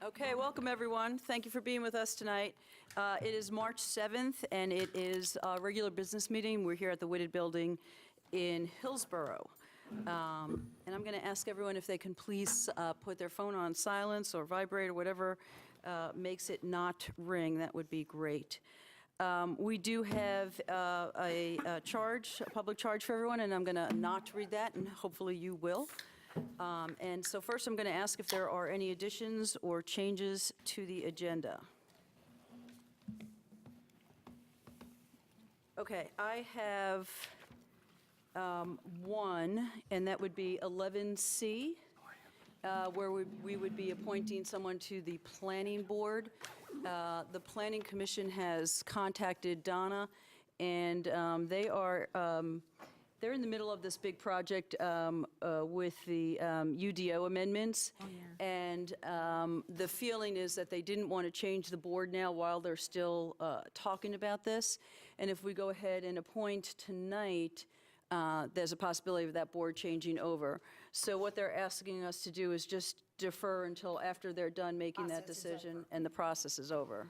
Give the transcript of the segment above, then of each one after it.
Okay, welcome everyone. Thank you for being with us tonight. It is March 7th and it is a regular business meeting. We're here at the Whitted building in Hillsborough. And I'm going to ask everyone if they can please put their phone on silence or vibrate or whatever makes it not ring. That would be great. We do have a public charge for everyone, and I'm going to not read that, and hopefully you will. And so first, I'm going to ask if there are any additions or changes to the agenda. Okay, I have one, and that would be 11C, where we would be appointing someone to the Planning Board. The Planning Commission has contacted Donna, and they're in the middle of this big project with the UDO amendments. Oh, yeah. And the feeling is that they didn't want to change the board now while they're still talking about this. And if we go ahead and appoint tonight, there's a possibility of that board changing over. So what they're asking us to do is just defer until after they're done making that decision and the process is over.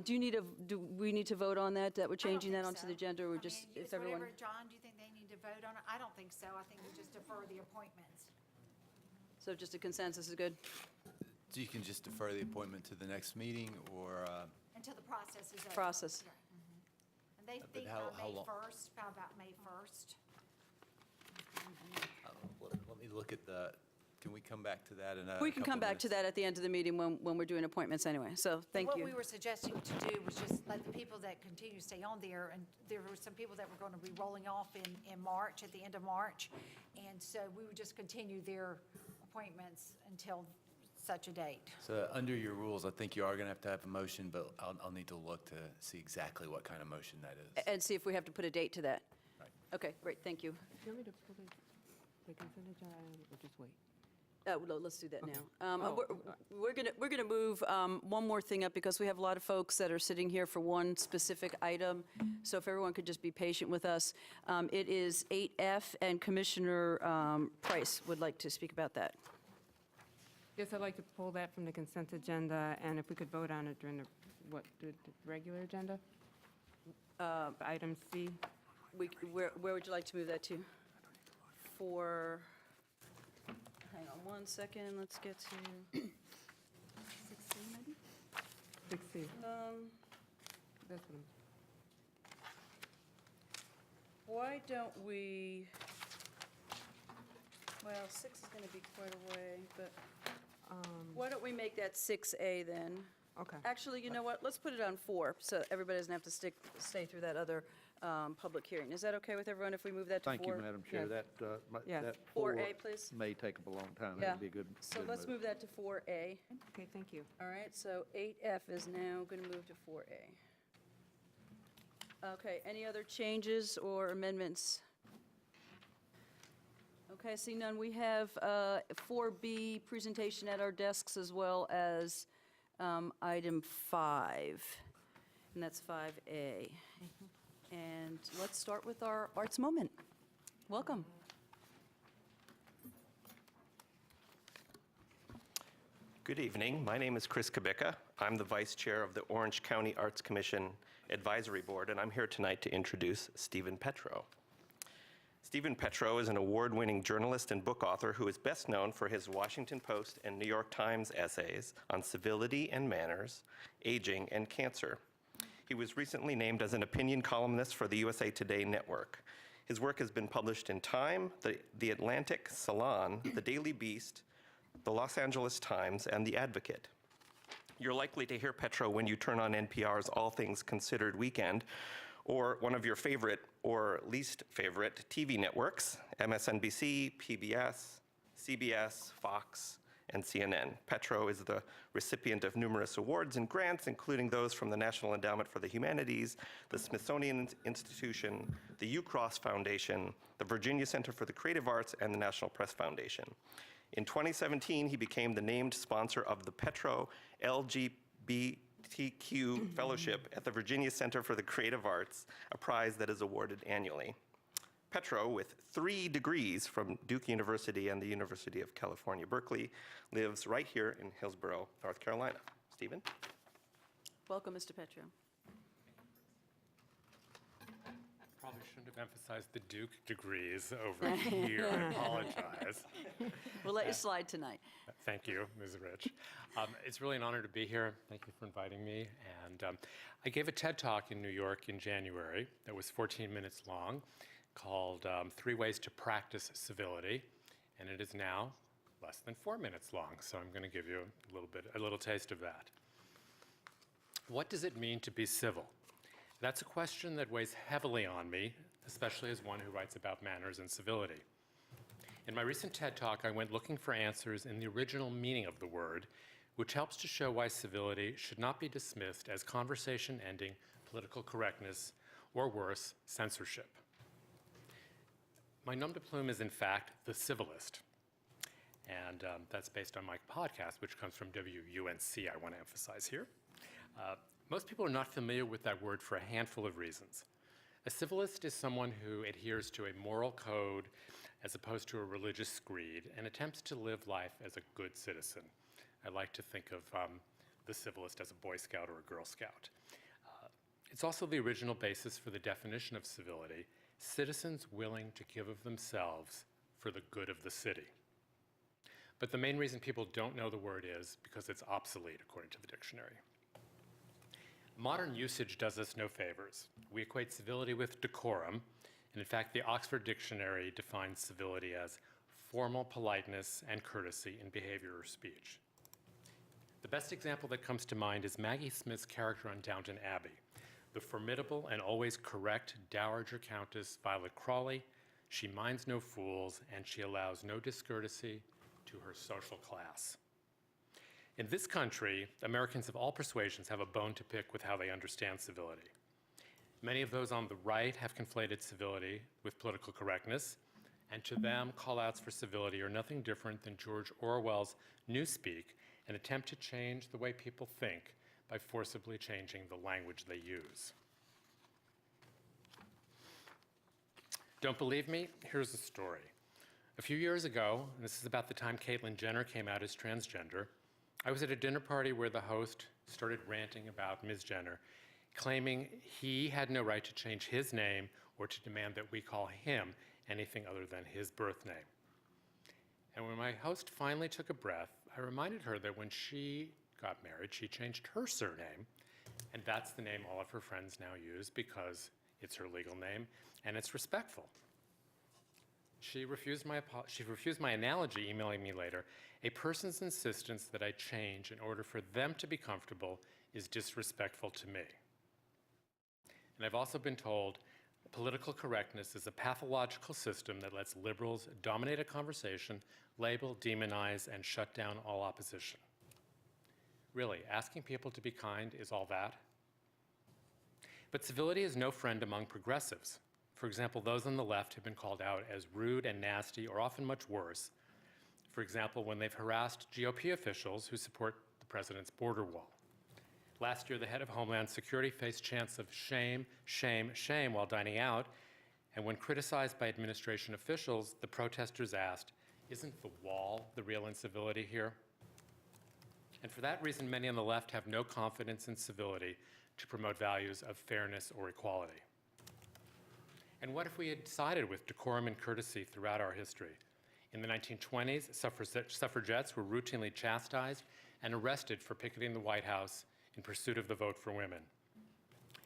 Do we need to vote on that? That we're changing that onto the agenda, or just if everyone? Whatever, John, do you think they need to vote on it? I don't think so. I think we just defer the appointments. So just a consensus is good? So you can just defer the appointment to the next meeting, or? Until the process is over. Process. Right. And they But think how May long? 1st, how about May 1st? Let me look at can we come back to that in a We can couple come back to minutes? that at the end of the meeting when we're doing appointments anyway, so thank What you. we were suggesting to do was just let the people that continue to stay on there, and there were some people that were going to be rolling off in March, at the end of March, and so we would just continue their appointments until such a date. So under your rules, I think you are going to have a motion, but I'll need to look to see exactly what kind of motion that is. And see if we have to put a date to that. Right. Okay, great, thank you. Do you want me to pull the consent agenda or just wait? No, let's do that now. Oh, We're gonna move one more thing up because we have a lot of folks that are sitting here for one specific item. So if everyone could just be patient with us. It is 8F, and Commissioner Price would like to speak about that. Yes, I'd like to pull that from the consent agenda, and if we could vote on it during the regular agenda? Item C. Where would you like to move that to? For, hang on one second, let's get to, 6C. That's what why don't we, well, 6 is gonna be quite a way, but why don't we make that 6A then? Okay. Actually, you know what, let's put it on 4, so everybody doesn't have to stay through that other public hearing. Is that okay with everyone if we move that to 4? Thank you, Madam Chair. Yes. Yes. That 4A, please. may take up a long time. Yeah. That'd be a good. So good let's move that to 4A. Okay, thank you. All right, so 8F is now going to move to 4A. Okay, any other changes or amendments? Okay, seeing none, we have 4B, presentation at our desks, as well as item 5, and that's 5A. And let's start with our arts moment. Welcome. Good evening. My name is Chris Kubicka. I'm the Vice Chair of the Orange County Arts Commission Advisory Board, and I'm here tonight to introduce Stephen Petro. Stephen Petro is an award-winning journalist and book author who is best known for his Washington Post and New York Times essays on civility and manners, aging, and cancer. He was recently named as an opinion columnist for the USA Today network. His work has been published in Time, The Atlantic, Salon, The Daily Beast, The Los Angeles Times, and The Advocate. You're likely to hear Petro when you turn on NPR's All Things Considered weekend, or one of your favorite or least favorite TV networks, MSNBC, PBS, CBS, Fox, and CNN. Petro is the recipient of numerous awards and grants, including those from the National Endowment for the Humanities, the Smithsonian Institution, the UCross Foundation, the Virginia Center for the Creative Arts, and the National Press Foundation. In 2017, he became the named sponsor of the Petro LGBTQ Fellowship at the Virginia Center for the Creative Arts, a prize that is awarded annually. Petro, with 3 degrees from Duke University and the University of California, Berkeley, lives right here in Hillsborough, North Carolina. Stephen? Welcome, Mr. Petro. Probably shouldn't have emphasized the Duke degrees over here. I apologize. We'll let you slide tonight. Thank you, Ms. Rich. It's really an honor to be here. Thank you for inviting me. And I gave a TED Talk in New York in January that was 14 minutes long, called 3 Ways to Practice Civility, and it is now less than 4 minutes long. So I'm going to give you a little taste of that. What does it mean to be civil? That's a question that weighs heavily on me, especially as one who writes about manners and civility. In my recent TED Talk, I went looking for answers in the original meaning of the word, which helps to show why civility should not be dismissed as conversation-ending political correctness, or worse, censorship. My nom de plume is, in fact, the civilist. And that's based on my podcast, which comes from WUNC, I want to emphasize here. Most people are not familiar with that word for a handful of reasons. A civilist is someone who adheres to a moral code as opposed to a religious creed and attempts to live life as a good citizen. I like to think of the civilist as a Boy Scout or a Girl Scout. It's also the original basis for the definition of civility, citizens willing to give of themselves for the good of the city. But the main reason people don't know the word is because it's obsolete, according to the dictionary. Modern usage does us no favors. We equate civility with decorum, and in fact, the Oxford Dictionary defines civility as formal politeness and courtesy in behavior or speech. The best example that comes to mind is Maggie Smith's character on Downton Abbey, the formidable and always correct Dowager Countess Violet Crawley. She minds no fools, and she allows no discourtesy to her social class. In this country, Americans of all persuasions have a bone to pick with how they understand civility. Many of those on the right have conflated civility with political correctness, and to them, call-outs for civility are nothing different than George Orwell's Newspeak, an attempt to change the way people think by forcibly changing the language they use. Don't believe me? Here's a story. A few years ago, and this is about the time Caitlyn Jenner came out as transgender, I was at a dinner party where the host started ranting about Ms. Jenner, claiming he had no right to change his name or to demand that we call him anything other than his birth name. And when my host finally took a breath, I reminded her that when she got married, she changed her surname, and that's the name all of her friends now use because it's her legal name, and it's respectful. She refused my analogy, emailing me later. A person's insistence that I change in order for them to be comfortable is disrespectful to me. And I've also been told political correctness is a pathological system that lets liberals dominate a conversation, label, demonize, and shut down all opposition. Really, asking people to be kind is all that? But civility is no friend among progressives. For example, those on the left have been called out as rude and nasty, or often much worse. For example, when they've harassed GOP officials who support the president's border wall. Last year, the head of Homeland Security faced chants of shame, shame, shame while dining out, and when criticized by administration officials, the protesters asked, "Isn't the wall the real incivility here?" And for that reason, many on the left have no confidence in civility to promote values of fairness or equality. And what if we had sided with decorum and courtesy throughout our history? In the 1920s, suffragettes were routinely chastised and arrested for picketing the White House in pursuit of the vote for women.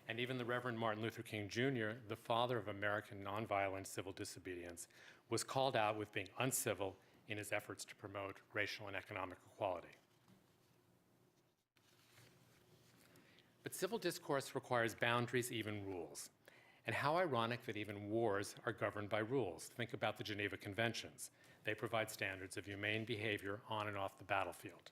And even the Reverend Martin Luther King Jr., the father of American nonviolent civil disobedience, was called out with being uncivil in his efforts to promote racial and economic equality. But civil discourse requires boundaries, even rules. And how ironic that even wars are governed by rules. Think about the Geneva Conventions. They provide standards of humane behavior on and off the battlefield.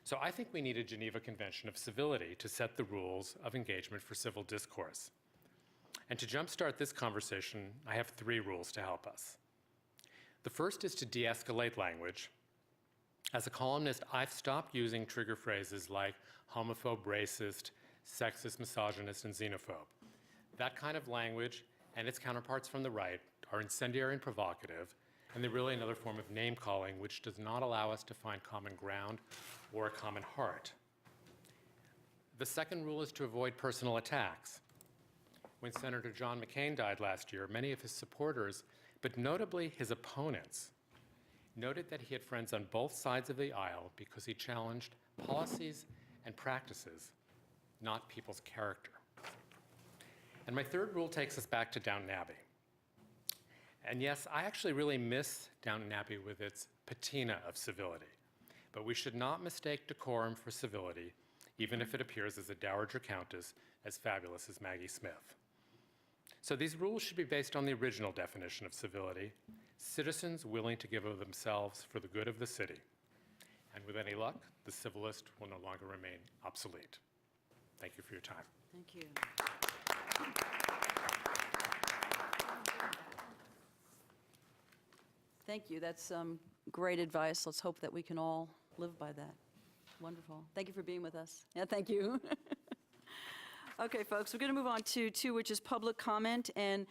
So I think we need a Geneva Convention of Civility to set the rules of engagement for civil discourse. And to jumpstart this conversation, I have 3 rules to help us. The first is to de-escalate language. As a columnist, I've stopped using trigger phrases like homophobe, racist, sexist, misogynist, and xenophobe. That kind of language and its counterparts from the right are incendiary and provocative, and they're really another form of name-calling which does not allow us to find common ground or a common heart. The second rule is to avoid personal attacks. When Senator John McCain died last year, many of his supporters, but notably his opponents, noted that he had friends on both sides of the aisle because he challenged policies and practices, not people's character. And my third rule takes us back to Downton Abbey. And yes, I actually really miss Downton Abbey with its patina of civility. But we should not mistake decorum for civility, even if it appears as a dowager countess as fabulous as Maggie Smith. So these rules should be based on the original definition of civility, citizens willing to give of themselves for the good of the city. And with any luck, the civilist will no longer remain obsolete. Thank you for your time. Thank you. Thank you. That's great advice. Let's hope that we can all live by that. Wonderful. Thank you for being with us. Yeah, thank you. Okay, folks, we're going to move on to two, which is public comment, and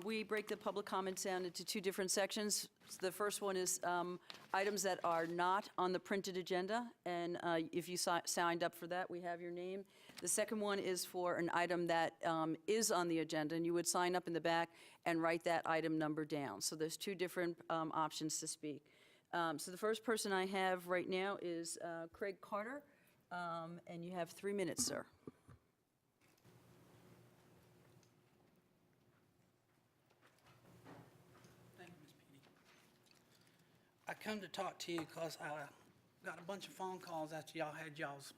we break the public comments down into two different sections. The first one is items that are not on the printed agenda, and if you signed up for that, we have your name. The second one is for an item that is on the agenda, and you would sign up in the back and write that item number down. So there's two different options to speak. So the first person I have right now is Craig Carter, and you have 3 minutes, sir. I come to talk to you because I got a bunch of phone calls after y'all had y'all's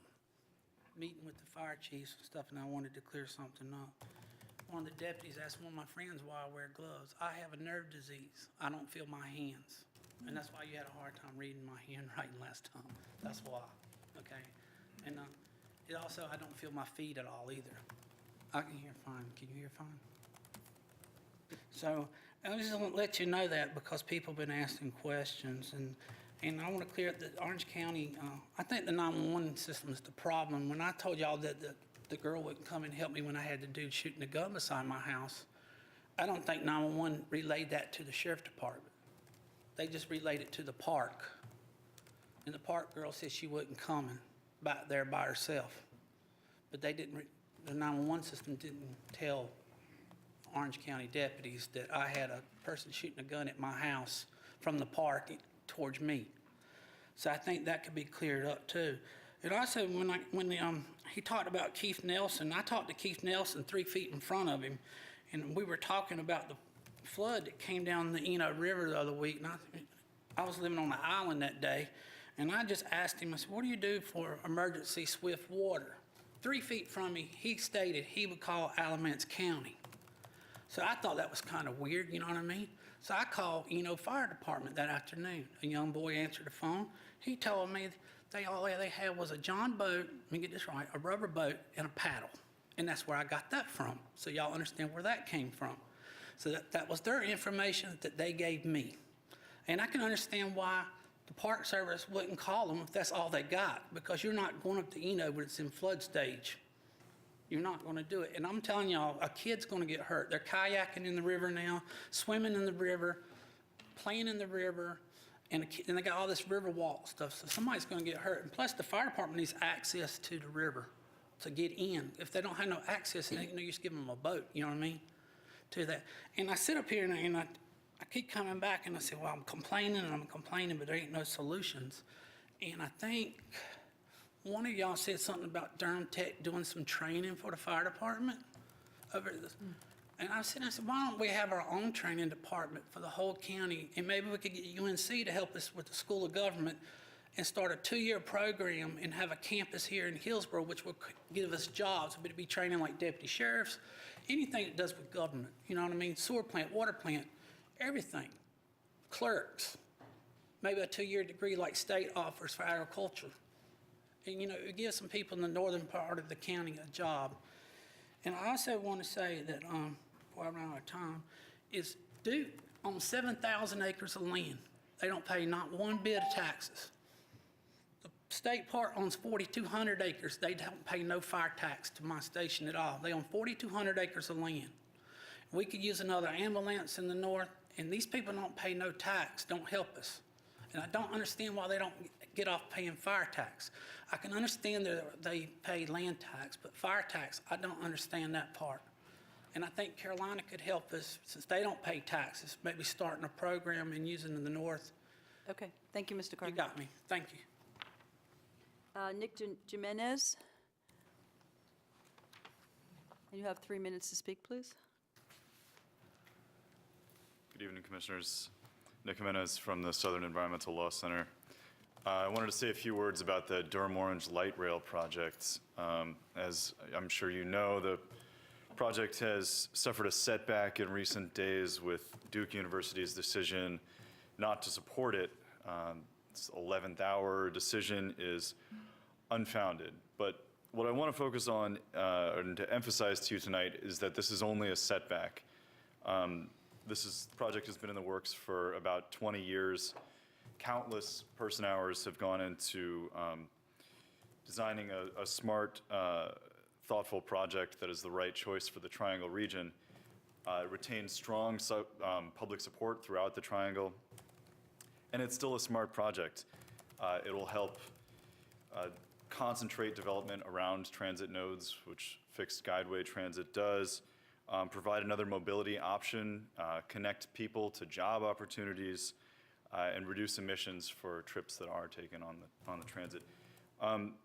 meeting with the fire chiefs and stuff, and I wanted to clear something up. One of the deputies asked one of my friends why I wear gloves. I have a nerve disease. I don't feel my hands, and that's why you had a hard time reading my handwriting last time. That's why, okay? And it also, I don't feel my feet at all either. I can hear fine. Can you hear fine? So I just want to let you know that because people have been asking questions, and I want to clear up that Orange County, I think the 911 system is the problem. When I told y'all that the girl wouldn't come and help me when I had the dude shooting a gun beside my house, I don't think 911 relayed that to the sheriff department. They just relayed it to the park. And the park girl said she wasn't coming back there by herself. But they didn't, the 911 system didn't tell Orange County deputies that I had a person shooting a gun at my house from the park towards me. So I think that could be cleared up too. And also, when he talked about Keith Nelson, I talked to Keith Nelson 3 feet in front of him, and we were talking about the flood that came down the Eno River the other week. And I was living on an island that day, and I just asked him, I said, what do you do for emergency swift water? 3 feet from me, he stated he would call Alamance County. So I thought that was kind of weird, you know what I mean? So I called Eno Fire Department that afternoon. A young boy answered the phone. He told me all they had was a John boat, let me get this right, a rubber boat and a paddle. And that's where I got that from. So y'all understand where that came from. So that was their information that they gave me. And I can understand why the Park Service wouldn't call them if that's all they got, because you're not going up to Eno when it's in flood stage. You're not going to do it. And I'm telling y'all, a kid's going to get hurt. They're kayaking in the river now, swimming in the river, playing in the river, and they got all this river walk stuff. So somebody's going to get hurt. And plus, the fire department needs access to the river to get in. If they don't have no access, it ain't no use giving them a boat, you know what I mean, to that. And I sit up here and I keep coming back and I say, well, I'm complaining, but there ain't no solutions. And I think one of y'all said something about Durham Tech doing some training for the fire department over this. And I said, why don't we have our own training department for the whole county? And maybe we could get UNC to help us with the School of Government and start a 2-year program and have a campus here in Hillsborough, which will give us jobs. But it'd be training like deputy sheriffs, anything that does with government. You know what I mean? Sewer plant, water plant, everything. Clerks. Maybe a 2-year degree like state offers for agriculture. And, you know, it gives some people in the northern part of the county a job. And I also want to say that, before I run out of time, is Duke owns 7,000 acres of land. They don't pay not one bit of taxes. The state park owns 4,200 acres. They don't pay no fire tax to my station at all. They own 4,200 acres of land. We could use another ambulance in the north, and these people don't pay no tax, don't help us. And I don't understand why they don't get off paying fire tax. I can understand that they pay land tax, but fire tax, I don't understand that part. And I think Carolina could help us, since they don't pay taxes, maybe starting a program and using in the north. Okay, thank you, Mr. Carter. You got me, thank you. Nick Jimenez? And you have 3 minutes to speak, please. Good evening, Commissioners. Nick Jimenez from the Southern Environmental Law Center. I wanted to say a few words about the Durham Orange Light Rail project. As I'm sure you know, the project has suffered a setback in recent days with Duke University's decision not to support it. This 11th hour decision is unfounded. But what I want to focus on and to emphasize to you tonight is that this is only a setback. This project has been in the works for about 20 years. Countless person hours have gone into designing a smart, thoughtful project that is the right choice for the Triangle region. It retains strong public support throughout the Triangle, and it's still a smart project. It will help concentrate development around transit nodes, which fixed guideway transit does, provide another mobility option, connect people to job opportunities, and reduce emissions for trips that are taken on the transit.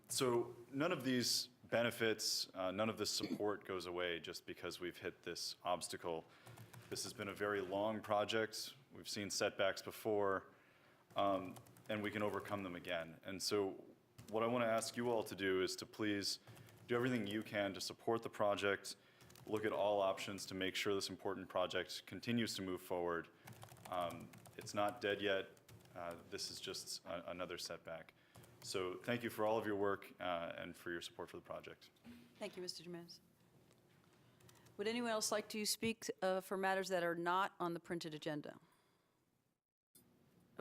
So none of these benefits, none of this support goes away just because we've hit this obstacle. This has been a very long project. We've seen setbacks before, and we can overcome them again. And so what I want to ask you all to do is to please do everything you can to support the project, look at all options to make sure this important project continues to move forward. It's not dead yet. This is just another setback. So thank you for all of your work and for your support for the project. Thank you, Mr. Jimenez. Would anyone else like to speak for matters that are not on the printed agenda?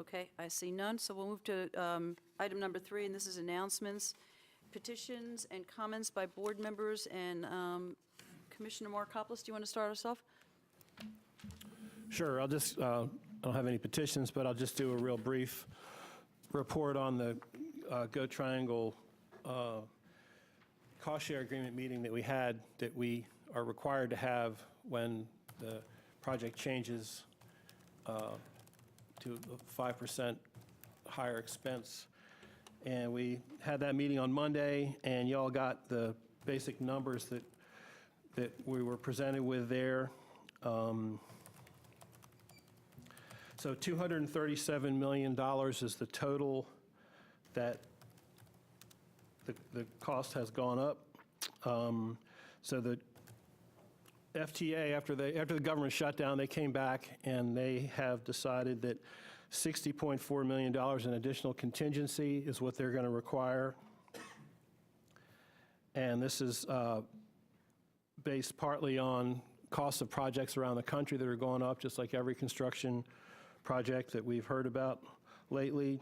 Okay, I see none, so we'll move to item number 3, and this is announcements, petitions, and comments by board members. And Commissioner Markopoulos, do you want to start us off? Sure. I'll just, I don't have any petitions, but I'll just do a real brief report on the Go Triangle cost share agreement meeting that we had, that we are required to have when the project changes to a 5% higher expense. And we had that meeting on Monday, and y'all got the basic numbers that we were presented with there. So $237 million is the total that the cost has gone up. So the FTA, after the government shutdown, they came back and they have decided that $60.4 million in additional contingency is what they're going to require. And this is based partly on costs of projects around the country that are going up, just like every construction project that we've heard about lately.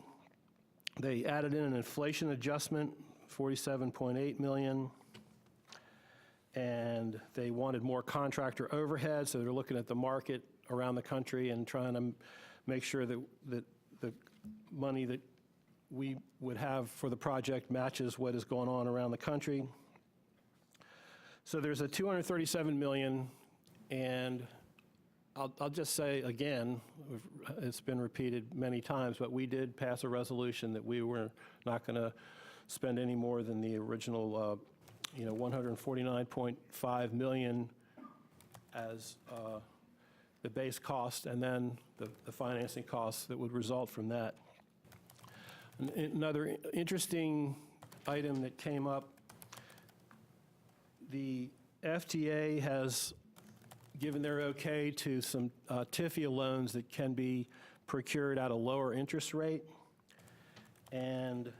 They added in an inflation adjustment, $47.8 million. And they wanted more contractor overhead, so they're looking at the market around the country and trying to make sure that the money that we would have for the project matches what is going on around the country. So there's a $237 million, and I'll just say again, it's been repeated many times, but we did pass a resolution that we were not going to spend any more than the original $149.5 million as the base cost, and then the financing costs that would result from that. Another interesting item that came up, the FTA has given their okay to some TIFIA loans that can be procured at a lower interest rate, and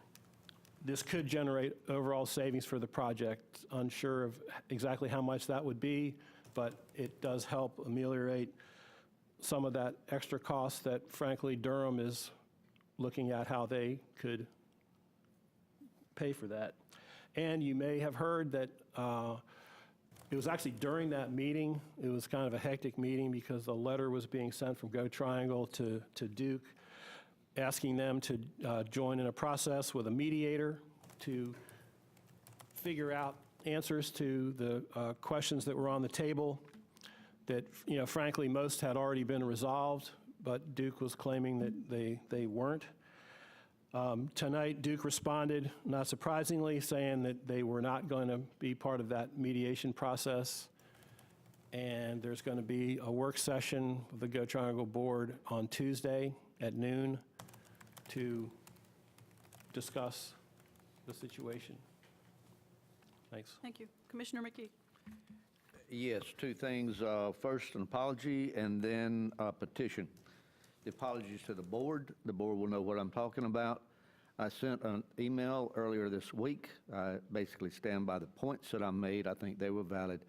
this could generate overall savings for the project. Unsure of exactly how much that would be, but it does help ameliorate some of that extra cost that, frankly, Durham is looking at how they could pay for that. And you may have heard that It was actually during that meeting, it was kind of a hectic meeting because a letter was being sent from Go Triangle to Duke, asking them to join in a process with a mediator to figure out answers to the questions that were on the table that, frankly, most had already been resolved, but Duke was claiming that they weren't. Tonight, Duke responded, not surprisingly, saying that they were not going to be part of that mediation process, and there's going to be a work session with the Go Triangle Board on Tuesday at noon to discuss the situation. Thanks. Thank you. Commissioner McKee. Yes, two things. First, an apology, and then a petition. The apologies to the board. The board will know what I'm talking about. I sent an email earlier this week. I basically stand by the points that I made. I think they were valid.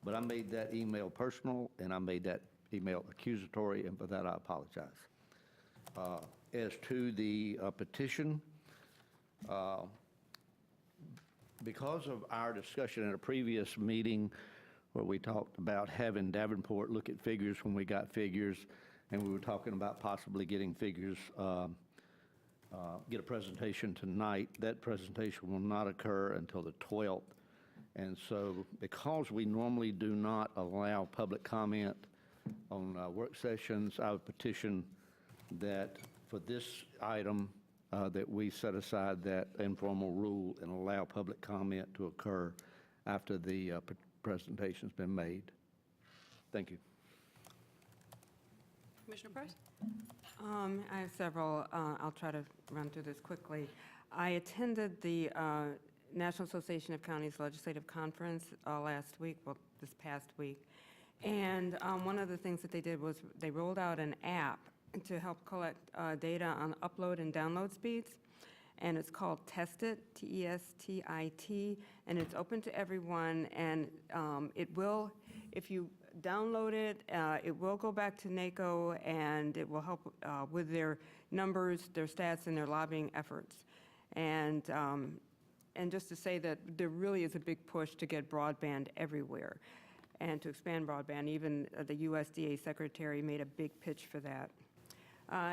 But I made that email personal, and I made that email accusatory, and for that I apologize. As to the petition, because of our discussion at a previous meeting where we talked about having Davenport look at figures when we got figures, and we were talking about possibly getting figures, get a presentation tonight. That presentation will not occur until the 12th. And so because we normally do not allow public comment on work sessions, I would petition that for this item, that we set aside that informal rule and allow public comment to occur after the presentation's been made. Thank you. Commissioner Price? I have several. I'll try to run through this quickly. I attended the National Association of Counties Legislative Conference last week, well, this past week. And one of the things that they did was they rolled out an app to help collect data on upload and download speeds. And it's called Testit, T-E-S-T-I-T, and it's open to everyone. And it will, if you download it, it will go back to NACO, and it will help with their numbers, their stats, and their lobbying efforts. And just to say that there really is a big push to get broadband everywhere and to expand broadband. Even the USDA secretary made a big pitch for that.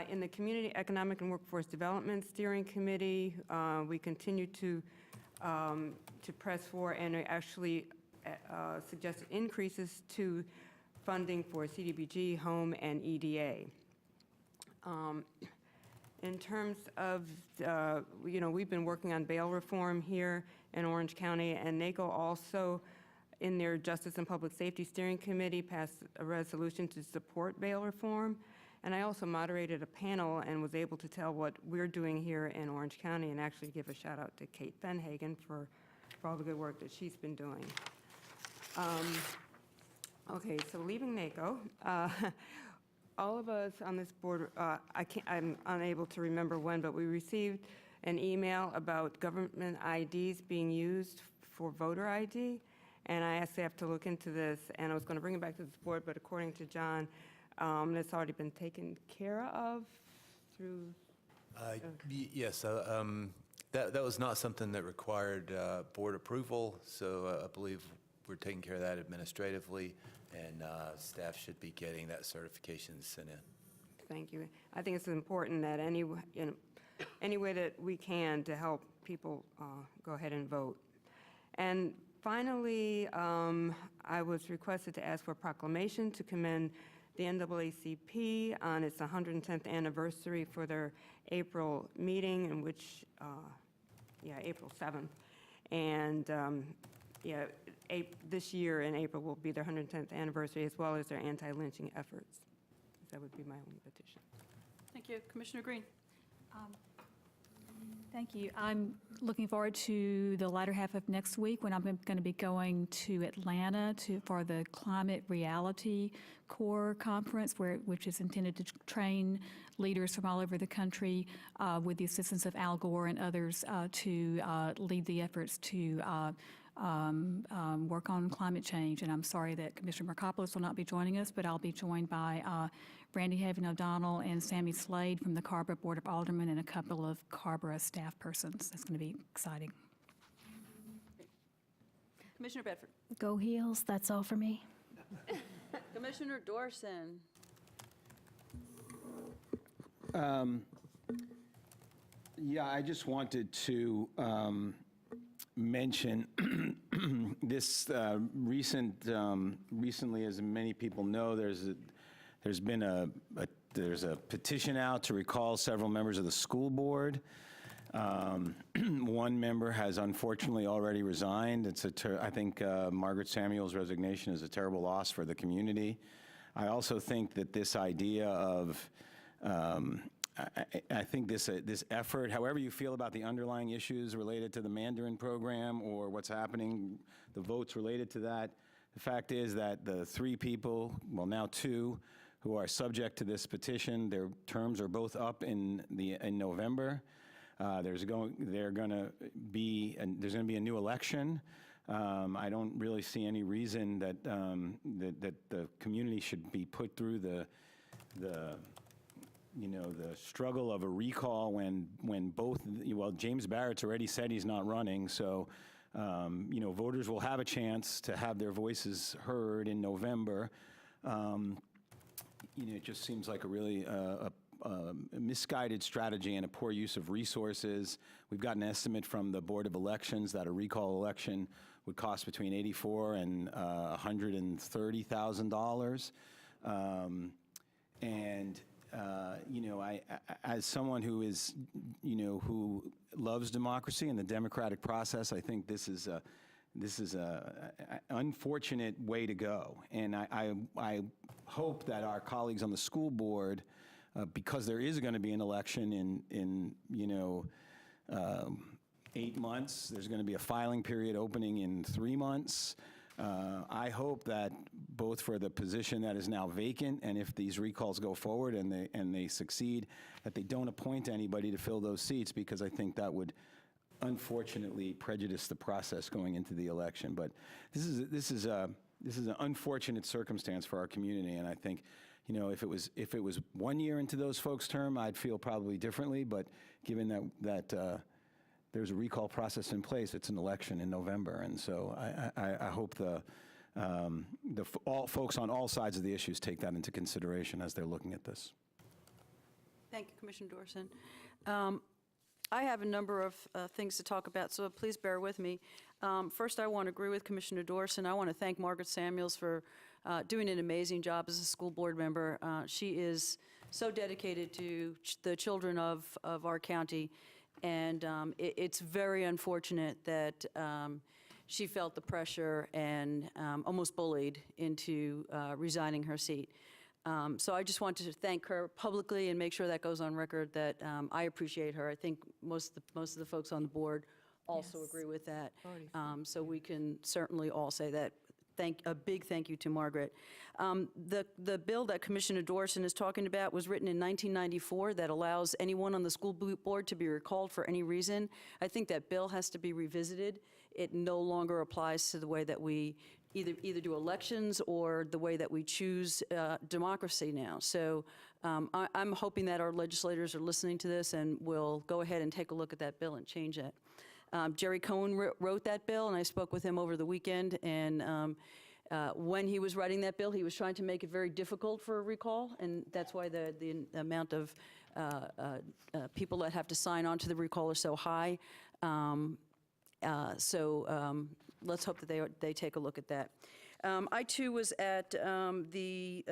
In the Community Economic and Workforce Development Steering Committee, we continue to press for and actually suggested increases to funding for CDBG, home, and EDA. In terms of, we've been working on bail reform here in Orange County, and NACO also, in their Justice and Public Safety Steering Committee, passed a resolution to support bail reform. And I also moderated a panel and was able to tell what we're doing here in Orange County, and actually give a shout out to Kate Fenhagen for all the good work that she's been doing. Okay, so leaving NACO, all of us on this board, I'm unable to remember when, but we received an email about government IDs being used for voter ID, and I asked staff to look into this, and I was going to bring it back to this board, but according to John, that's already been taken care of through... Yes, that was not something that required board approval, so I believe we're taking care of that administratively, and staff should be getting that certification sent in. Thank you. I think it's important that any way that we can to help people go ahead and vote. And finally, I was requested to ask for a proclamation to commend the NAACP on its 110th anniversary for their April meeting, in which, April 7th. And this year in April will be their 110th anniversary, as well as their anti-lynching efforts. That would be my only petition. Thank you. Commissioner Green? Thank you. I'm looking forward to the latter half of next week when I'm going to be going to Atlanta for the Climate Reality Corps Conference, which is intended to train leaders from all over the country with the assistance of Al Gore and others to lead the efforts to work on climate change. And I'm sorry that Commissioner Markopoulos will not be joining us, but I'll be joined by Brandy Haven O'Donnell and Sammy Slade from the Carrboro Board of Aldermen and a couple of Carrboro staff persons. That's going to be exciting. Commissioner Bedford. Go Heels, that's all for me. Commissioner Dorson. Yeah, I just wanted to mention this recently, as many people know, there's been a petition out to recall several members of the school board. One member has unfortunately already resigned. I think Margaret Samuel's resignation is a terrible loss for the community. I also think that this idea of I think this effort, however you feel about the underlying issues related to the Mandarin program or what's happening, the votes related to that, the fact is that the 3 people, well now 2, who are subject to this petition, their terms are both up in November. There's going to be a new election. I don't really see any reason that that the community should be put through the struggle of a recall when both, well, James Barrett's already said he's not running, so, voters will have a chance to have their voices heard in November. It just seems like a really a misguided strategy and a poor use of resources. We've got an estimate from the Board of Elections that a recall election would cost between $84,000 and $130,000. I, as someone who is, who loves democracy and the democratic process, I think this is a unfortunate way to go. And I hope that our colleagues on the school board, because there is going to be an election in 8 months, there's going to be a filing period opening in 3 months. I hope that both for the position that is now vacant, and if these recalls go forward and they succeed, that they don't appoint anybody to fill those seats, because I think that would unfortunately prejudice the process going into the election. But this is an unfortunate circumstance for our community, and I think, if it was 1 year into those folks' term, I'd feel probably differently. But given that there's a recall process in place, it's an election in November, and so I hope all folks on all sides of the issues take that into consideration as they're looking at this. Thank you, Commissioner Dorson. I have a number of things to talk about, so please bear with me. First, I want to agree with Commissioner Dorson. I want to thank Margaret Samuels for doing an amazing job as a school board member. She is so dedicated to the children of our county, and it's very unfortunate that she felt the pressure and almost bullied into resigning her seat. So I just wanted to thank her publicly and make sure that goes on record that I appreciate her. I think most of the folks on the board also agree with that. So we can certainly all say that. A big thank you to Margaret. The bill that Commissioner Dorson is talking about was written in 1994 that allows anyone on the school board to be recalled for any reason. I think that bill has to be revisited. It no longer applies to the way that we either do elections or the way that we choose democracy now. So I'm hoping that our legislators are listening to this and will go ahead and take a look at that bill and change it. Jerry Cohen wrote that bill, and I spoke with him over the weekend, and when he was writing that bill, he was trying to make it very difficult for a recall, and that's why the amount of people that have to sign on to the recall are so high. Let's hope that they take a look at that. I, too, was at the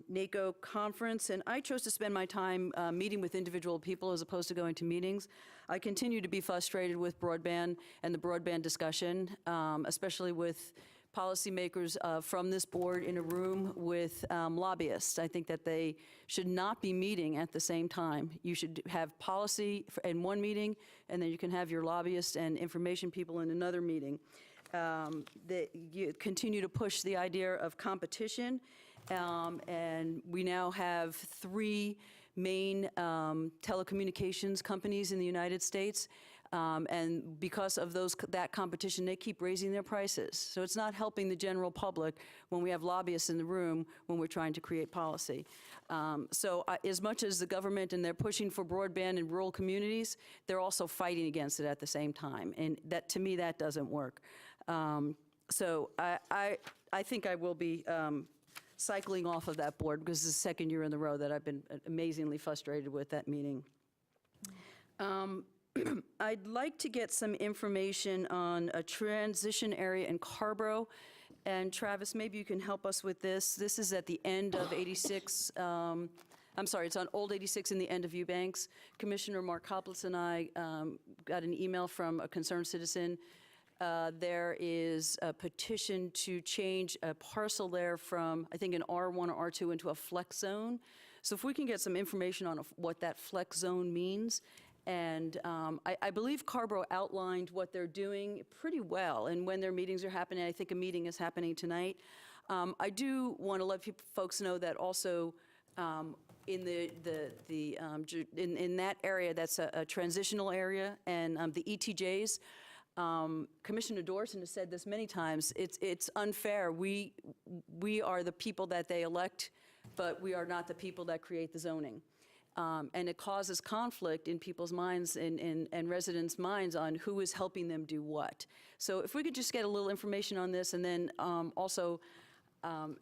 NACO conference, and I chose to spend my time meeting with individual people as opposed to going to meetings. I continue to be frustrated with broadband and the broadband discussion, especially with policymakers from this board in a room with lobbyists. I think that they should not be meeting at the same time. You should have policy in one meeting, and then you can have your lobbyists and information people in another meeting. You continue to push the idea of competition, and we now have 3 main telecommunications companies in the United States, and because of that competition, they keep raising their prices. So it's not helping the general public when we have lobbyists in the room when we're trying to create policy. As much as the government and they're pushing for broadband in rural communities, they're also fighting against it at the same time, and that, to me, that doesn't work. So I think I will be cycling off of that board because it's the second year in a row that I've been amazingly frustrated with that meeting. I'd like to get some information on a transition area in Carborough. And Travis, maybe you can help us with this. This is at the end of 86, I'm sorry, it's on Old 86 in the end of Eubanks. Commissioner Markopoulos and I got an email from a concerned citizen. There is a petition to change a parcel there from, I think, an R1 or R2 into a flex zone. So if we can get some information on what that flex zone means. And I believe Carborough outlined what they're doing pretty well and when their meetings are happening. I think a meeting is happening tonight. I do want to let folks know that also in in that area, that's a transitional area, and the ETJs, Commissioner Dorson has said this many times, it's unfair. We are the people that they elect, but we are not the people that create the zoning. And it causes conflict in people's minds and residents' minds on who is helping them do what. So if we could just get a little information on this, and then also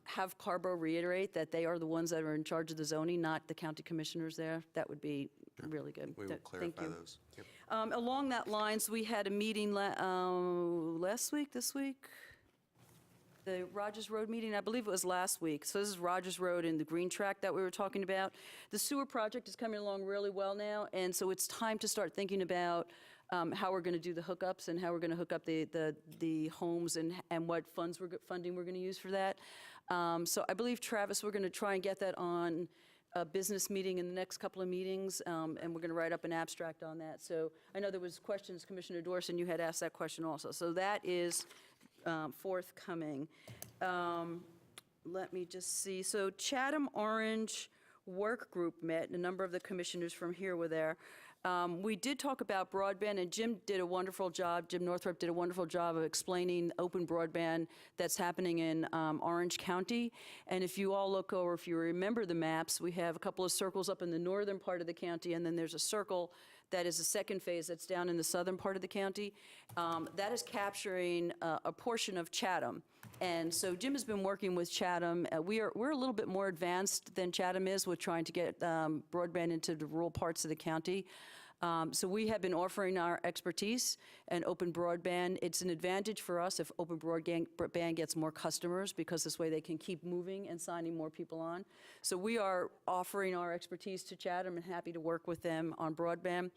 have Carborough reiterate that they are the ones that are in charge of the zoning, not the county commissioners there, that would be really good. We will Thank clarify you. those. Yep. Along that lines, we had a meeting last week, this week? The Rogers Road meeting, I believe it was last week. So this is Rogers Road and the green track that we were talking about. The sewer project is coming along really well now, and so it's time to start thinking about how we're going to do the hookups and how we're going to hook up the homes and what funding we're going to use for that. So I believe, Travis, we're going to try and get that on a business meeting in the next couple of meetings, and we're going to write up an abstract on that. So I know there was questions, Commissioner Dorson, you had asked that question also. So that is forthcoming. Let me just see. So Chatham Orange Work Group met, and a number of the commissioners from here were there. We did talk about broadband, and Jim did a wonderful job. Jim Northrup did a wonderful job of explaining open broadband that's happening in Orange County. And if you all look over, if you remember the maps, we have a couple of circles up in the northern part of the county, and then there's a circle that is the second phase that's down in the southern part of the county. That is capturing a portion of Chatham. And so Jim has been working with Chatham. We're a little bit more advanced than Chatham is with trying to get broadband into the rural parts of the county. So we have been offering our expertise and open broadband. It's an advantage for us if open broadband gets more customers, because this way they can keep moving and signing more people on. So we are offering our expertise to Chatham and happy to work with them on broadband.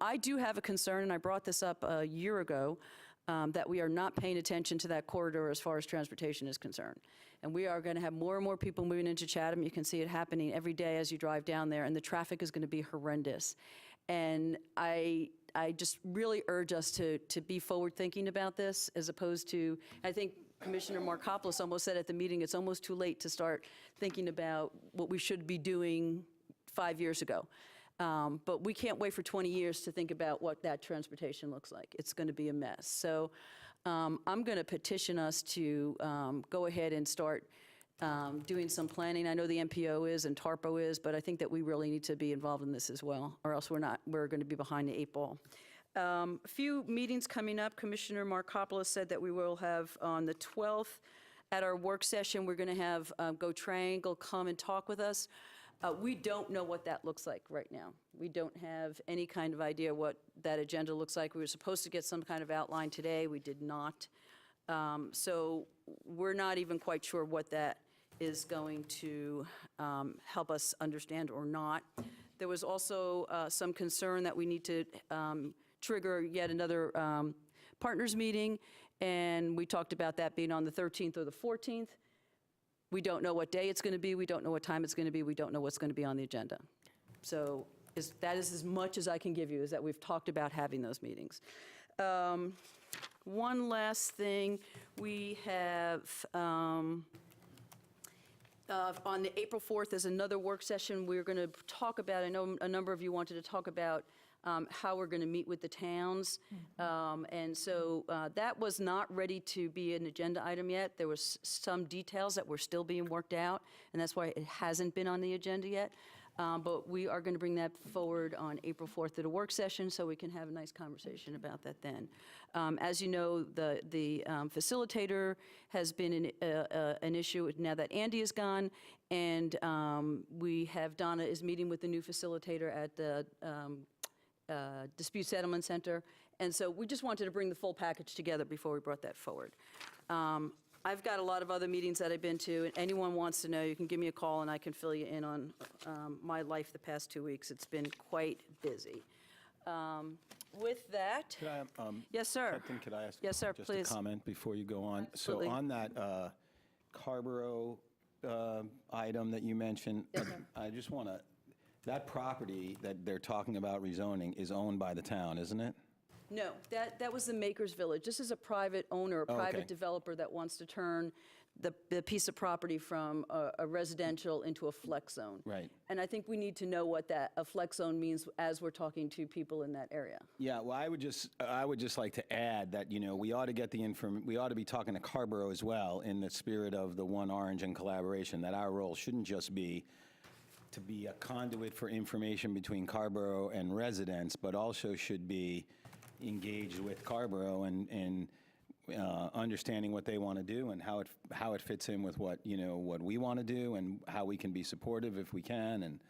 I do have a concern, and I brought this up a year ago, that we are not paying attention to that corridor as far as transportation is concerned. And we are going to have more and more people moving into Chatham. You can see it happening every day as you drive down there, and the traffic is going to be horrendous. And I just really urge us to be forward-thinking about this, as opposed to, I think Commissioner Markopoulos almost said at the meeting, it's almost too late to start thinking about what we should be doing 5 years ago. But we can't wait for 20 years to think about what that transportation looks like. It's going to be a mess. So I'm going to petition us to go ahead and start doing some planning. I know the MPO is and TARPO is, but I think that we really need to be involved in this as well, or else we're going to be behind the 8 ball. A few meetings coming up. Commissioner Markopoulos said that we will have on the 12th at our work session, we're going to have Go Triangle come and talk with us. We don't know what that looks like right now. We don't have any kind of idea what that agenda looks like. We were supposed to get some kind of outline today. We did not. So we're not even quite sure what that is going to help us understand or not. There was also some concern that we need to trigger yet another partners meeting, and we talked about that being on the 13th or the 14th. We don't know what day it's going to be. We don't know what time it's going to be. We don't know what's going to be on the agenda. So that is as much as I can give you, is that we've talked about having those meetings. One last thing. We have, on the April 4th is another work session. We're going to talk about, I know a number of you wanted to talk about how we're going to meet with the towns. And so that was not ready to be an agenda item yet. There was some details that were still being worked out, and that's why it hasn't been on the agenda yet. But we are going to bring that forward on April 4th at a work session, so we can have a nice conversation about that then. As you know, the facilitator has been an issue now that Andy is gone, and we have Donna is meeting with the new facilitator at the Dispute Settlement Center. And so we just wanted to bring the full package together before we brought that forward. I've got a lot of other meetings that I've been to, and anyone wants to know, you can give me a call and I can fill you in on my life the past 2 weeks. It's been quite busy. With that, Could I, yes, sir. Captain, could I ask Yes, sir, just please. a comment before you go on? Absolutely. So on that Carborough item that you mentioned, Yes, sir. I just want to, that property that they're talking about rezoning is owned by the town, isn't it? No, that was the Makers Village. This is a private owner, a Oh, private okay. developer that wants to turn the piece of property from a residential into a flex zone. Right. And I think we need to know what a flex zone means as we're talking to people in that area. Yeah, well, I would just like to add that, you know, we ought to get we ought to be talking to Carborough as well in the spirit of the One Orange and collaboration, that our role shouldn't just be to be a conduit for information between Carborough and residents, but also should be engaged with Carborough and understanding what they want to do and how it fits in with what we want to do and how we can be supportive if we can. And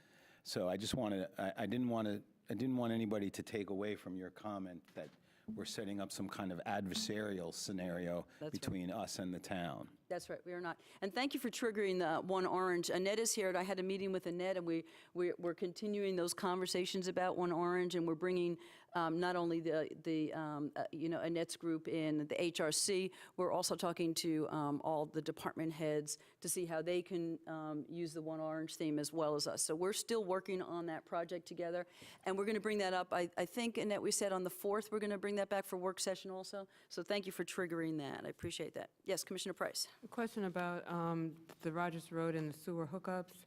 so I just wanted, I didn't want anybody to take away from your comment that we're setting up some kind of adversarial scenario That's right. between us and the town. That's right, we are not. And thank you for triggering the One Orange. Annette is here, and I had a meeting with Annette, and we're continuing those conversations about One Orange, and we're bringing not only Annette's group in the HRC, we're also talking to all the department heads to see how they can use the One Orange theme as well as us. So we're still working on that project together, and we're going to bring that up. I think, Annette, we said on the 4th, we're going to bring that back for work session also. So thank you for triggering that. I appreciate that. Yes, Commissioner Price. A question about the Rogers Road and the sewer hookups.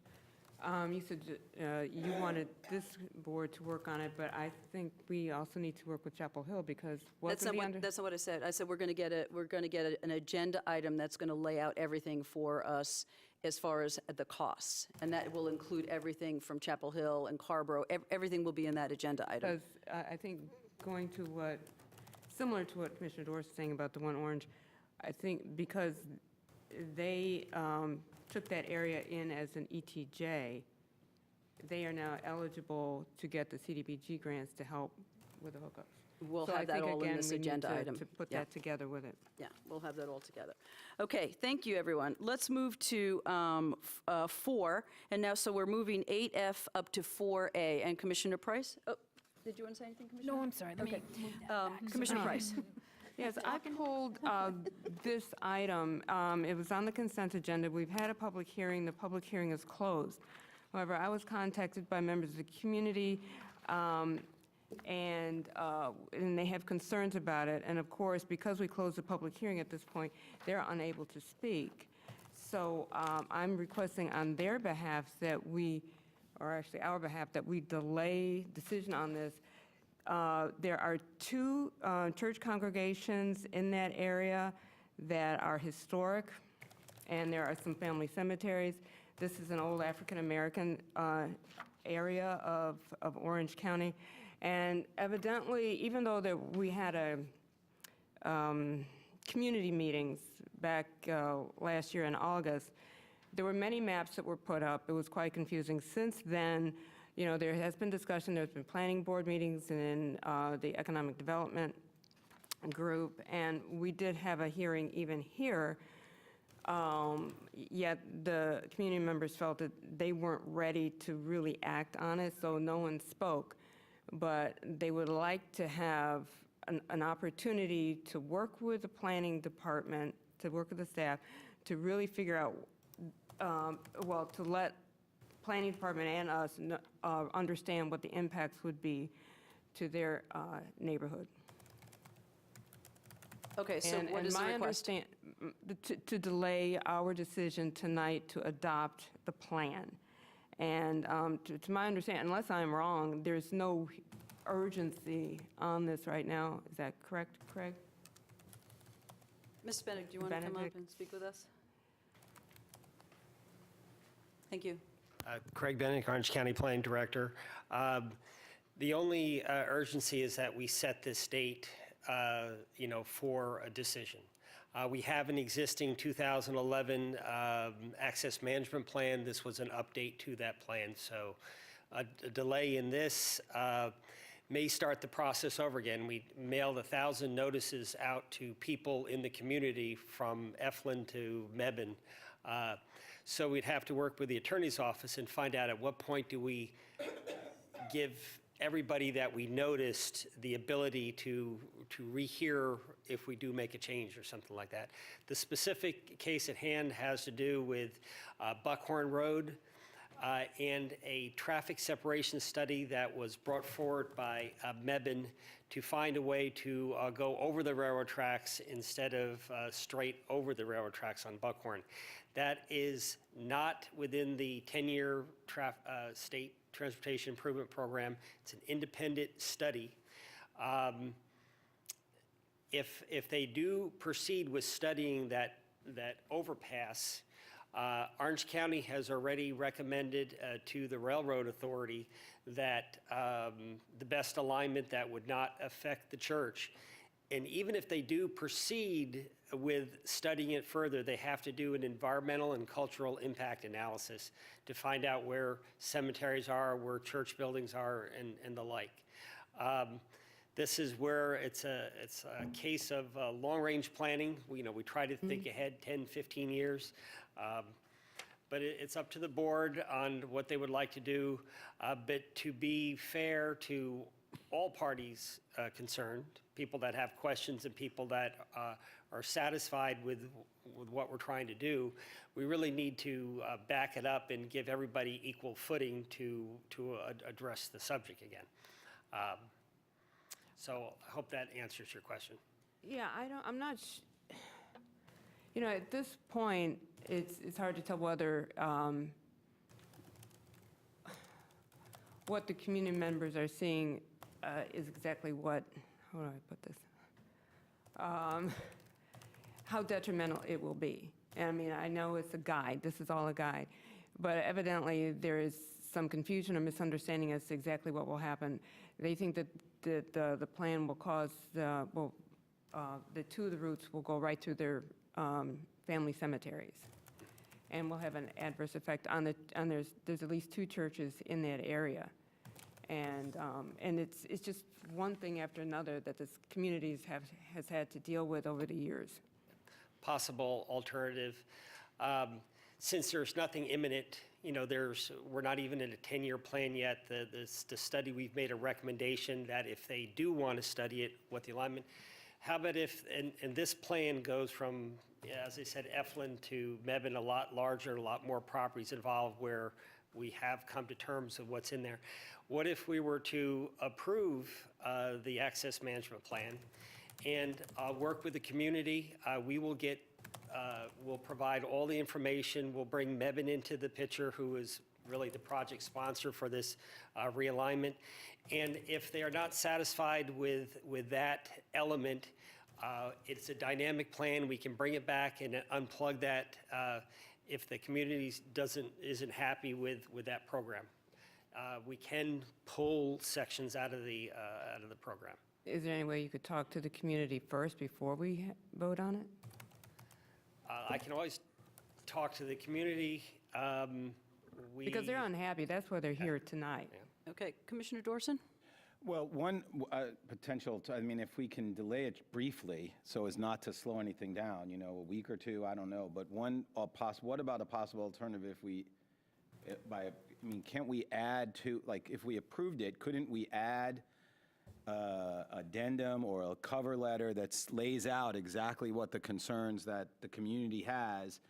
You said you wanted this board to work on it, but I think we also need to work with Chapel Hill because That's not what I said. I said we're going to get an agenda item that's going to lay out everything for us as far as the costs, and that will include everything from Chapel Hill and Carborough. Everything will be in that agenda item. Because I think going to similar to what Commissioner Doris is saying about the One Orange, I think because they took that area in as an ETJ, they are now eligible to get the CDBG grants to help with the hookups. We'll So I have that think, all in again, this we need agenda to- item. to put Yeah. that together with it. Yeah, we'll have that all together. Okay, thank you, everyone. Let's move to 4, and now, so we're moving 8F up to 4A. And Commissioner Price? Oh, did you want to say anything, Commissioner? No, I'm sorry, let me move that back. Commissioner Price? Yes, I pulled this item. It was on the consent agenda. We've had a public hearing. The public hearing is closed. However, I was contacted by members of the community, and they have concerns about it. And of course, because we closed the public hearing at this point, they're unable to speak. So I'm requesting on their behalf that we, or actually our behalf, that we delay decision on this. There are 2 church congregations in that area that are historic, and there are some family cemeteries. This is an old African-American area of Orange County. And evidently, even though we had community meetings back last year in August, there were many maps that were put up. It was quite confusing. Since then, there has been discussion, there's been planning board meetings and the economic development group, and we did have a hearing even here, yet the community members felt that they weren't ready to really act on it, so no one spoke. But they would like to have an opportunity to work with the planning department, to work with the staff, to really figure out, to let planning department and us understand what the impacts would be to their neighborhood. Okay, so what is the my request? to delay our decision tonight to adopt the plan. And to my understanding, unless I'm wrong, there's no urgency on this right now. Is that correct, Craig? Ms. Benedict, do you want to come up Benedict. and speak with us? Thank you. Craig Bennick, Orange County Planning Director. The only urgency is that we set this date, for a decision. We have an existing 2011 access management plan. This was an update to that plan, so a delay in this may start the process over again. We mailed 1,000 notices out to people in the community from Eflin to Mebane. So we'd have to work with the attorney's office and find out at what point do we give everybody that we noticed the ability to rehear if we do make a change or something like that. The specific case at hand has to do with Buckhorn Road and a traffic separation study that was brought forward by Mebane to find a way to go over the railroad tracks instead of straight over the railroad tracks on Buckhorn. That is not within the 10-year state transportation improvement program. It's an independent study. If they do proceed with studying that overpass, Orange County has already recommended to the Railroad Authority that the best alignment that would not affect the church. And even if they do proceed with studying it further, they have to do an environmental and cultural impact analysis to find out where cemeteries are, where church buildings are, and the like. This is where it's a case of long-range planning. We try to think ahead 10, 15 years. But it's up to the board on what they would like to do. But to be fair to all parties concerned, people that have questions and people that are satisfied with what we're trying to do, we really need to back it up and give everybody equal footing to address the subject again. So I hope that answers your question. Yeah, I'm not, at this point, it's hard to tell whether, what the community members are seeing is exactly what, how do I put this? How detrimental it will be. I mean, I know it's a guide, this is all a guide, but evidently there is some confusion or misunderstanding as to exactly what will happen. They think that the plan will cause, the two of the routes will go right through their family cemeteries and will have an adverse effect on there's at least 2 churches in that area. And it's just one thing after another that this communities has had to deal with over the years. Possible alternative. Since there's nothing imminent, we're not even in a 10-year plan yet. The study, we've made a recommendation that if they do want to study it, what the alignment, how about if, and this plan goes from, as I said, Eflin to Mebane, a lot larger, a lot more properties involved where we have come to terms of what's in there. What if we were to approve the access management plan and work with the community? We'll provide all the information. We'll bring Mebane into the picture, who is really the project sponsor for this realignment. And if they are not satisfied with that element, it's a dynamic plan. We can bring it back and unplug that if the community isn't happy with that program. We can pull sections out of the program. Is there any way you could talk to the community first before we vote on it? I can always talk to the community. Because they're unhappy, that's why they're here tonight. Yeah. Okay, Commissioner Dorson? Well, one potential, if we can delay it briefly so as not to slow anything down, a week or 2, I don't know. But what about a possible alternative if we, can't we add to, if we approved it, couldn't we add addendum or a cover letter that lays out exactly what the concerns that the community has?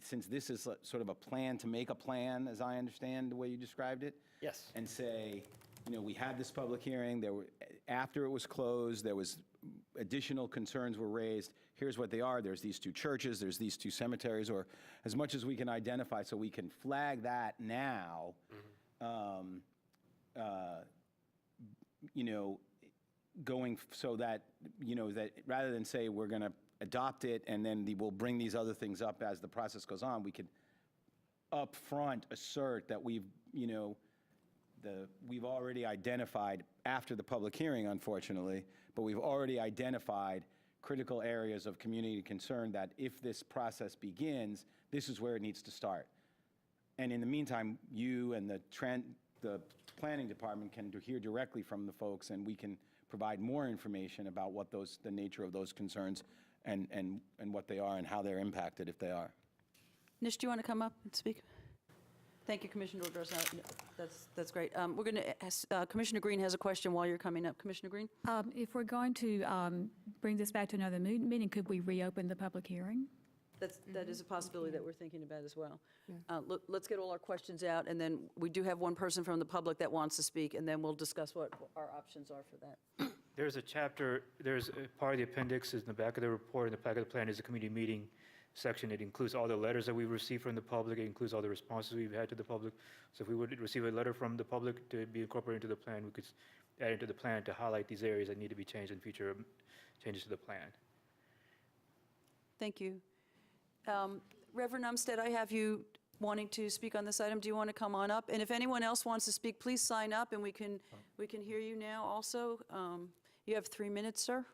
Since this is sort of a plan to make a plan, as I understand the way you described it? Yes. And say, we had this public hearing, after it was closed, there was additional concerns were raised. Here's what they are. There's these 2 churches, there's these 2 cemeteries, or as much as we can identify so we can flag that now, going so that, that rather than say we're going to adopt it and then we'll bring these other things up as the process goes on, we could up front assert that we've already identified, after the public hearing, unfortunately, but we've already identified critical areas of community concern that if this process begins, this is where it needs to start. And in the meantime, you and the planning department can hear directly from the folks, and we can provide more information about what the nature of those concerns and what they are and how they're impacted if they are. Nish, do you want to come up and speak? Thank you, Commissioner Rodriguez. That's great. We're going to, Commissioner Green has a question while you're coming up. Commissioner Green? If we're going to bring this back to another meeting, could we reopen the public hearing? That is a possibility that we're thinking about as well. Let's get all our questions out, and then we do have one person from the public that wants to speak, and then we'll discuss what our options are for that. There's a chapter, there's a part of the appendix is in the back of the report, in the back of the plan is a community meeting section. It includes all the letters that we've received from the public. It includes all the responses we've had to the public. So if we would receive a letter from the public to be incorporated into the plan, we could add into the plan to highlight these areas that need to be changed in future changes to the plan. Thank you. Reverend Umstead, I have you wanting to speak on this item. Do you want to come on up? And if anyone else wants to speak, please sign up, and we can hear you now also. You have 3 minutes, sir.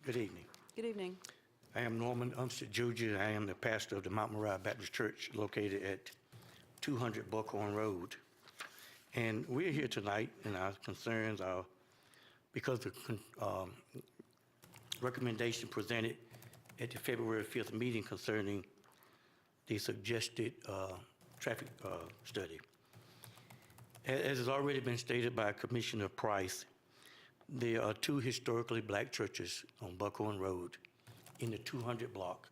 Good evening. Good evening. I am Norman Umstead Jr. I am the pastor of the Mount Moriah Baptist Church located at 200 Buckhorn Road. And we're here tonight, and our concerns are because the recommendation presented at the February 5th meeting concerning the suggested traffic study. As has already been stated by Commissioner Price, there are 2 historically black churches on Buckhorn Road in the 200 block,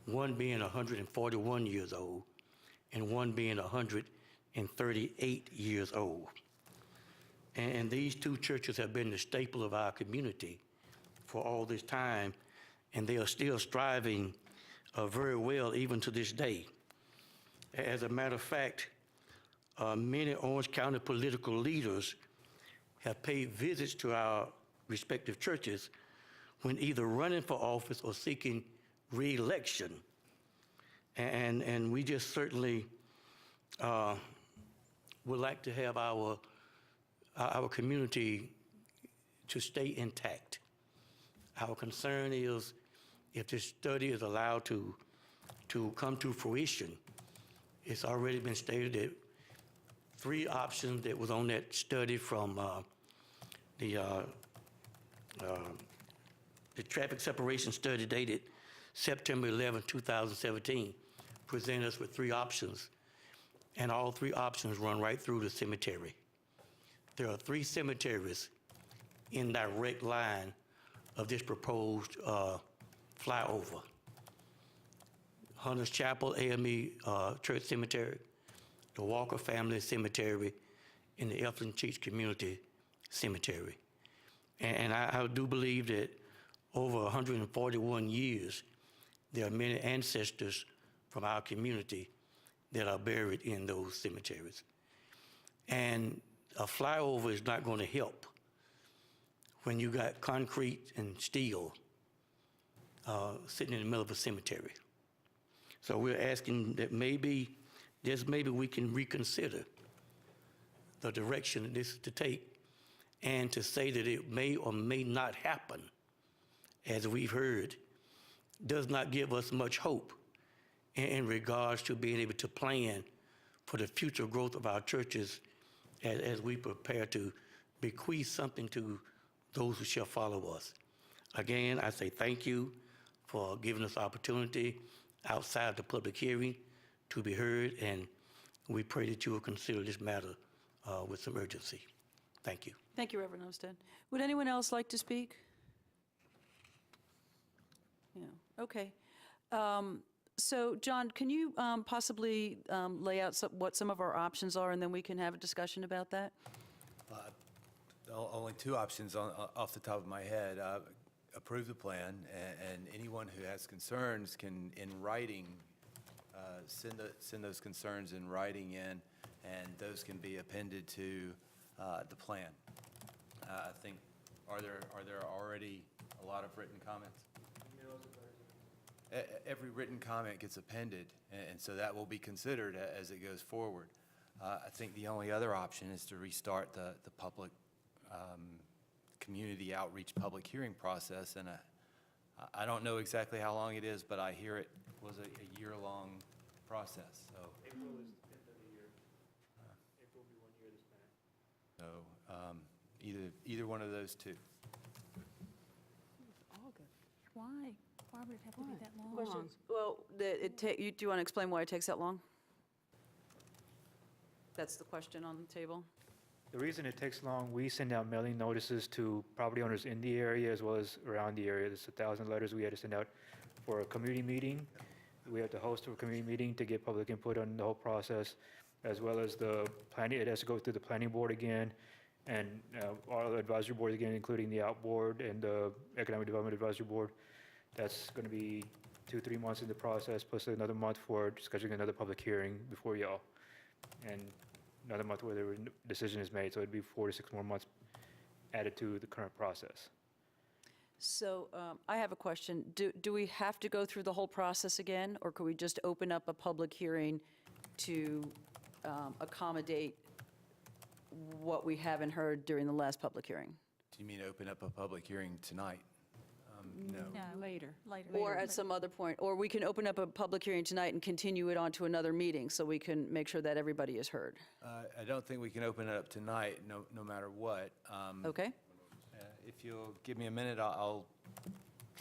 one being 141 years old and one being 138 years old. And these 2 churches have been the staple of our community for all this time, and they are still striving very well even to this day. As a matter of fact, many Orange County political leaders have paid visits to our respective churches when either running for office or seeking re-election. And we just certainly would like to have our community to stay intact. Our concern is if this study is allowed to come to fruition, it's already been stated that 3 options that was on that study from the traffic separation study dated September 11, 2017, present us with 3 options, and all 3 options run right through the cemetery. There are 3 cemeteries in direct line of this proposed flyover. Hunter's Chapel AME Church Cemetery, the Walker Family Cemetery, and the Eflin Cheech Community Cemetery. And I do believe that over 141 years, there are many ancestors from our community that are buried in those cemeteries. And a flyover is not going to help when you got concrete and steel sitting in the middle of a cemetery. So we're asking that maybe we can reconsider the direction that this is to take, and to say that it may or may not happen, as we've heard, does not give us much hope in regards to being able to plan for the future growth of our churches as we prepare to bequeath something to those who shall follow us. Again, I say thank you for giving us opportunity outside the public hearing to be heard, and we pray that you will consider this matter with some urgency. Thank you. Thank you, Reverend Umstead. Would anyone else like to speak? Yeah, okay. So, John, can you possibly lay out what some of our options are, and then we can have a discussion about that? Only 2 options off the top of my head. Approve the plan, and anyone who has concerns can, in writing, send those concerns in writing in, and those can be appended to the plan. I think, are there already a lot of written comments? every written comment gets appended, and so that will be considered as it goes forward. I think the only other option is to restart the public, community outreach public hearing process, and I don't know exactly how long it is, but I hear it was a year-long process, so. April is the end of the year. April will be 1 year this time. So either one of those two. Why? Why would it have to be that long? Questions? Well, do you want to explain why it takes that long? That's the question on the table? The reason it takes long, we send out mailing notices to property owners in the area as well as around the area. There's 1,000 letters we had to send out for a community meeting. We have to host a community meeting to get public input on the whole process, as well as the planning. It has to go through the planning board again, and all the advisory boards again, including the out board and the economic development advisory board. That's going to be 2-3 months in the process, plus another month for scheduling another public hearing before y'all, and another month where the decision is made. So it'd be 4 to 6 more months added to the current process. So I have a question. Do we have to go through the whole process again, or could we just open up a public hearing to accommodate what we haven't heard during the last public hearing? Do you mean open up a public hearing tonight? No. Later. Or at some other point? Or we can open up a public hearing tonight and continue it on to another meeting, so we can make sure that everybody is heard? I don't think we can open it up tonight, no matter what. Okay? If you'll give me a minute, I'll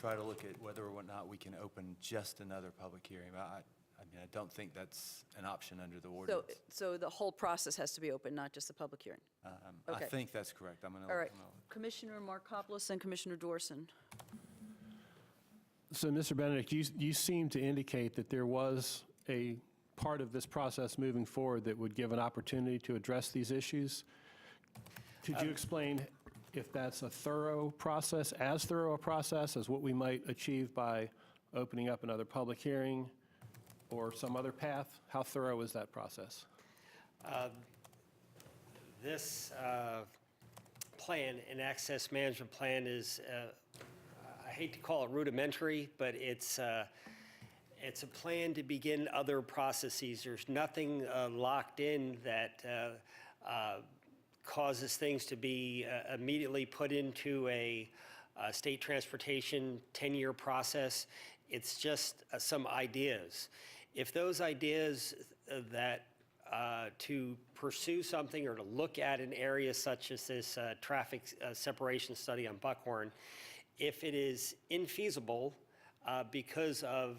try to look at whether or not we can open just another public hearing. I mean, I don't think that's an option under the ordinance. So the whole process has to be open, not just the public hearing? Okay. I think that's correct. I'm going to. All right. Commissioner Markopoulos and Commissioner Dorson. So, Mr. Benedict, you seem to indicate that there was a part of this process moving forward that would give an opportunity to address these issues. Could you explain if that's a thorough process, as thorough a process as what we might achieve by opening up another public hearing or some other path? How thorough is that process? This plan, an access management plan, is, I hate to call it rudimentary, but it's a plan to begin other processes. There's nothing locked in that causes things to be immediately put into a state transportation 10-year process. It's just some ideas. If those ideas that to pursue something or to look at an area such as this traffic separation study on Buckhorn, if it is infeasible because of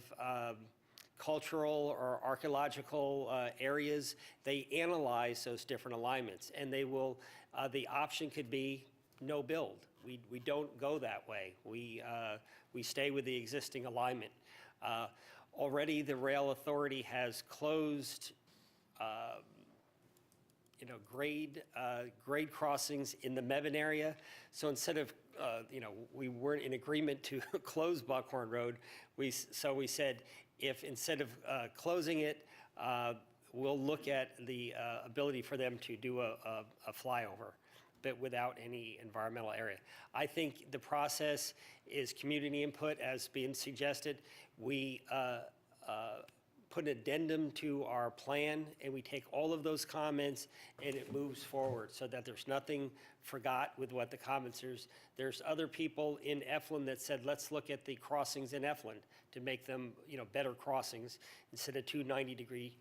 cultural or archaeological areas, they analyze those different alignments, and they will, the option could be no build. We don't go that way. We stay with the existing alignment. Already the rail authority has closed grade crossings in the Mebane area. So instead of, we weren't in agreement to close Buckhorn Road, so we said, if instead of closing it, we'll look at the ability for them to do a flyover, but without any environmental area. I think the process is community input as being suggested. We put an addendum to our plan, and we take all of those comments, and it moves forward so that there's nothing forgot with what the comments is. There's other people in Eflin that said, let's look at the crossings in Eflin to make them, better crossings instead of 2 90-degree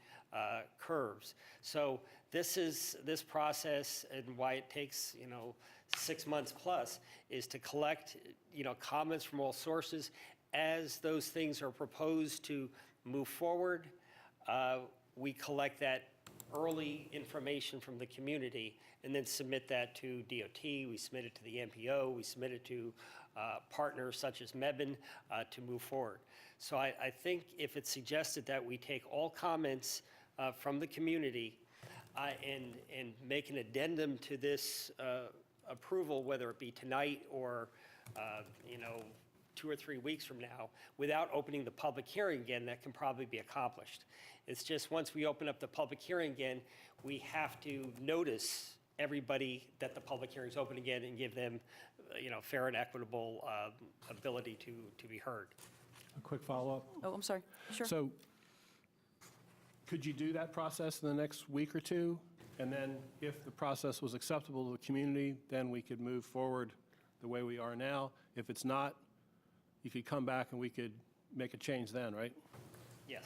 curves. So this process, and why it takes, 6 months plus, is to collect, comments from all sources. As those things are proposed to move forward, we collect that early information from the community and then submit that to DOT. We submit it to the MPO. We submit it to partners such as Mebane to move forward. So I think if it's suggested that we take all comments from the community and make an addendum to this approval, whether it be tonight or 2 or 3 weeks from now, without opening the public hearing again, that can probably be accomplished. It's just once we open up the public hearing again, we have to notice everybody that the public hearing is open again and give them, fair and equitable ability to be heard. A quick follow-up? Oh, I'm sorry. Sure. So could you do that process in the next week or two? And then if the process was acceptable to the community, then we could move forward the way we are now? If it's not, you could come back and we could make a change then, right? Yes.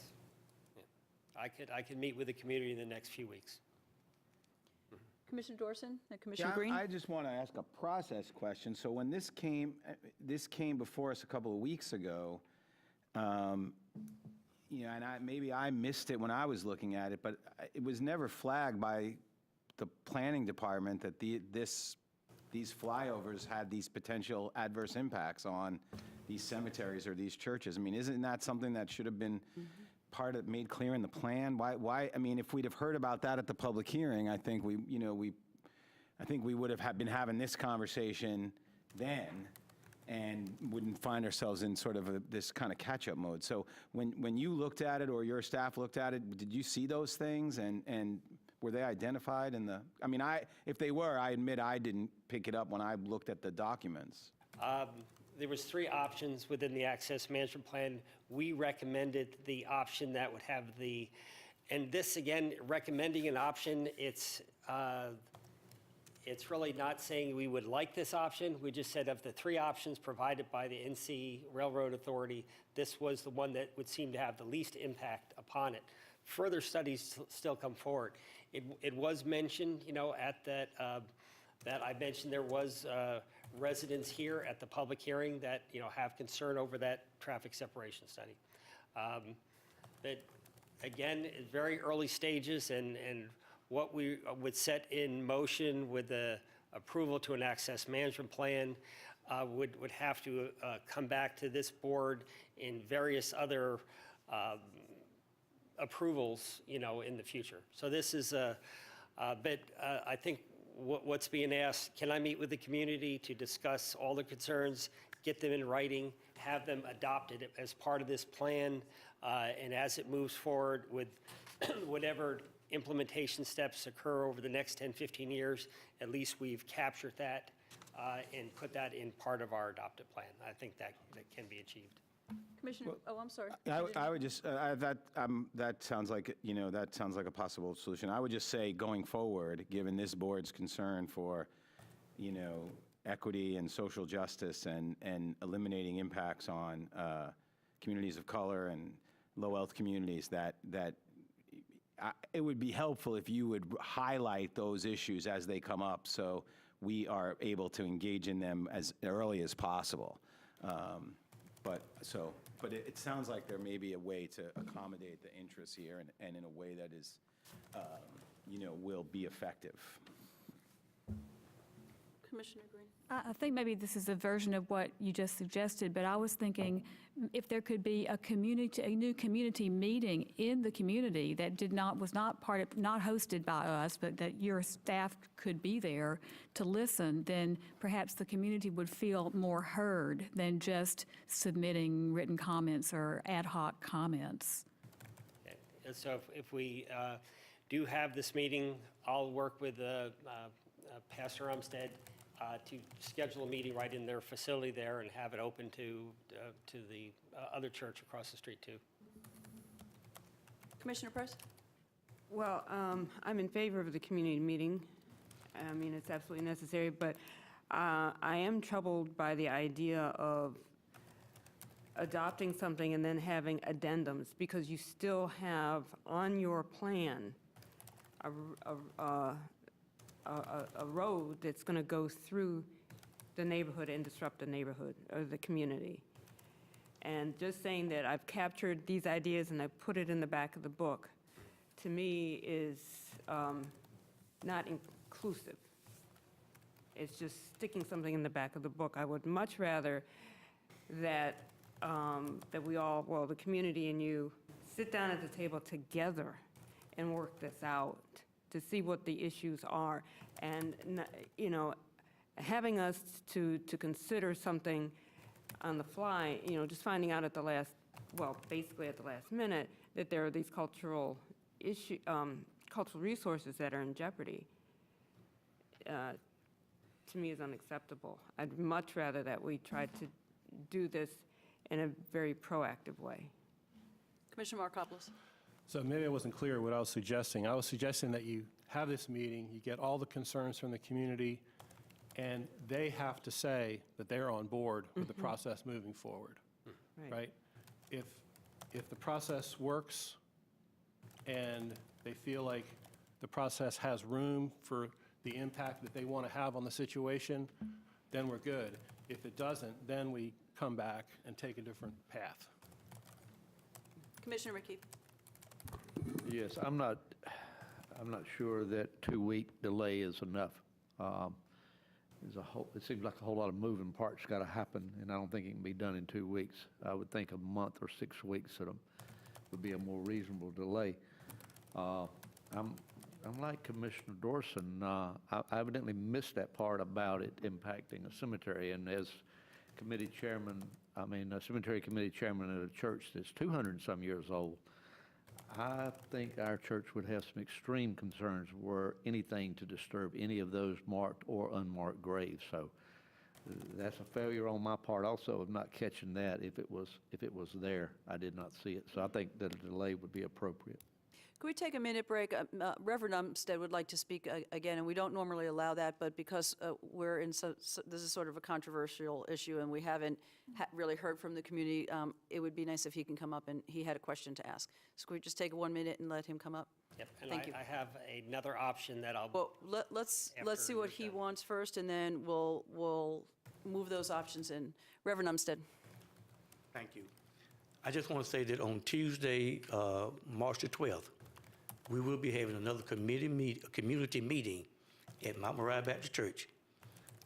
Yeah. I could meet with the community in the next few weeks. Commissioner Dorson and Commissioner Green? I just want to ask a process question. So when this came before us a couple of weeks ago, and maybe I missed it when I was looking at it, but it was never flagged by the planning department that these flyovers had these potential adverse impacts on these cemeteries or these churches. I mean, isn't that something that should have been made clear in the plan? Why? I mean, if we'd have heard about that at the public hearing, I think we would have been having this conversation then, and wouldn't find ourselves in sort of this kind of catch-up mode. So when you looked at it or your staff looked at it, did you see those things, and were they identified in the? I mean, if they were, I admit I didn't pick it up when I looked at the documents. There was 3 options within the access management plan. We recommended the option that would have and this again, recommending an option, it's really not saying we would like this option. We just said of the 3 options provided by the NC Railroad Authority, this was the one that would seem to have the least impact upon it. Further studies still come forward. It was mentioned, at that I mentioned there was residents here at the public hearing that, have concern over that traffic separation study. But again, it's very early stages, and what we would set in motion with the approval to an access management plan would have to come back to this board in various other approvals, in the future. So this is but I think what's being asked, can I meet with the community to discuss all the concerns, get them in writing, have them adopted as part of this plan, and as it moves forward with whatever implementation steps occur over the next 10, 15 years, at least we've captured that and put that in part of our adopted plan. I think that can be achieved. Commissioner, I'm sorry. I would just, that sounds like, that sounds like a possible solution. I would just say, going forward, given this board's concern for, equity and social justice and eliminating impacts on communities of color and low-wealth communities, that it would be helpful if you would highlight those issues as they come up, so we are able to engage in them as early as possible. But it sounds like there may be a way to accommodate the interests here and in a way that is, will be effective. Commissioner Green? I think maybe this is a version of what you just suggested, but I was thinking if there could be a new community meeting in the community that was not hosted by us, but that your staff could be there to listen, then perhaps the community would feel more heard than just submitting written comments or ad hoc comments. Okay. And so if we do have this meeting, I'll work with Pastor Umstead to schedule a meeting right in their facility there and have it open to the other church across the street, too. Commissioner Price? Well, I'm in favor of the community meeting. I mean, it's absolutely necessary, but I am troubled by the idea of adopting something and then having addendums, because you still have on your plan a road that's going to go through the neighborhood and disrupt the neighborhood or the community. And just saying that I've captured these ideas and I put it in the back of the book, to me is not inclusive. It's just sticking something in the back of the book. I would much rather that we all, well, the community and you, sit down at the table together and work this out to see what the issues are. And, having us to consider something on the fly, just finding out at the last, basically at the last minute, that there are these cultural resources that are in jeopardy, to me is unacceptable. I'd much rather that we tried to do this in a very proactive way. Commissioner Markopoulos? So maybe I wasn't clear what I was suggesting. I was suggesting that you have this meeting, you get all the concerns from the community, and they have to say that they're on board with the process moving forward, right? If the process works and they feel like the process has room for the impact that they want to have on the situation, then we're good. If it doesn't, then we come back and take a different path. Commissioner McKee? Yes, I'm not sure that 2-week delay is enough. It seems like a whole lot of moving parts got to happen, and I don't think it can be done in 2 weeks. I would think a month or 6 weeks would be a more reasonable delay. I'm like Commissioner Dorson. I evidently missed that part about it impacting a cemetery, and as committee chairman, a cemetery committee chairman at a church that's 200-some years old, I think our church would have some extreme concerns were anything to disturb any of those marked or unmarked graves. So that's a failure on my part also of not catching that. If it was there, I did not see it. So I think that a delay would be appropriate. Could we take a minute break? Reverend Umstead would like to speak again, and we don't normally allow that, but because we're in this is sort of a controversial issue, and we haven't really heard from the community, it would be nice if he can come up, and he had a question to ask. So could we just take 1 minute and let him come up? Yep, and Thank you. I have another option that I'll. Well, let's see what he wants first, and then we'll move those options in. Reverend Umstead. Thank you. I just want to say that on Tuesday, March the 12th, we will be having another community meeting at Mount Moriah Baptist Church.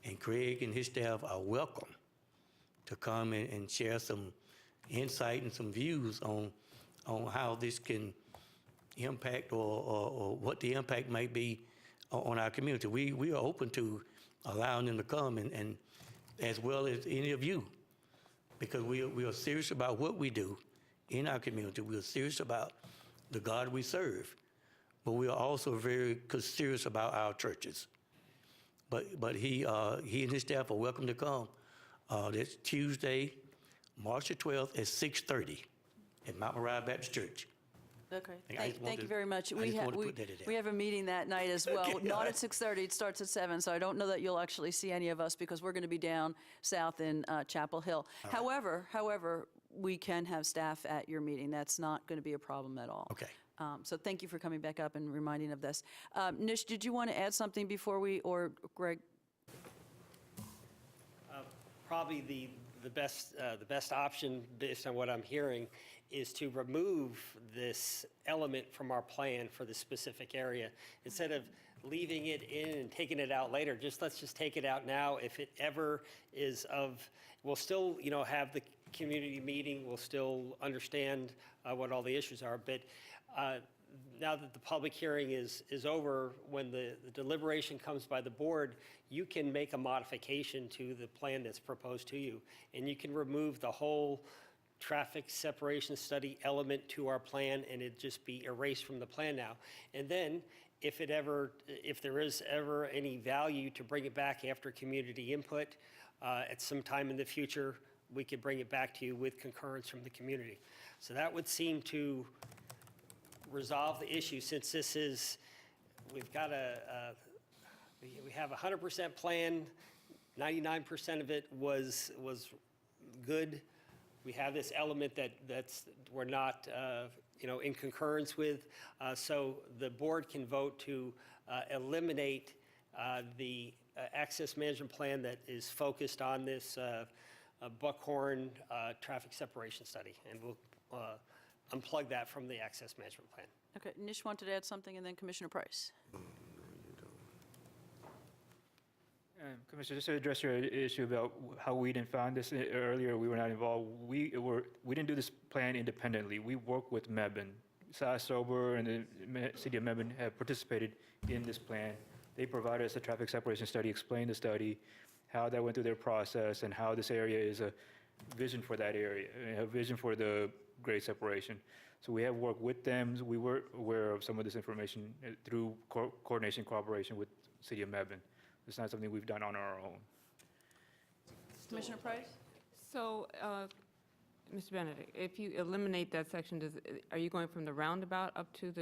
And Craig and his staff are welcome to come and share some insight and some views on how this can impact or what the impact might be on our community. We are open to allowing them to come and as well as any of you, because we are serious about what we do in our community. We are serious about the God we serve. But we are also very serious about our churches. But he and his staff are welcome to come. That's Tuesday, March the 12th at 6:30 at Mount Moriah Baptist Church. Okay, I just thank you very much. I just wanted to put that in there. We have a meeting that night as well, Okay, not all at 6:30, it starts at 7, so I don't know that you'll actually see any of us because we're going to be down south in Chapel Hill. However, we can have staff at your meeting. That's not going to be a problem at all. Okay. So thank you for coming back up and reminding of this. Nish, did you want to add something before or Greg? Probably the best option, based on what I'm hearing, is to remove this element from our plan for the specific area. Instead of leaving it in and taking it out later, let's just take it out now. If it ever is we'll still, have the community meeting, we'll still understand what all the issues are, but now that the public hearing is over, when the deliberation comes by the board, you can make a modification to the plan that's proposed to you, and you can remove the whole traffic separation study element to our plan, and it'd just be erased from the plan now. And then, if there is ever any value to bring it back after community input, at some time in the future, we could bring it back to you with concurrence from the community. So that would seem to resolve the issue, since we've got we have a 100% plan, 99% of it was good. We have this element that's we're not in concurrence with, so the board can vote to eliminate the access management plan that is focused on this Buckhorn traffic separation study, and we'll unplug that from the access management plan. Okay, Nish wanted to add something, and then Commissioner Price. Commissioner, just to address your issue about how we didn't find this earlier, we were not involved. We didn't do this plan independently. We worked with Mebane. Cy Sober and the city of Mebane have participated in this plan. They provided us a traffic separation study, explained the study, how that went through their process, and how this area is a vision for that area, a vision for the grade separation. So we have worked with them. We were aware of some of this information through coordination, cooperation with City of Mebane. It's not something we've done on our own. Commissioner Price? So Mr. Benedict, if you eliminate that section, are you going from the roundabout up to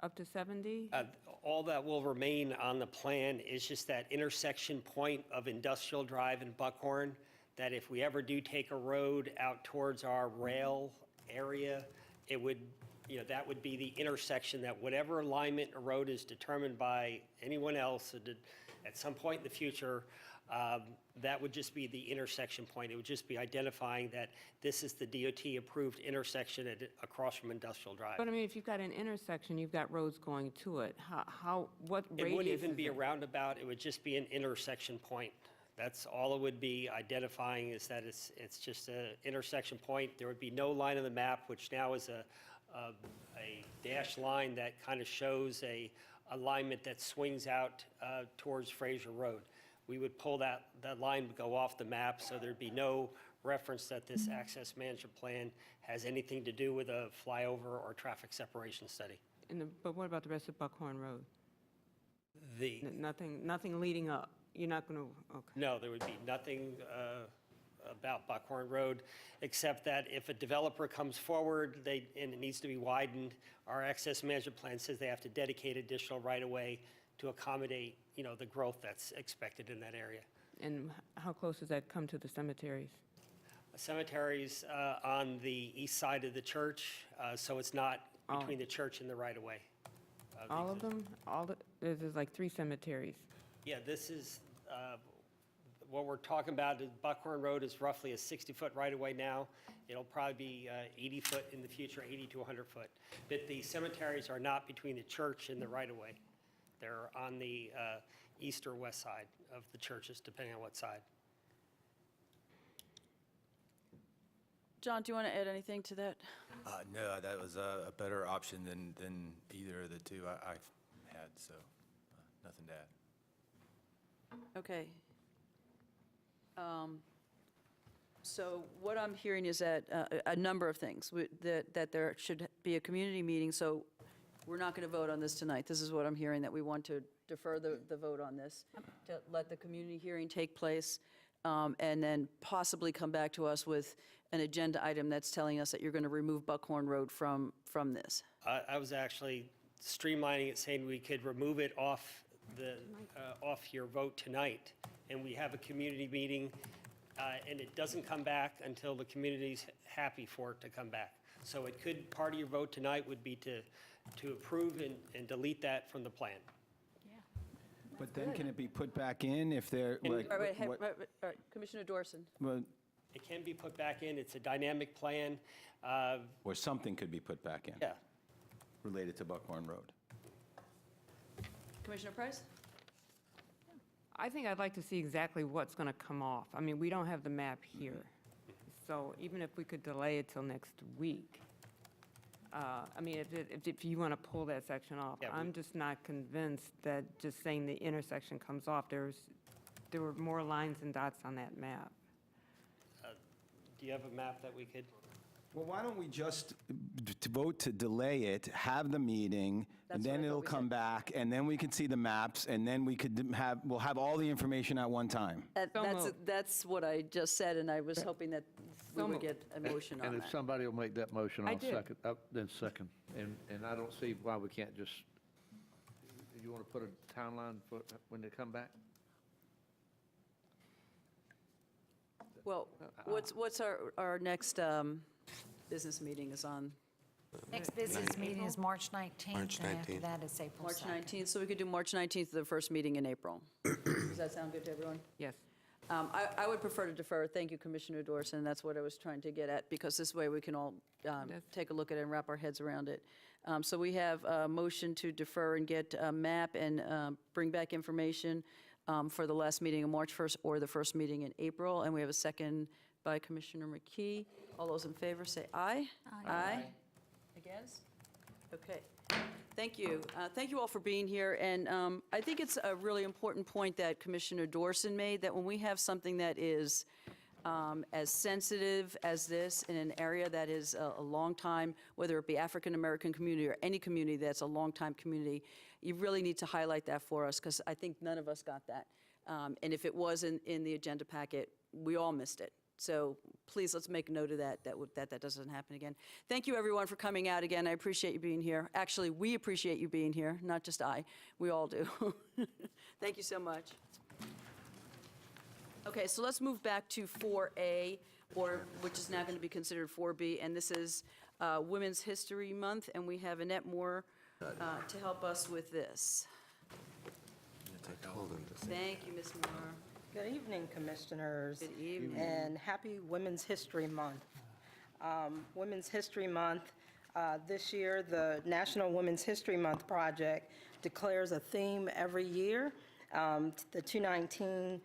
up to 70? All that will remain on the plan is just that intersection point of Industrial Drive and Buckhorn, that if we ever do take a road out towards our rail area, it would, that would be the intersection that whatever alignment a road is determined by anyone else at some point in the future, that would just be the intersection point. It would just be identifying that this is the DOT-approved intersection across from Industrial Drive. But I mean, if you've got an intersection, you've got roads going to it. What radius? It wouldn't even is be a it? roundabout, it would just be an intersection point. That's all it would be identifying, is that it's just an intersection point. There would be no line on the map, which now is a dashed line that kind of shows a alignment that swings out towards Fraser Road. We would pull that line would go off the map, so there'd be no reference that this access management plan has anything to do with a flyover or traffic separation study. But what about the rest of Buckhorn Road? The Nothing leading up? You're not going to, okay. No, there would be nothing about Buckhorn Road, except that if a developer comes forward and it needs to be widened, our access management plan says they have to dedicate additional right-of-way to accommodate, the growth that's expected in that area. And how close does that come to the cemeteries? Cemeteries on the east side of the church, so it's not between the church and the right-of-way. All of them? There's like 3 cemeteries. Yeah, this is, what we're talking about is Buckhorn Road is roughly a 60-foot right-of-way now. It'll probably be 80-foot in the future, 80 to 100-foot. But the cemeteries are not between the church and the right-of-way. They're on the east or west side of the churches, depending on what side. John, do you want to add anything to that? No, that was a better option than either of the two I've had, so nothing to add. Okay. So what I'm hearing is that a number of things, that there should be a community meeting, so we're not going to vote on this tonight. This is what I'm hearing, that we want to defer the vote on this, to let the community hearing take place, and then possibly come back to us with an agenda item that's telling us that you're going to remove Buckhorn Road from this. I was actually streamlining it, saying we could remove it off your vote tonight, and we have a community meeting, and it doesn't come back until the community's happy for it to come back. So it could, part of your vote tonight would be to approve and delete that from the plan. But then can it be put back in if they're, like, All right, what- all right, Commissioner Dorson. well, It can be put back in. It's a dynamic plan. or something could be put back in Yeah. related to Buckhorn Road? Commissioner Price? I think I'd like to see exactly what's going to come off. I mean, we don't have the map here. So even if we could delay it till next week, I mean, if you want to pull that section off, Yeah, I'm just not convinced that just saying the intersection comes off. There were more lines and dots on that map. Do you have a map that we could? Well, why don't we just vote to delay it, have the meeting, That's and what I then thought it'll we come said. back, and then we could see the maps, and then we'll have all the information at one time. That's what I just said, and I was hoping that we So would moved. get a motion on And if that. somebody will make that motion, I I'll did. second, then second. And I don't see why we can't just, you want to put a timeline for when they come back? Well, what's our next business meeting is on Next business meeting is March 19th. March And after 19th. that is April March 2nd. 19th, so we could do March 19th, the first meeting in April. Does that sound good to everyone? Yes. I would prefer to defer. Thank you, Commissioner Dorson. That's what I was trying to get at, because this way we can all take a look at it and wrap our heads around it. So we have a motion to defer and get a map and bring back information for the last meeting of March 1st or the first meeting in April. And we have a second by Commissioner McKee. All those in favor say aye. Aye. Against? Okay. Thank you. Thank you all for being here. And I think it's a really important point that Commissioner Dorson made, that when we have something that is as sensitive as this in an area that is a long time, whether it be African-American community or any community that's a long-time community, you really need to highlight that for us, because I think none of us got that. And if it was in the agenda packet, we all missed it. So please, let's make note of that, that doesn't happen again. Thank you, everyone, for coming out again. I appreciate you being here. Actually, we appreciate you being here, not just I. We all do. Thank you so much. Okay, so let's move back to 4A, which is now going to be considered 4B, and this is Women's History Month, and we have Annette Moore to help us with this. Thank you, Ms. Moore. Good evening, Commissioners. Good evening. And happy Women's History Month. Women's History Month, this year, the National Women's History Month Project declares a theme every year. The 2019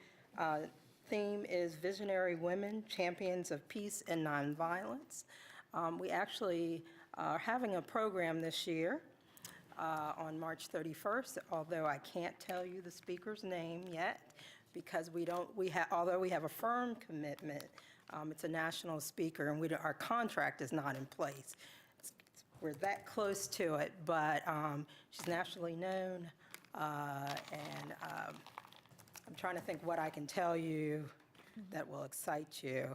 theme is Visionary Women, Champions of Peace and Nonviolence. We actually are having a program this year on March 31st, although I can't tell you the speaker's name yet, because although we have a firm commitment, it's a national speaker, and our contract is not in place. We're that close to it, but she's nationally known, and I'm trying to think what I can tell you that will excite you.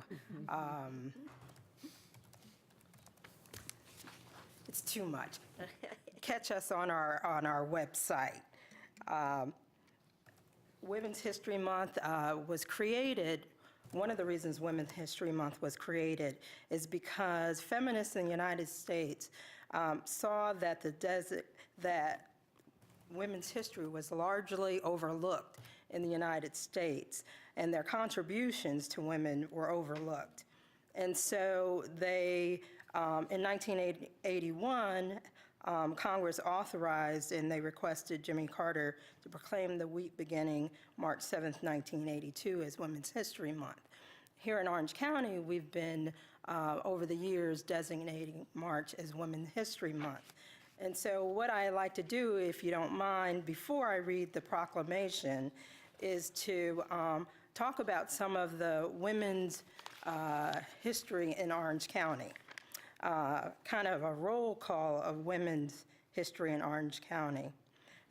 It's too much. Catch us on our website. Women's History Month was created. One of the reasons Women's History Month was created is because feminists in the United States saw that that women's history was largely overlooked in the United States, and their contributions to women were overlooked. And so they, in 1981, Congress authorized and they requested Jimmy Carter to proclaim the week beginning March 7th, 1982 as Women's History Month. Here in Orange County, we've been, over the years, designating March as Women's History Month. And so what I like to do, if you don't mind, before I read the proclamation, is to talk about some of the women's history in Orange County. Kind of a roll call of women's history in Orange County.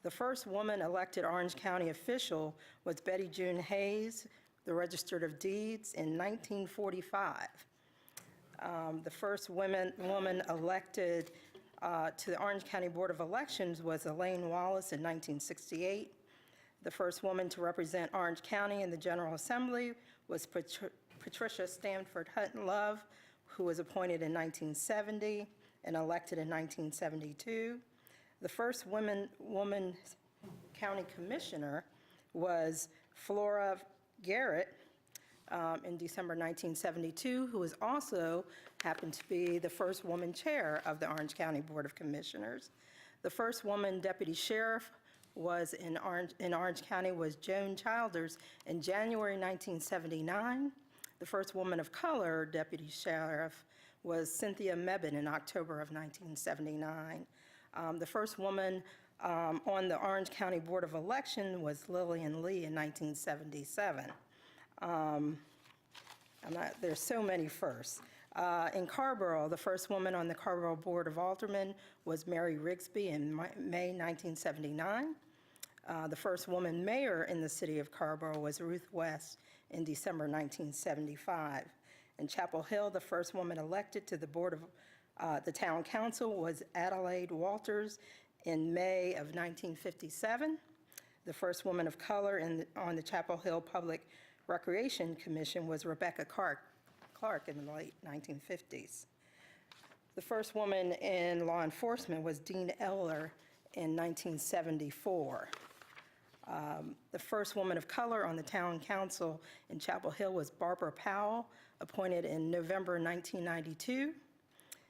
The first woman elected Orange County official was Betty June Hayes, the Register of Deeds, in 1945. The first woman elected to the Orange County Board of Elections was Elaine Wallace in 1968. The first woman to represent Orange County in the General Assembly was Patricia Stanford Hutton Love, who was appointed in 1970 and elected in 1972. The first woman county commissioner was Flora Garrett in December 1972, who was also happened to be the first woman chair of the Orange County Board of Commissioners. The first woman deputy sheriff was in Orange County was Joan Childers in January 1979. The first woman of color deputy sheriff was Cynthia Mebane in October of 1979. The first woman on the Orange County Board of Election was Lillian Lee in 1977. There's so many firsts. In Carborough, the first woman on the Carborough Board of Aldermen was Mary Rigsby in May 1979. The first woman mayor in the city of Carborough was Ruth West in December 1975. In Chapel Hill, the first woman elected to the board of the town council was Adelaide Walters in May of 1957. The first woman of color on the Chapel Hill Public Recreation Commission was Rebecca Clark in the late 1950s. The first woman in law enforcement was Dean Eller in 1974. The first woman of color on the town council in Chapel Hill was Barbara Powell, appointed in November 1992.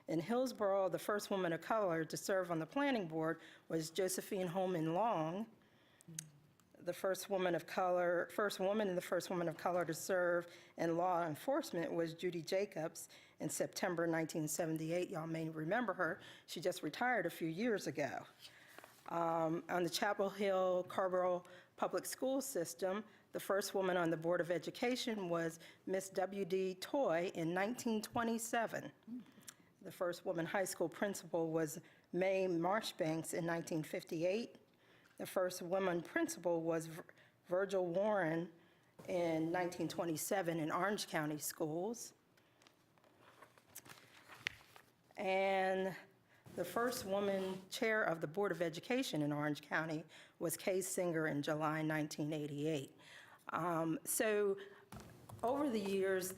In Hillsborough, the first woman of color to serve on the planning board was Josephine Holman Long. The first woman and the first woman of color to serve in law enforcement was Judy Jacobs in September 1978. Y'all may remember her. She just retired a few years ago. On the Chapel Hill Carborough Public School System, the first woman on the Board of Education was Miss W.D. Toy in 1927. The first woman high school principal was May Marshbanks in 1958. The first woman principal was Virgil Warren in 1927 in Orange County schools. And the first woman chair of the Board of Education in Orange County was Kay Singer in July 1988. So over the years,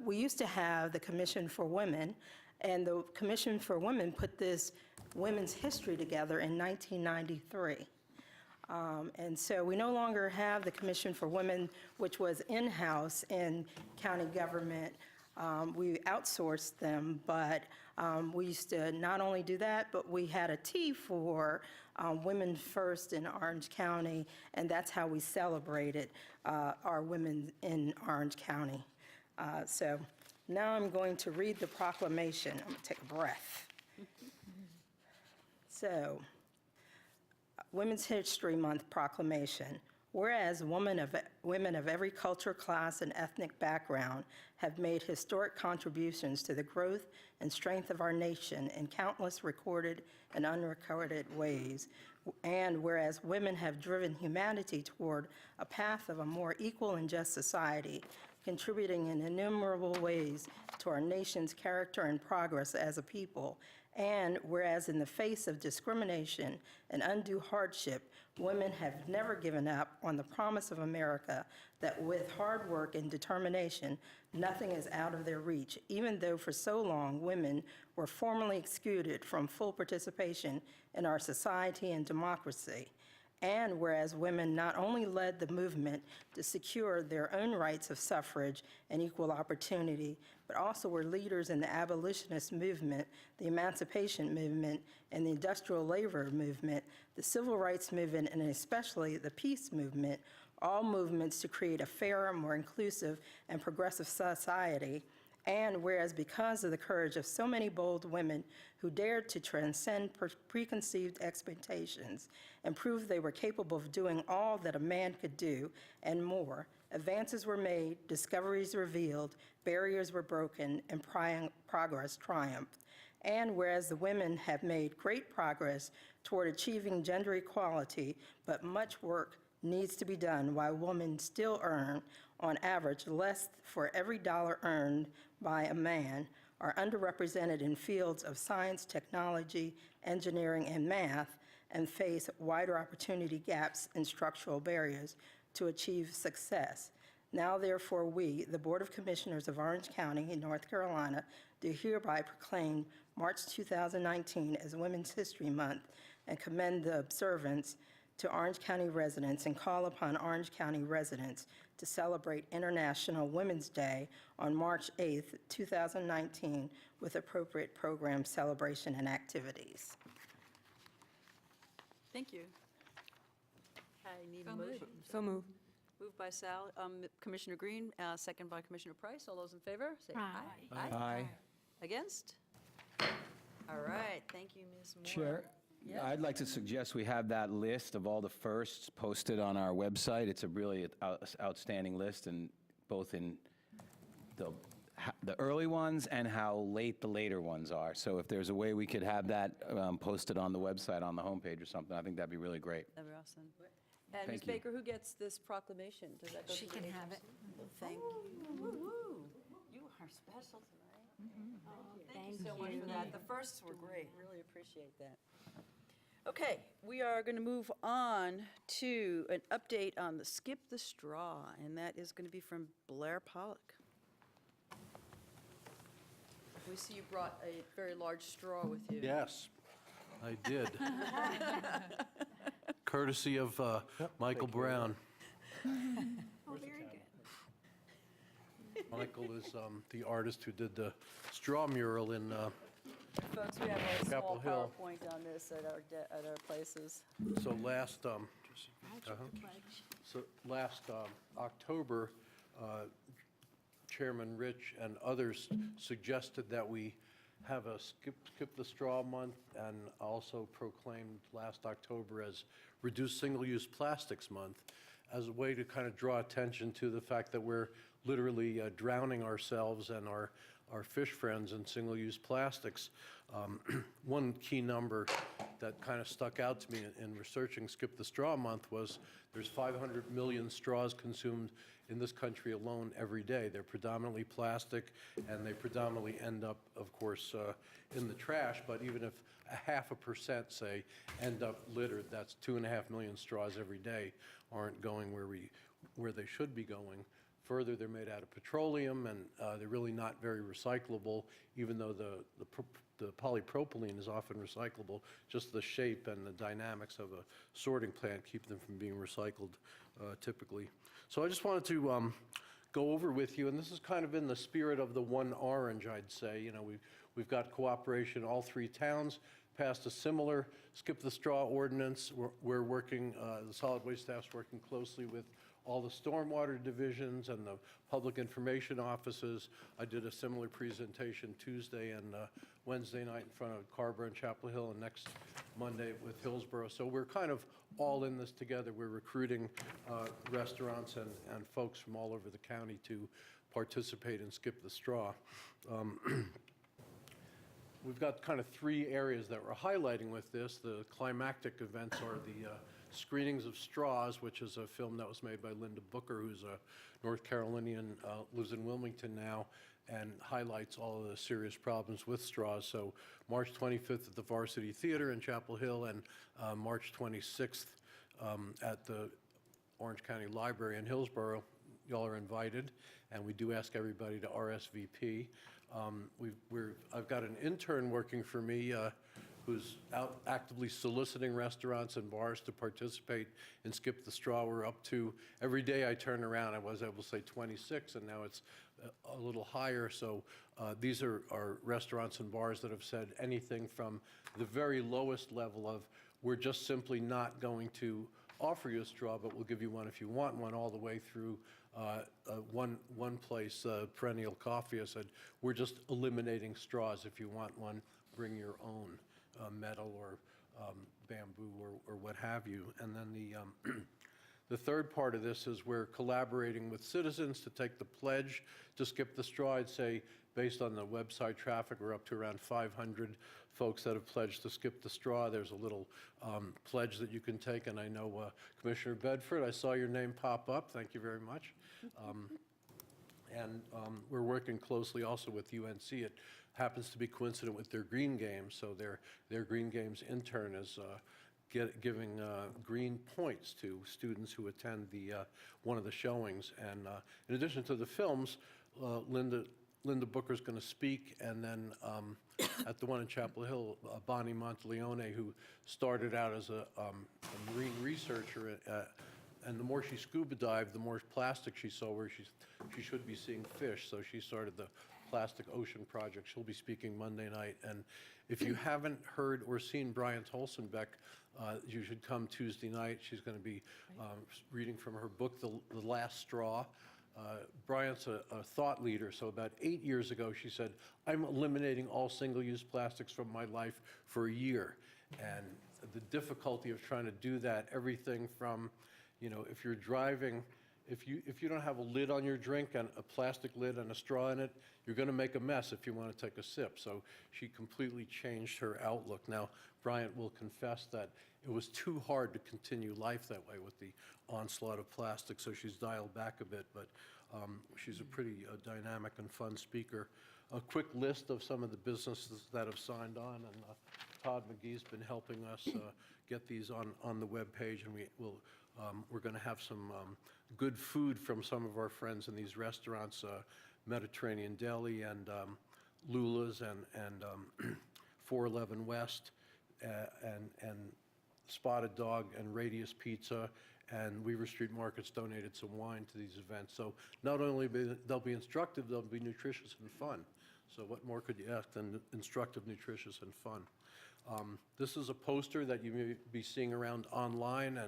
we used to have the Commission for Women, and the Commission for Women put this women's history together in 1993. And so we no longer have the Commission for Women, which was in-house in county government. We outsourced them, but we used to not only do that, but we had a T for Women First in Orange County, and that's how we celebrated our women in Orange County. So now I'm going to read the proclamation. I'm going to take a breath. So, Women's History Month proclamation. Whereas women of every culture, class, and ethnic background have made historic contributions to the growth and strength of our nation in countless recorded and unrecorded ways, and whereas women have driven humanity toward a path of a more equal and just society, contributing in innumerable ways to our nation's character and progress as a people, and whereas in the face of discrimination and undue hardship, women have never given up on the promise of America that with hard work and determination, nothing is out of their reach, even though for so long women were formally excluded from full participation in our society and democracy. And whereas women not only led the movement to secure their own rights of suffrage and equal opportunity, but also were leaders in the abolitionist movement, the emancipation movement, and the industrial labor movement, the civil rights movement, and especially the peace movement, all movements to create a fairer, more inclusive, and progressive society. And whereas because of the courage of so many bold women who dared to transcend preconceived expectations and prove they were capable of doing all that a man could do and more, advances were made, discoveries revealed, barriers were broken, and progress triumphed. And whereas the women have made great progress toward achieving gender equality, but much work needs to be done while women still earn, on average, less for every dollar earned by a man, are underrepresented in fields of science, technology, engineering, and math, and face wider opportunity gaps and structural barriers to achieve success. Now, therefore, we, the Board of Commissioners of Orange County in North Carolina, do hereby proclaim March 2019 as Women's History Month and commend the observance to Orange County residents and call upon Orange County residents to celebrate International Women's Day on March 8th, 2019, with appropriate program celebration and activities. Thank you. I need a motion. So moved. Moved by Sal, Commissioner Green, second by Commissioner Price. All those in favor, say aye. Aye. Against? All right, thank you, Ms. Moore. Chair, Yes. I'd like to suggest we have that list of all the firsts posted on our website. It's a really outstanding list, and both in the early ones and how late the later ones are. So if there's a way we could have that posted on the website, on the homepage or something, I think that'd be really great. That'd be awesome. And Ms. Thank you. Baker, who gets this proclamation? Does that go She to the can have it. agency? Thank you. Woo-hoo. You are special tonight. Thank you so much for that. The firsts were great. Really appreciate that. Okay, we are going to move on to an update on the Skip the Straw, and that is going to be from Blair Pollock. We see you brought a very large straw with you. Yes, I did. Courtesy of Michael Brown. Oh, very good. Michael is the artist who did the straw mural in Folks, we have a Capitol small Hill. PowerPoint on this at our places. So last October, Chairman Rich and others suggested that we have a Skip the Straw Month, and also proclaimed last October as Reduce Single-Use Plastics Month, as a way to kind of draw attention to the fact that we're literally drowning ourselves and our our fish friends in single-use plastics. One key number that kind of stuck out to me in researching Skip the Straw Month was there's 500 million straws consumed in this country alone every day. They're predominantly plastic, and they predominantly end up, of course, in the trash, but even if 0.5%, say, end up littered, that's 2.5 million straws every day aren't going where they should be going. Further, they're made out of petroleum, and they're really not very recyclable, even though the polypropylene is often recyclable. Just the shape and the dynamics of a sorting plant keep them from being recycled typically. So I just wanted to go over with you, and this is kind of in the spirit of the One Orange, I'd say. You know, we've got cooperation. All 3 towns passed a similar Skip the Straw ordinance. We're working, the solid waste staff's working closely with all the stormwater divisions and the public information offices. I did a similar presentation Tuesday and Wednesday night in front of Carver and Chapel Hill, and next Monday with Hillsborough. So we're kind of all in this together. We're recruiting restaurants and folks from all over the county to participate in Skip the Straw. We've got kind of 3 areas that we're highlighting with this. The climactic events are the Screenings of Straws, which is a film that was made by Linda Booker, who's a North Carolinian, lives in Wilmington now, and highlights all of the serious problems with straws. So March 25th at the Varsity Theater in Chapel Hill, and March 26th at the Orange County Library in Hillsborough. Y'all are invited, and we do ask everybody to RSVP. I've got an intern working for me who's out actively soliciting restaurants and bars to participate in Skip the Straw. We're up to, every day I turn around, I was able to say 26, and now it's a little higher. So these are restaurants and bars that have said anything from the very lowest level of, we're just simply not going to offer you a straw, but we'll give you one if you want one, all the way through one place, Perennial Coffee, I said, we're just eliminating straws. If you want one, bring your own. Metal or bamboo or what have you. And then the third part of this is we're collaborating with citizens to take the pledge to Skip the Straw. I'd say based on the website traffic, we're up to around 500 folks that have pledged to Skip the Straw. There's a little pledge that you can take, and I know Commissioner Bedford, I saw your name pop up. Thank you very much. And we're working closely also with UNC. It happens to be coincident with their Green Games, so their Green Games intern is giving green points to students who attend one of the showings. And in addition to the films, Linda Booker's going to speak, and then at the one in Chapel Hill, Bonnie Monteleone, who started out as a marine researcher, and the more she scuba dived, the more plastic she saw where she should be seeing fish. So she started the Plastic Ocean Project. She'll be speaking Monday night. And if you haven't heard or seen Bryant Holzenbeck, you should come Tuesday night. She's going to be reading from her book, The Last Straw. Bryant's a thought leader, so about 8 years ago she said, I'm eliminating all single-use plastics from my life for a year. And the difficulty of trying to do that, everything from, you know, if you're driving, if you don't have a lid on your drink and a plastic lid and a straw in it, you're going to make a mess if you want to take a sip. So she completely changed her outlook. Now, Bryant will confess that it was too hard to continue life that way with the onslaught of plastic, so she's dialed back a bit, but she's a pretty dynamic and fun speaker. A quick list of some of the businesses that have signed on, and Todd McGee's been helping us get these on the webpage, and we're going to have some good food from some of our friends in these restaurants, Mediterranean Deli and Lula's and 411 West and Spotted Dog and Radius Pizza, and Weaver Street Markets donated some wine to these events. So not only they'll be instructive, they'll be nutritious and fun. So what more could you ask than instructive, nutritious, and fun? This is a poster that you may be seeing around online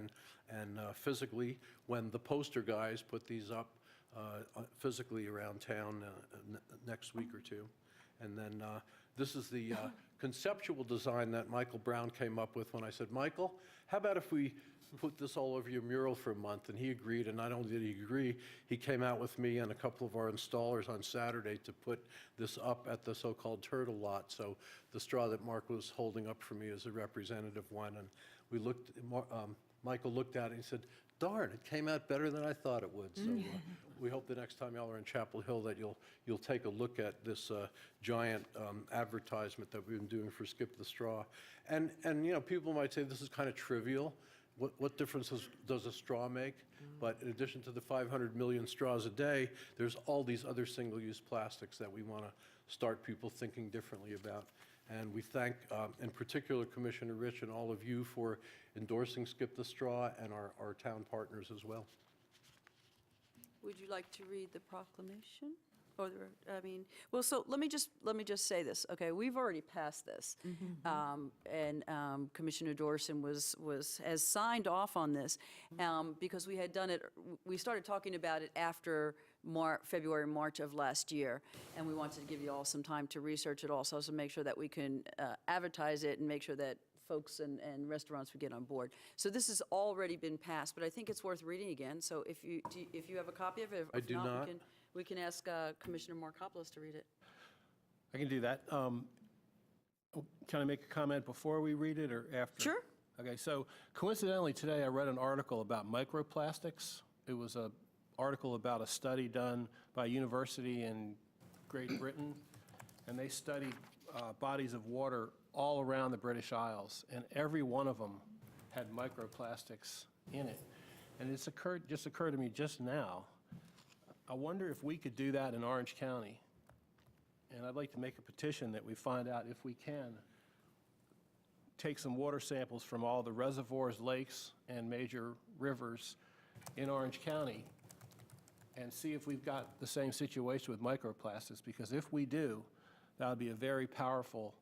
and physically when the poster guys put these up physically around town next week or two. And then This is the conceptual design that Michael Brown came up with when I said, Michael, how about if we put this all over your mural for a month? And he agreed, and not only did he agree, he came out with me and a couple of our installers on Saturday to put this up at the so-called turtle lot. So the straw that Mark was holding up for me is a representative one. And we looked, Michael looked at it and he said, darn, it came out better than I thought it would. So we hope the next time y'all are in Chapel Hill that you'll take a look at this giant advertisement that we've been doing for Skip the Straw. And you know, people might say this is kind of trivial. What difference does a straw make? But in addition to the 500 million straws a day, there's all these other single-use plastics that we want to start people thinking differently about. And we thank, in particular, Commissioner Rich and all of you for endorsing Skip the Straw and our town partners as well. Would you like to read the proclamation? Or, I mean, well, so let me just say this, okay? We've already passed this. And Commissioner Dorson has signed off on this because we had done it, we started talking about it after February, March of last year, and we wanted to give you all some time to research it also, to make sure that we can advertise it and make sure that folks and restaurants would get on board. So this has already been passed, but I think it's worth reading again. So if you have a copy of it, I do not. We can ask Commissioner Markopoulos to read it. I can do that. Can I make a comment before we read it or after? Sure. Okay, so coincidentally today I read an article about microplastics. It was an article about a study done by a university in Great Britain, and they studied bodies of water all around the British Isles, and every one of them had microplastics in it. And it's just occurred to me just now, I wonder if we could do that in Orange County. And I'd like to make a petition that we find out if we can take some water samples from all the reservoirs, lakes, and major rivers in Orange County and see if we've got the same situation with microplastics, because if we do, that would be a very powerful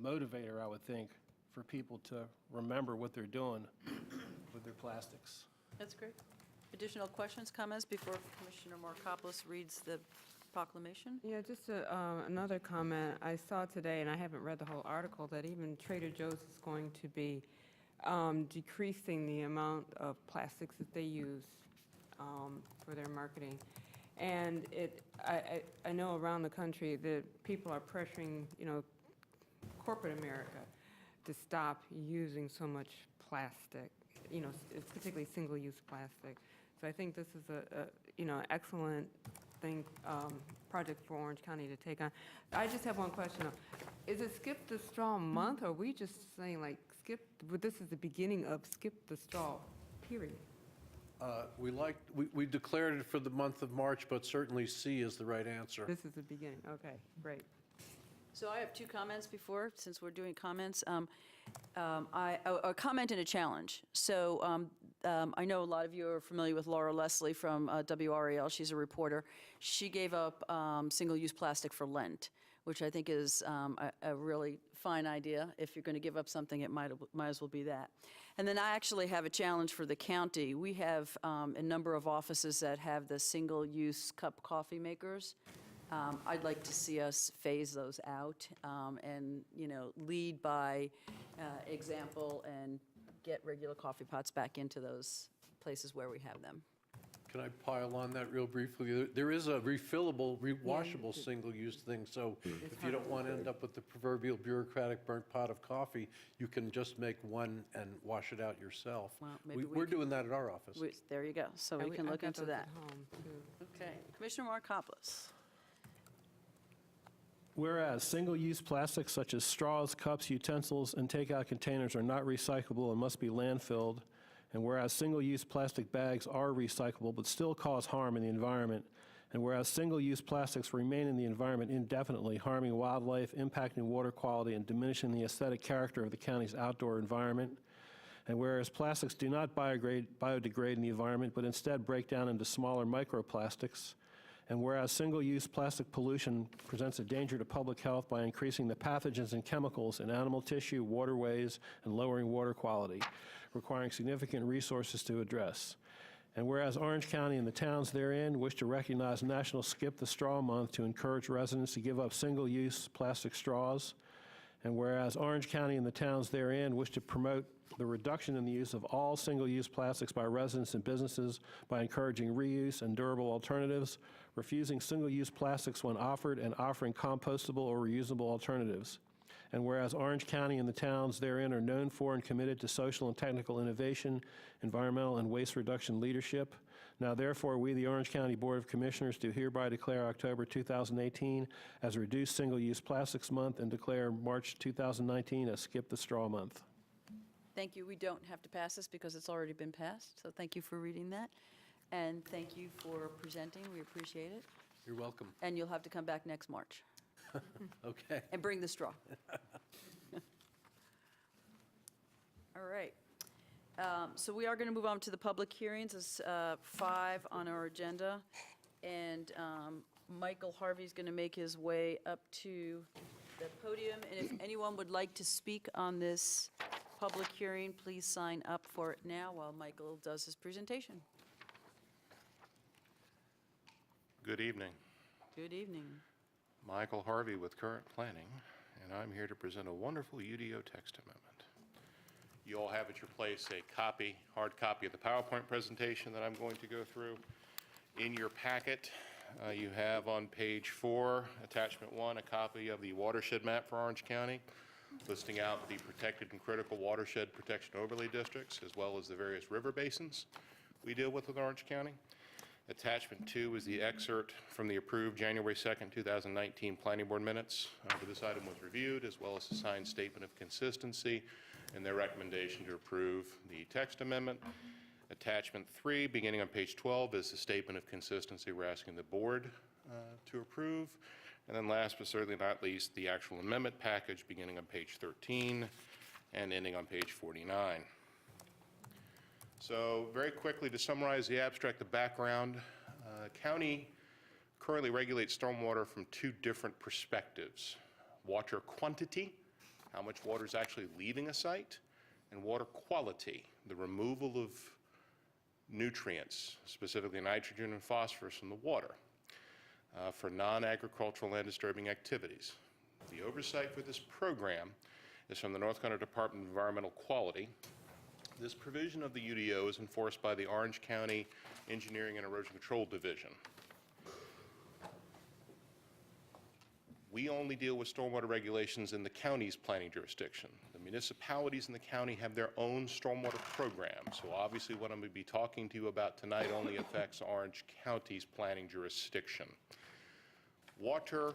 motivator, I would think, for people to remember what they're doing with their plastics. That's great. Additional questions, comments before Commissioner Markopoulos reads the proclamation? Yeah, just another comment. I saw today, and I haven't read the whole article, that even Trader Joe's is going to be decreasing the amount of plastics that they use for their marketing. And I know around the country that people are pressuring, corporate America to stop using so much plastic, particularly single-use plastic. So I think this is a excellent thing, project for Orange County to take on. I just have one question. Is it Skip the Straw month, or are we just saying this is the beginning of Skip the Straw, period? We declared it for the month of March, but certainly C is the right answer. This is the beginning. Okay, great. So I have two comments before, since we're doing comments. A comment and a challenge. So I know a lot of you are familiar with Laura Leslie from WRAL. She's a reporter. She gave up single-use plastic for Lent, which I think is a really fine idea. If you're going to give up something, it might as well be that. And then I actually have a challenge for the county. We have a number of offices that have the single-use cup coffee makers. I'd like to see us phase those out and, lead by example and get regular coffee pots back into those places where we have them. Can I pile on that real briefly? There is a refillable, rewashable single-use thing, so if you don't want to end up with the proverbial bureaucratic burnt pot of coffee, you can just make one and wash it out yourself. Well, maybe We're doing that at our office. There you go. So we can look into that. At home, too. Okay. Commissioner Markopoulos. Whereas single-use plastics such as straws, cups, utensils, and takeout containers are not recyclable and must be landfilled, and whereas single-use plastic bags are recyclable but still cause harm in the environment, and whereas single-use plastics remain in the environment indefinitely, harming wildlife, impacting water quality, and diminishing the aesthetic character of the county's outdoor environment, and whereas plastics do not biodegrade in the environment but instead break down into smaller microplastics, and whereas single-use plastic pollution presents a danger to public health by increasing the pathogens and chemicals in animal tissue, waterways, and lowering water quality, requiring significant resources to address. And whereas Orange County and the towns therein wish to recognize National Skip the Straw Month to encourage residents to give up single-use plastic straws, and whereas Orange County and the towns therein wish to promote the reduction in the use of all single-use plastics by residents and businesses by encouraging reuse and durable alternatives, refusing single-use plastics when offered, and offering compostable or reusable alternatives. And whereas Orange County and the towns therein are known for and committed to social and technical innovation, environmental and waste reduction leadership, now therefore we, the Orange County Board of Commissioners, do hereby declare October 2018 as Reduced Single-Use Plastics Month and declare March 2019 as Skip the Straw Month. Thank you. We don't have to pass this because it's already been passed, so thank you for reading that. And thank you for presenting. We appreciate it. You're welcome. And you'll have to come back next March Okay. and bring the straw. All right. So we are going to move on to the public hearings. There's 5 on our agenda. And Michael Harvey's going to make his way up to the podium. And if anyone would like to speak on this public hearing, please sign up for it now while Michael does his presentation. Good evening. Good evening. Michael Harvey with Current Planning, and I'm here to present a wonderful UDO text amendment. You all have at your place a hard copy of the PowerPoint presentation that I'm going to go through. In your packet, you have on page 4, attachment 1, a copy of the watershed map for Orange County, listing out the protected and critical watershed protection overlay districts, as well as the various river basins we deal with Orange County. Attachment 2 is the excerpt from the approved January 2nd, 2019 Planning Board minutes. This item was reviewed, as well as a signed statement of consistency and their recommendation to approve the text amendment. Attachment 3, beginning on page 12, is the statement of consistency we're asking the board to approve. And then last but certainly not least, the actual amendment package beginning on page 13 and ending on page 49. So very quickly, to summarize the abstract, the background, county currently regulates stormwater from 2 different perspectives: water quantity, how much water is actually leaving a site, and water quality, the removal of nutrients, specifically nitrogen and phosphorus from the water, for non-agricultural land disturbing activities. The oversight for this program is from the North Carolina Department of Environmental Quality. This provision of the UDO is enforced by the Orange County Engineering and Erosion Control Division. We only deal with stormwater regulations in the county's planning jurisdiction. The municipalities in the county have their own stormwater program, so obviously what I'm going to be talking to you about tonight only affects Orange County's planning jurisdiction. Water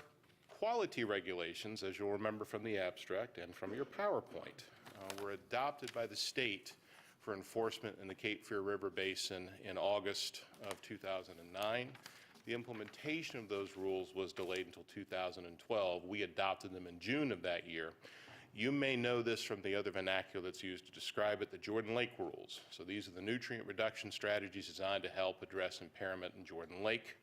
quality regulations, as you'll remember from the abstract and from your PowerPoint, were adopted by the state for enforcement in the Cape Fear River Basin in August of 2009. The implementation of those rules was delayed until 2012. We adopted them in June of that year. You may know this from the other vernacular that's used to describe it, the Jordan Lake rules. So these are the nutrient reduction strategies designed to help address impairment in Jordan Lake.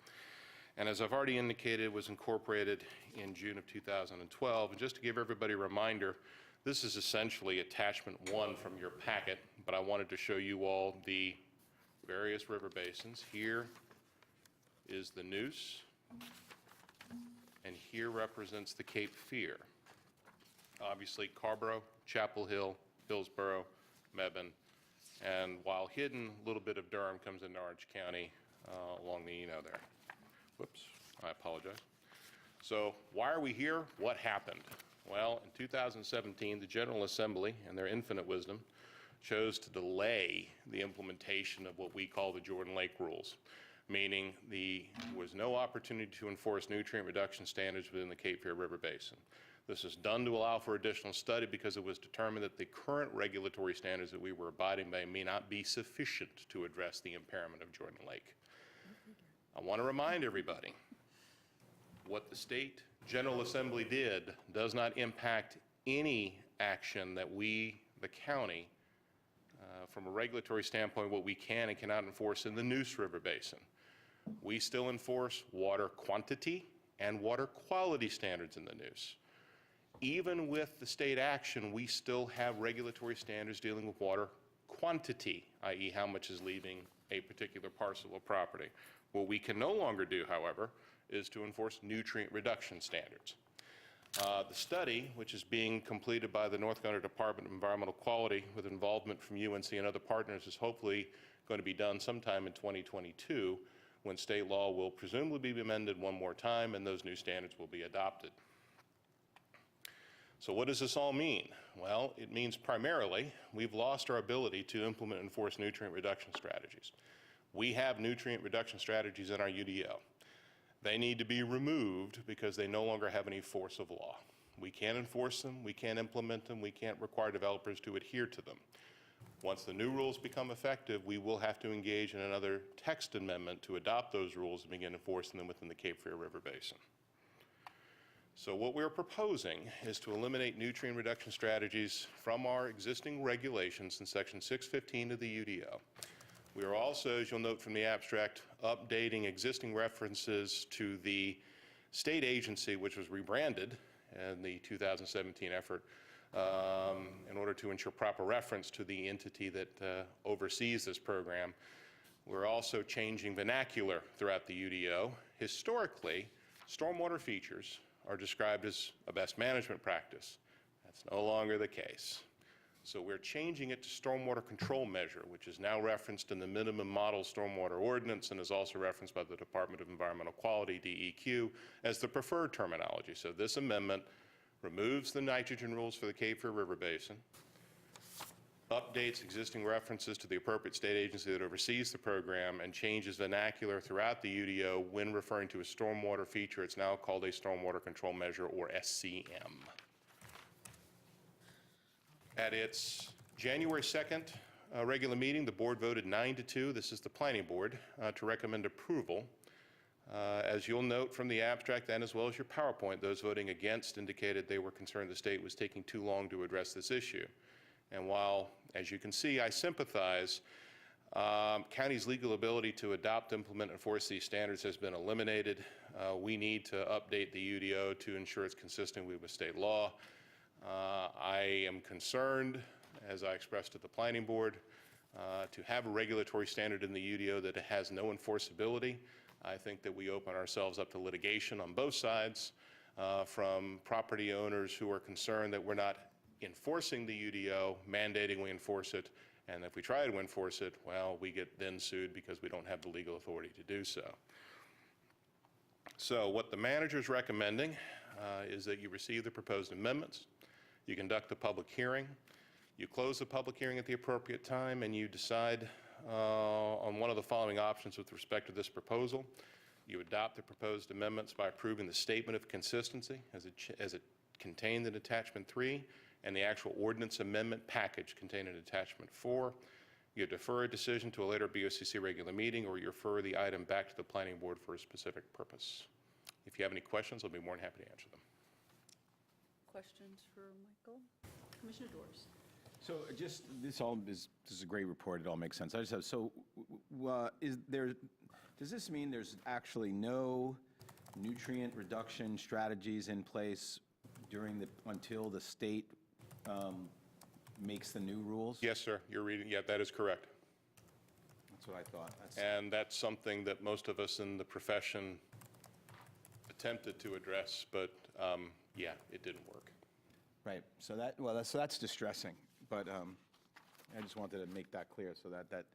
And as I've already indicated, it was incorporated in June of 2012. And just to give everybody a reminder, this is essentially attachment 1 from your packet, but I wanted to show you all the various river basins. Here is the Neuse, and here represents the Cape Fear. Obviously, Carborough, Chapel Hill, Hillsborough, Mebane, and while hidden, a little bit of Durham comes into Orange County along the Eno there. Whoops, I apologize. So why are we here? What happened? Well, in 2017, the General Assembly, in their infinite wisdom, chose to delay the implementation of what we call the Jordan Lake rules, meaning there was no opportunity to enforce nutrient reduction standards within the Cape Fear River Basin. This was done to allow for additional study because it was determined that the current regulatory standards that we were abiding by may not be sufficient to address the impairment of Jordan Lake. I want to remind everybody, what the state General Assembly did does not impact any action that we, the county, from a regulatory standpoint, what we can and cannot enforce in the Neuse River Basin. We still enforce water quantity and water quality standards in the Neuse. Even with the state action, we still have regulatory standards dealing with water quantity, i.e. how much is leaving a particular parcel of property. What we can no longer do, however, is to enforce nutrient reduction standards. The study, which is being completed by the North Carolina Department of Environmental Quality with involvement from UNC and other partners, is hopefully going to be done sometime in 2022, when state law will presumably be amended one more time and those new standards will be adopted. So what does this all mean? Well, it means primarily we've lost our ability to implement and enforce nutrient reduction strategies. We have nutrient reduction strategies in our UDO. They need to be removed because they no longer have any force of law. We can't enforce them, we can't implement them, we can't require developers to adhere to them. Once the new rules become effective, we will have to engage in another text amendment to adopt those rules and begin enforcing them within the Cape Fear River Basin. So what we're proposing is to eliminate nutrient reduction strategies from our existing regulations in Section 615 of the UDO. We are also, as you'll note from the abstract, updating existing references to the state agency which was rebranded in the 2017 effort in order to ensure proper reference to the entity that oversees this program. We're also changing vernacular throughout the UDO. Historically, stormwater features are described as a best management practice. That's no longer the case. So we're changing it to stormwater control measure, which is now referenced in the minimum model stormwater ordinance and is also referenced by the Department of Environmental Quality, DEQ, as the preferred terminology. So this amendment removes the nitrogen rules for the Cape Fear River Basin, updates existing references to the appropriate state agency that oversees the program, and changes vernacular throughout the UDO when referring to a stormwater feature. It's now called a stormwater control measure, or SCM. At its January 2nd regular meeting, the board voted 9-2, this is the planning board, to recommend approval. As you'll note from the abstract and as well as your PowerPoint, those voting against indicated they were concerned the state was taking too long to address this issue. And while, as you can see, I sympathize, county's legal ability to adopt, implement, and enforce these standards has been eliminated. We need to update the UDO to ensure it's consistent with state law. I am concerned, as I expressed to the planning board, to have a regulatory standard in the UDO that has no enforceability. I think that we open ourselves up to litigation on both sides from property owners who are concerned that we're not enforcing the UDO, mandating we enforce it, and if we try to enforce it, well, we get then sued because we don't have the legal authority to do so. So what the manager is recommending is that you receive the proposed amendments, you conduct a public hearing, you close the public hearing at the appropriate time, and you decide on one of the following options with respect to this proposal. You adopt the proposed amendments by approving the statement of consistency as it contained in attachment 3 and the actual ordinance amendment package contained in attachment 4. You defer a decision to a later BOCC regular meeting, or you refer the item back to the planning board for a specific purpose. If you have any questions, I'll be more than happy to answer them. Questions for Michael? Commissioner Doris. So just, this is a great report, it all makes sense. I just have, so does this mean there's actually no nutrient reduction strategies in place until the state makes the new rules? Yes, sir, you're reading, yeah, that is correct. That's what I thought. And that's something that most of us in the profession attempted to address, but yeah, it didn't work. Right, so that's distressing, but I just wanted to make that clear so that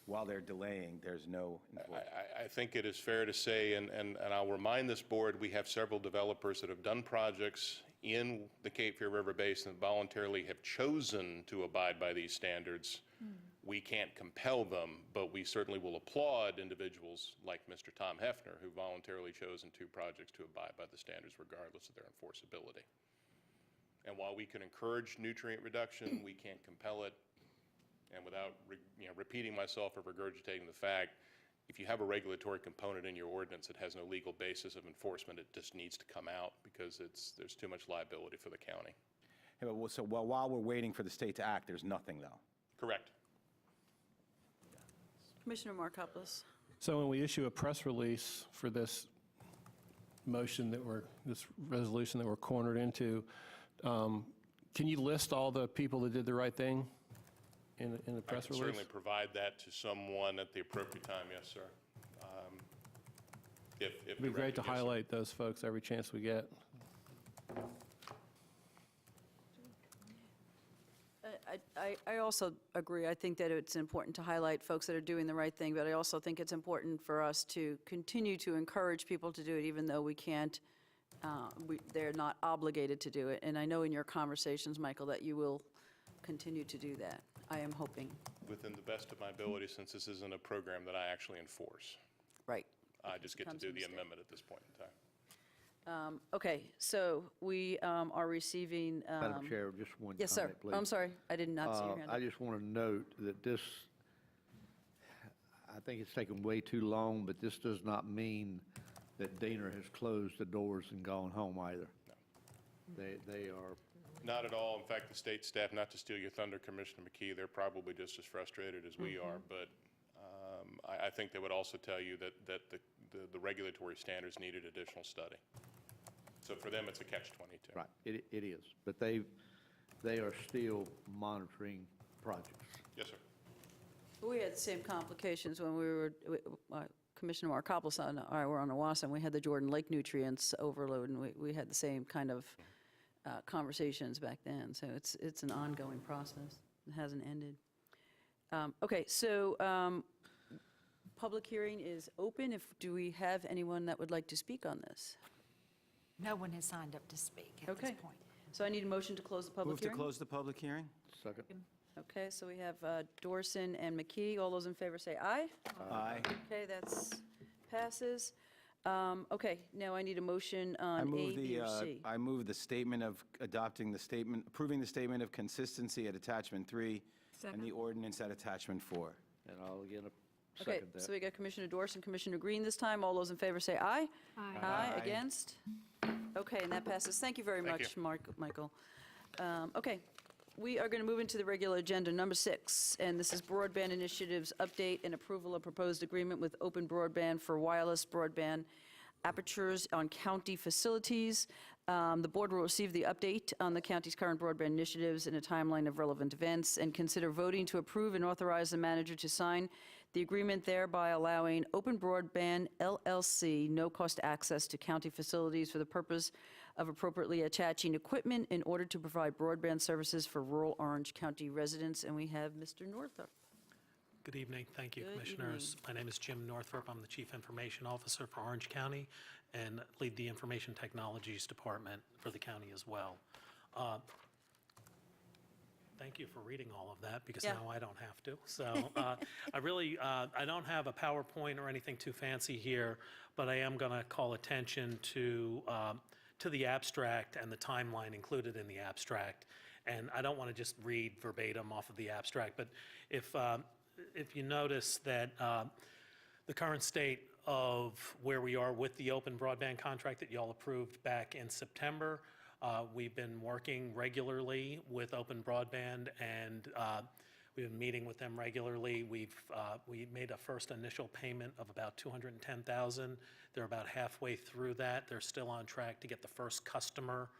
while they're delaying, there's no enforcement. I think it is fair to say, and I'll remind this board, we have several developers that have done projects in the Cape Fear River Basin that voluntarily have chosen to abide by these standards. We can't compel them, but we certainly will applaud individuals like Mr. Tom Hefner, who voluntarily chose in 2 projects to abide by the standards regardless of their enforceability. And while we can encourage nutrient reduction, we can't compel it. And without repeating myself or regurgitating the fact, if you have a regulatory component in your ordinance that has no legal basis of enforcement, it just needs to come out because there's too much liability for the county. Yeah, so while we're waiting for the state to act, there's nothing, though? Correct. Commissioner Markopoulos. So when we issue a press release for this motion this resolution that we're cornered into, can you list all the people that did the right thing in the press I can release? certainly provide that to someone at the appropriate time, yes, sir. If It'd be great to highlight those folks every chance we get. I also agree. I think that it's important to highlight folks that are doing the right thing, but I also think it's important for us to continue to encourage people to do it, even though we can't, they're not obligated to do it. And I know in your conversations, Michael, that you will continue to do that. I am hoping. Within the best of my ability, since this isn't a program that I actually enforce. Right. I just get to Becomes do a the mistake. amendment at this point in time. Okay, so we are receiving. Madam Chair, just one Yes, sir. comment, please. I'm sorry. I did not see your hand. I up. just want to note that this, I think it's taken way too long, but this does not mean that Diener has closed the doors and gone home either. No. They are, Not at all. In fact, the state staff, not to steal your thunder, Commissioner McKee, they're probably just as frustrated as we are, but I think they would also tell you that the regulatory standards needed additional study. So for them, it's a catch-22. right, it is. But they are still monitoring projects. Yes, sir. We had the same complications when we were, Commissioner Markopoulos and I were on Owasso, and we had the Jordan Lake nutrients overload, and we had the same kind of conversations back then. So it's an ongoing process. It hasn't ended. Okay, so public hearing is open. Do we have anyone that would like to speak on this? No one has signed up to speak at this Okay. point. So I need a motion to close the public Move to hearing? close the public hearing? Second. Okay, so we have Dorson and McKee. All those in favor say aye. Aye. Okay, that's passes. Okay, now I need a motion I on A, move B, or C. I move the statement of adopting the statement, approving the statement of consistency at attachment 3 and the ordinance at attachment 4. And I'll again Okay, second that. so we got Commissioner Dorson, Commissioner Green this time. All those in favor say aye. Aye. Aye, Aye. against? Okay, and that passes. Thank you very Thank much, Michael. Okay, we are going to move into the regular agenda, number 6, and this is Broadband Initiatives Update and Approval of Proposed Agreement with Open Broadband for Wireless Broadband Apertures on County Facilities. The board will receive the update on the county's current broadband initiatives in a timeline of relevant events and consider voting to approve and authorize the manager to sign the agreement, thereby allowing Open Broadband LLC no-cost access to county facilities for the purpose of appropriately attaching equipment in order to provide broadband services for rural Orange County residents. And we have Mr. Northup. Good evening. Thank you, Good Commissioners. My name is Jim Northrop. I'm the Chief Information Officer for Orange County and lead the Information Technologies Department for the county as well. Thank you for reading all of that, because Yeah. now I don't have to. So I don't have a PowerPoint or anything too fancy here, but I am going to call attention to the abstract and the timeline included in the abstract. And I don't want to just read verbatim off of the abstract, but if you notice that the current state of where we are with the open broadband contract that y'all approved back in September, we've been working regularly with Open Broadband, and we've been meeting with them regularly. We made a first initial payment of about $210,000. They're about halfway through that. They're still on track to get the first customer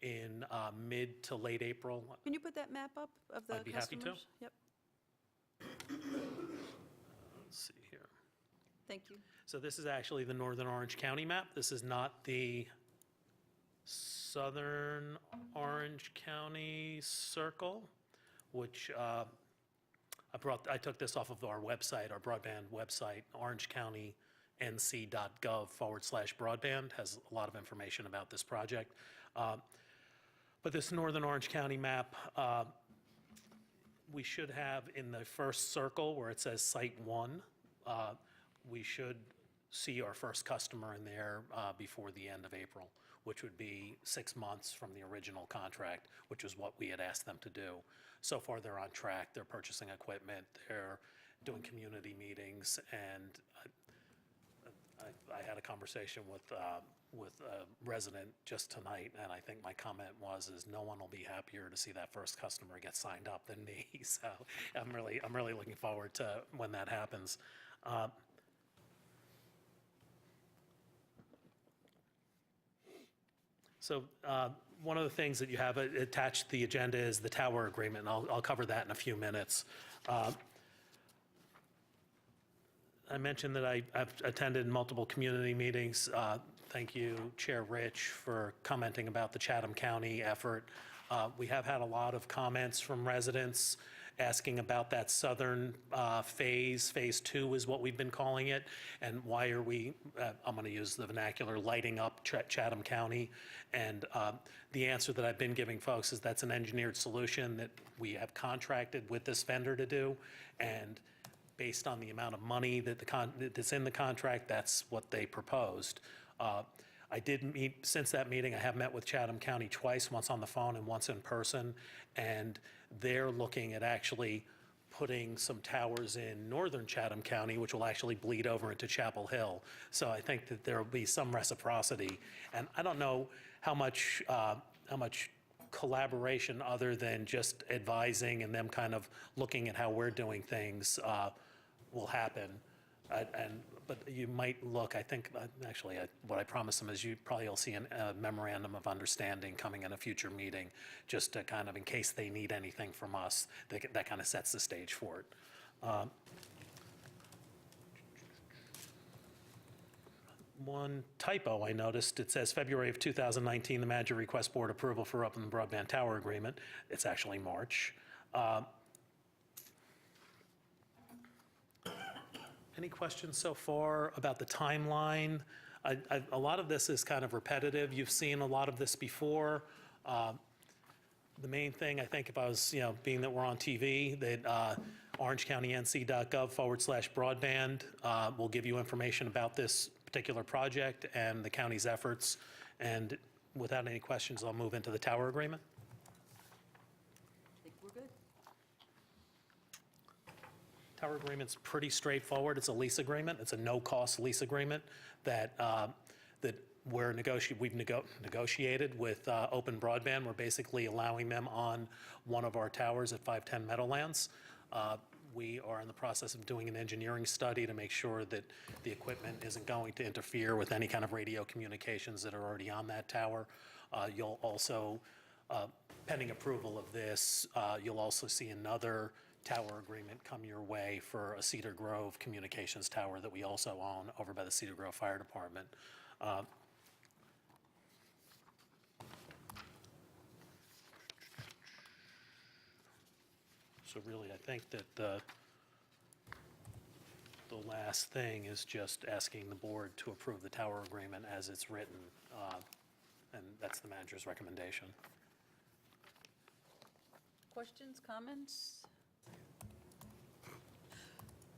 in mid to late April. Can you put that map up of the customers? I'd be happy to. Yep, Let's see here. thank you. So this is actually the Northern Orange County map. This is not the Southern Orange County Circle, which I took this off of our website, our broadband website, orangecounty.nc.gov/broadband, has a lot of information about this project. But this Northern Orange County map, we should have in the first circle where it says Site 1, we should see our first customer in there before the end of April, which would be 6 months from the original contract, which is what we had asked them to do. So far, they're on track. They're purchasing equipment. They're doing community meetings. And I had a conversation with a resident just tonight, and I think my comment was, no one will be happier to see that first customer get signed up than me. So I'm really looking forward to when that happens. So one of the things that you have attached to the agenda is the tower agreement, and I'll cover that in a few minutes. I mentioned that I've attended multiple community meetings. Thank you, Chair Rich, for commenting about the Chatham County effort. We have had a lot of comments from residents asking about that southern phase. Phase 2 is what we've been calling it. And why are we, I'm going to use the vernacular, lighting up Chatham County? And the answer that I've been giving folks is that's an engineered solution that we have contracted with this vendor to do. And based on the amount of money that's in the contract, that's what they proposed. I did meet, since that meeting, I have met with Chatham County twice, once on the phone and once in person, and they're looking at actually putting some towers in northern Chatham County, which will actually bleed over into Chapel Hill. So I think that there will be some reciprocity. And I don't know how much collaboration other than just advising and them kind of looking at how we're doing things will happen. But you might look, I think, actually, what I promised them is you probably will see a memorandum of understanding coming in a future meeting, just to kind of, in case they need anything from us, that kind of sets the stage for it. One typo I noticed, it says February of 2019, the manager requests board approval for Upland Broadband Tower Agreement. It's actually March. Any questions so far about the timeline? A lot of this is kind of repetitive. You've seen a lot of this before. The main thing, I think, if I was, being that we're on TV, that orangecountync.gov/broadband will give you information about this particular project and the county's efforts. And without any questions, I'll move into the tower agreement. I think we're good. Tower agreement's pretty straightforward. It's a lease agreement. It's a no-cost lease agreement that we've negotiated with Open Broadband. We're basically allowing them on one of our towers at 510 Meadowlands. We are in the process of doing an engineering study to make sure that the equipment isn't going to interfere with any kind of radio communications that are already on that tower. You'll also, pending approval of this, you'll also see another tower agreement come your way for a Cedar Grove communications tower that we also own over by the Cedar Grove Fire Department. So really, I think that the last thing is just asking the board to approve the tower agreement as it's written, and that's the manager's recommendation. Questions, comments?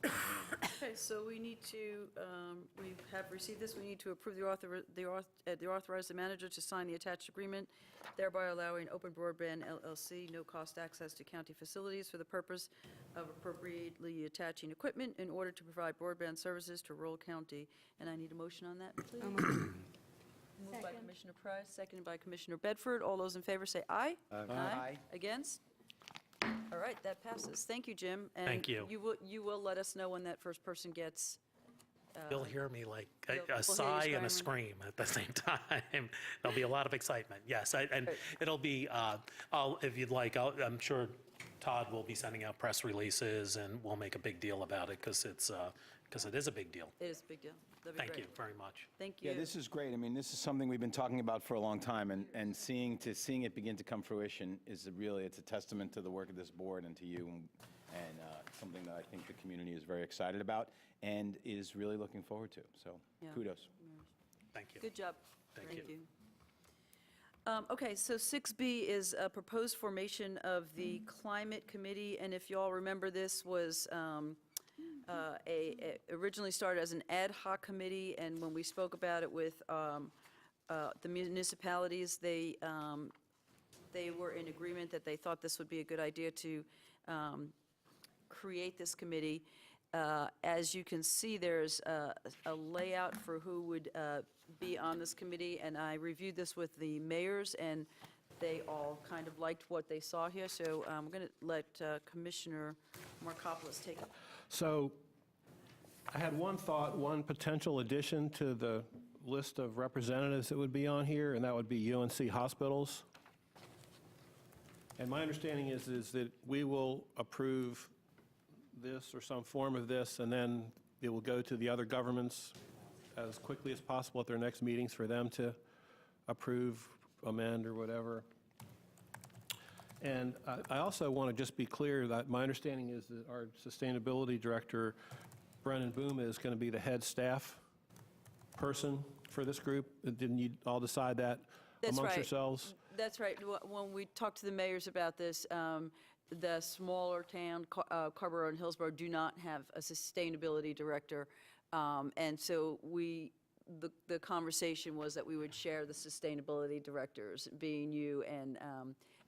Okay, so we need to, we have received this, we need to approve the authorize the manager to sign the attached agreement, thereby allowing Open Broadband LLC no-cost access to county facilities for the purpose of appropriately attaching equipment in order to provide broadband services to rural county. And I need a motion on that, please. Moved by Commissioner Price, seconded by Commissioner Bedford. All those in favor say aye. Aye. Against? All right, that passes. Thank you, Jim. Thank you. And you will let us know when that first person gets. You'll hear me like we'll hear a you sigh and a screaming. scream at the same time. There'll be a lot of excitement, yes. And it'll be, if you'd like, I'm sure Todd will be sending out press releases, and we'll make a big deal about it, because it is a big deal. It is a big deal. That'd be Thank great. you very much. Thank you. Yeah, this is great. I mean, this is something we've been talking about for a long time, and seeing it begin to come fruition is it's a testament to the work of this board and to you, and something that I think the community is very excited about and is really looking forward to. So Yeah. kudos. Thank you. Good job. Thank you. Okay, so 6B is a proposed formation of the Climate Committee, and if you all remember, this was originally started as an ad hoc committee, and when we spoke about it with the municipalities, they were in agreement that they thought this would be a good idea to create this committee. As you can see, there's a layout for who would be on this committee, and I reviewed this with the mayors, and they all kind of liked what they saw here, so I'm going to let Commissioner Markopoulos take it. So I had one thought, one potential addition to the list of representatives that would be on here, and that would be UNC hospitals. And my understanding is that we will approve this or some form of this, and then it will go to the other governments as quickly as possible at their next meetings for them to approve, amend, or whatever. And I also want to just be clear that my understanding is that our sustainability director, Brennan Boom, is going to be the head staff person for this group. Didn't you all decide that amongst yourselves? That's right. When we talked to the mayors about this, the smaller town, Carrboro and Hillsborough, do not have a sustainability director. And so the conversation was that we would share the sustainability directors, being you and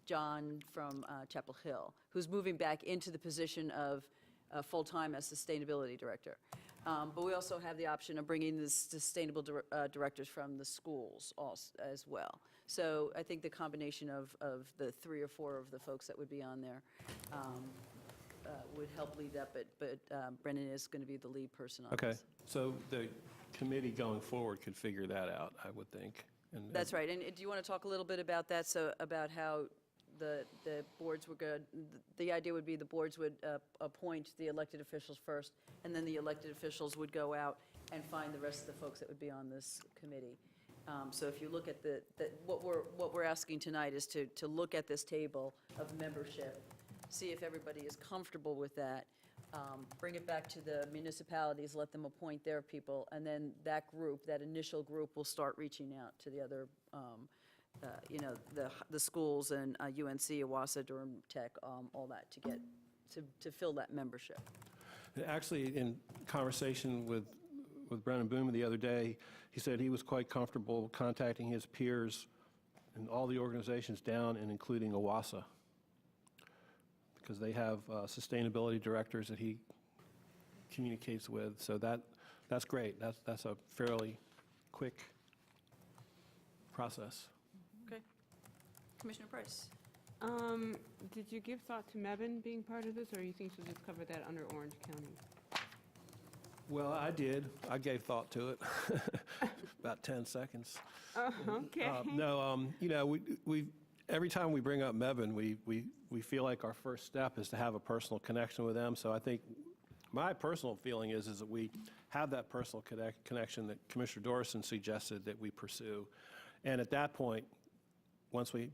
John from Chapel Hill, who's moving back into the position of full-time as sustainability director. But we also have the option of bringing the sustainable directors from the schools also, as well. So I think the combination of the 3 or 4 of the folks that would be on there would help lead up it, but Brennan is going to be the lead person on Okay, this. so the committee going forward could figure that out, I would think. That's right. And do you want to talk a little bit about that? So about how the boards were good. The idea would be the boards would appoint the elected officials first, and then the elected officials would go out and find the rest of the folks that would be on this committee. So if you look at what we're asking tonight is to look at this table of membership, see if everybody is comfortable with that, bring it back to the municipalities, let them appoint their people, and then that group, that initial group, will start reaching out to the other the schools and UNC, Owasso, Durham Tech, all that to fill that membership. Actually, in conversation with Brennan Boom the other day, he said he was quite comfortable contacting his peers in all the organizations down and including Owasso, because they have sustainability directors that he communicates with. So that's great. That's a fairly quick process. Okay. Commissioner Price. Did you give thought to Mebane being part of this, or you think you'll just cover that under Orange County? Well, I did. I gave thought to it. About 10 seconds. Okay. No, we every time we bring up Mebane, we feel like our first step is to have a personal connection with them. So I think my personal feeling is that we have that personal connection that Commissioner Dorison suggested that we pursue. And at that point, once we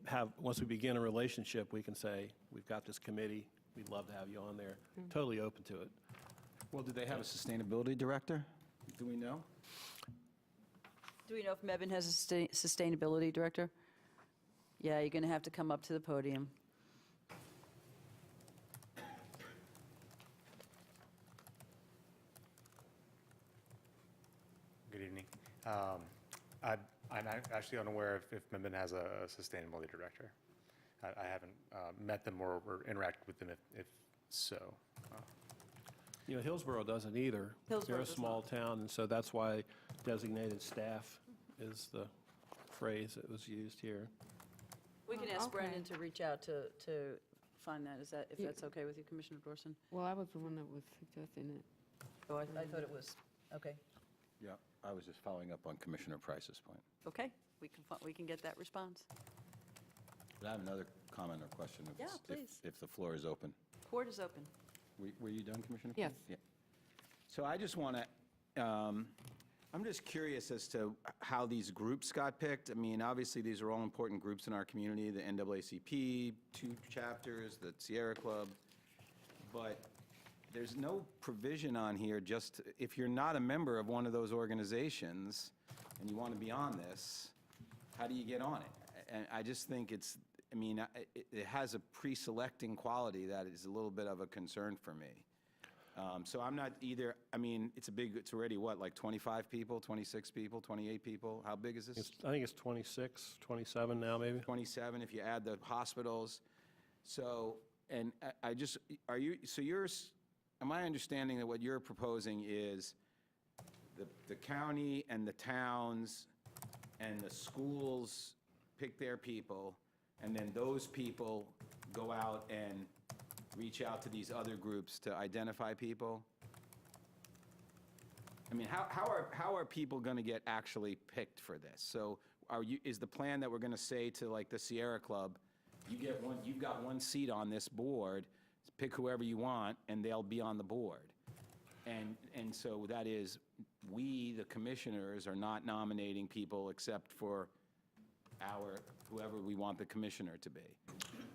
begin a relationship, we can say, we've got this committee, we'd love to have you on there. Totally open to it. Well, do they have a sustainability director? Do we know? Do we know if Mebane has a sustainability director? Yeah, you're going to have to come up to the podium. Good evening. I'm actually unaware if Mebane has a sustainability director. I haven't met them or interacted with them if so. Hillsborough doesn't either. They're a small town, and so that's why designated staff is the phrase that was used here. We can ask okay. Brendan to reach out to find that. If that's okay with you, Commissioner Dorson? Well, I was the one that was suggesting it. Oh, I thought it was, okay. Yeah, I was just following up on Commissioner Price's point. Okay, we can get that response. But I have another comment or question Yeah, please. if the floor is open. Court is open. Were you done, Commissioner? Yes. Yeah. So I just want to, I'm just curious as to how these groups got picked. I mean, obviously, these are all important groups in our community, the NAACP, 2 chapters, the Sierra Club, but there's no provision on here, just if you're not a member of one of those organizations and you want to be on this, how do you get on it? And I just think it has a pre-selecting quality that is a little bit of a concern for me. So I'm not either, it's already what, like 25 people, 26 people, 28 people? How big is this? I think it's 26, 27 now, maybe. 27 if you add the hospitals. So, and am I understanding that what you're proposing is the county and the towns and the schools pick their people, and then those people go out and reach out to these other groups to identify people? I mean, how are people going to get actually picked for this? So is the plan that we're going to say to like the Sierra Club, you've got one seat on this board, pick whoever you want, and they'll be on the board? And so that is, we, the commissioners, are not nominating people except for whoever we want the commissioner to be.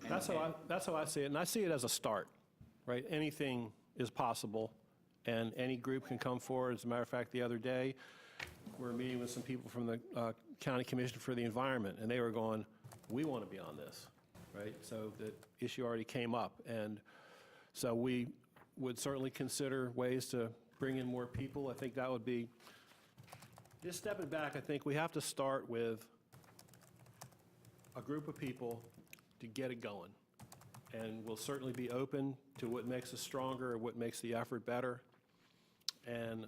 That's how I see it, and I see it as a start, right? Anything is possible, and any group can come forward. As a matter of fact, the other day, we were meeting with some people from the County Commission for the Environment, and they were going, we want to be on this, right? So the issue already came up, and so we would certainly consider ways to bring in more people. I think that would be, just stepping back, I think we have to start with a group of people to get it going. And we'll certainly be open to what makes us stronger or what makes the effort better. And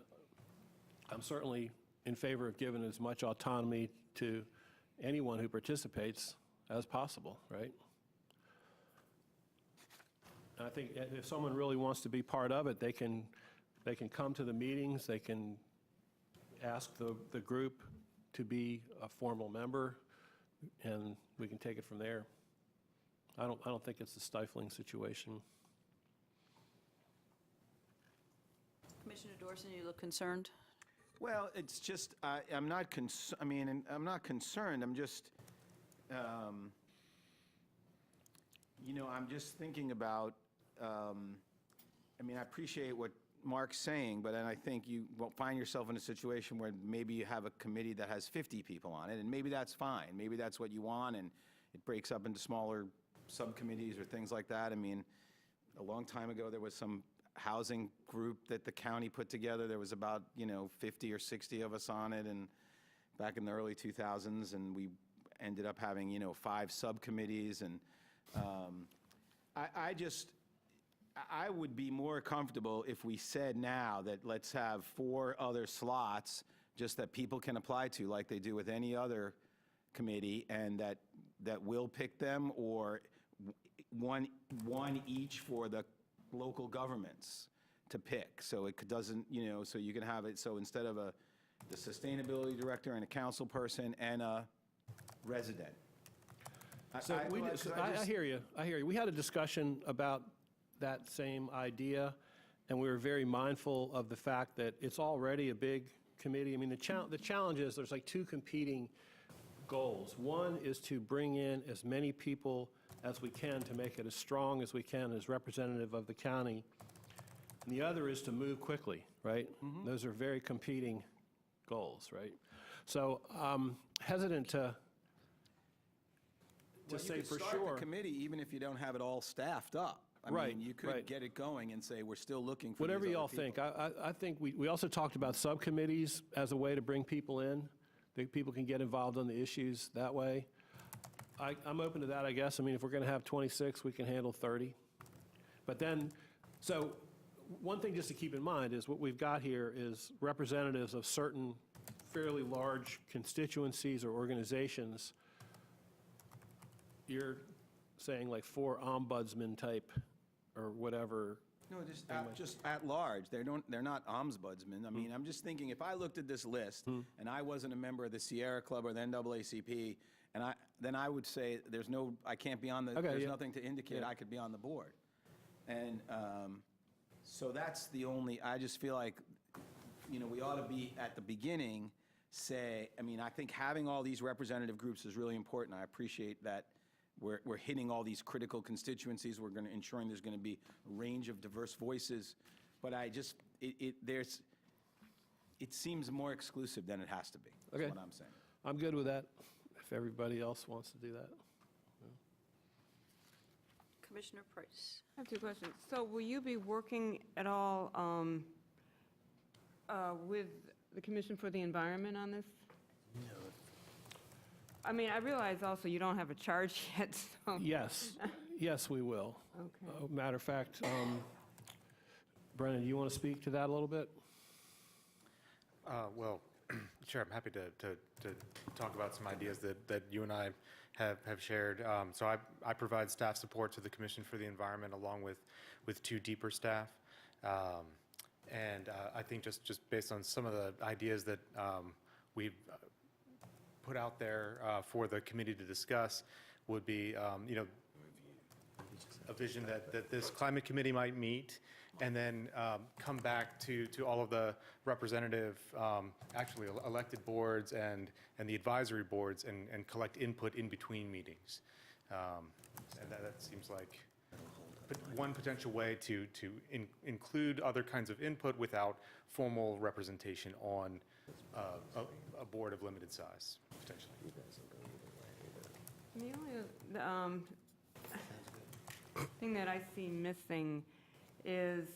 I'm certainly in favor of giving as much autonomy to anyone who participates as possible, right? And I think if someone really wants to be part of it, they can come to the meetings, they can ask the group to be a formal member, and we can take it from there. I don't think it's a stifling situation. Commissioner Dorson, you look concerned? Well, it's just, I'm not I'm not concerned, I'm just, I'm just thinking about, I appreciate what Mark's saying, but then I think you will find yourself in a situation where maybe you have a committee that has 50 people on it, and maybe that's fine. Maybe that's what you want, and it breaks up into smaller subcommittees or things like that. I mean, a long time ago, there was some housing group that the county put together. There was about, 50 or 60 of us on it, and back in the early 2000s, and we ended up having, 5 subcommittees, and I would be more comfortable if we said now that let's have 4 other slots just that people can apply to like they do with any other committee, and that we'll pick them, or one each for the local governments to pick. So it doesn't, so you can have it, so instead of the sustainability director and a council person and a resident. So I hear you. We had a discussion about that same idea, and we were very mindful of the fact that it's already a big committee. I mean, the challenge is there's like 2 competing goals. One is to bring in as many people as we can to make it as strong as we can as representative of the county. And the other is to move quickly, right? Mm-hmm. Those are very competing goals, right? So hesitant to say for sure. You could start the committee even if you don't have it all staffed up. I mean, you could get it going and say, we're still looking for whatever these y'all other people. think. I think we also talked about subcommittees as a way to bring people in. That people can get involved on the issues that way. I'm open to that, I guess. I mean, if we're going to have 26, we can handle 30. But then, so one thing just to keep in mind is what we've got here is representatives of certain fairly large constituencies or organizations. You're saying like 4 ombudsman type or whatever. No, just at large. They're not ombudsmen. I mean, I'm just thinking, if I looked at this list and I wasn't a member of the Sierra Club or the NAACP, then I would say I can't be on the, there's nothing to indicate I could be on the board. And so that's the only, I just feel like, we ought to be at the beginning I think having all these representative groups is really important. I appreciate that we're hitting all these critical constituencies. We're going to ensuring there's going to be a range of diverse voices. But it seems more exclusive than it has to be. That's what I'm saying. I'm good with that, if everybody else wants to do that. Commissioner Price. I have 2 questions. So will you be working at all with the Commission for the Environment on this? No. I mean, I realize also you don't have a charge yet, so. Yes, we will. Okay. Matter of fact, Brennan, do you want to speak to that a little bit? Well, sure, I'm happy to talk about some ideas that you and I have shared. So I provide staff support to the Commission for the Environment along with 2 deeper staff. And I think just based on some of the ideas that we've put out there for the committee to discuss would be, a vision that this climate committee might meet and then come back to all of the representative, actually elected boards and the advisory boards and collect input in between meetings. And that seems like one potential way to include other kinds of input without formal representation on a board of limited size, potentially. The only thing that I see missing is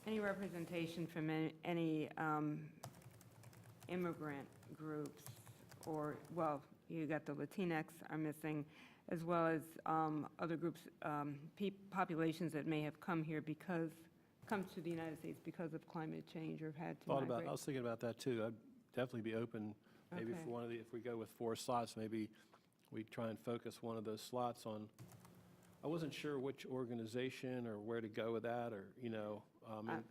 any representation from any immigrant groups, or, well, you got the Latinx are missing, as well as other groups, populations that may have come to the United States because of climate change or have had to migrate. I was thinking about that too. I'd definitely be open, maybe Okay. for one of if we go with 4 slots, maybe we try and focus one of those slots on, I wasn't sure which organization or where to go with that, or, Not either.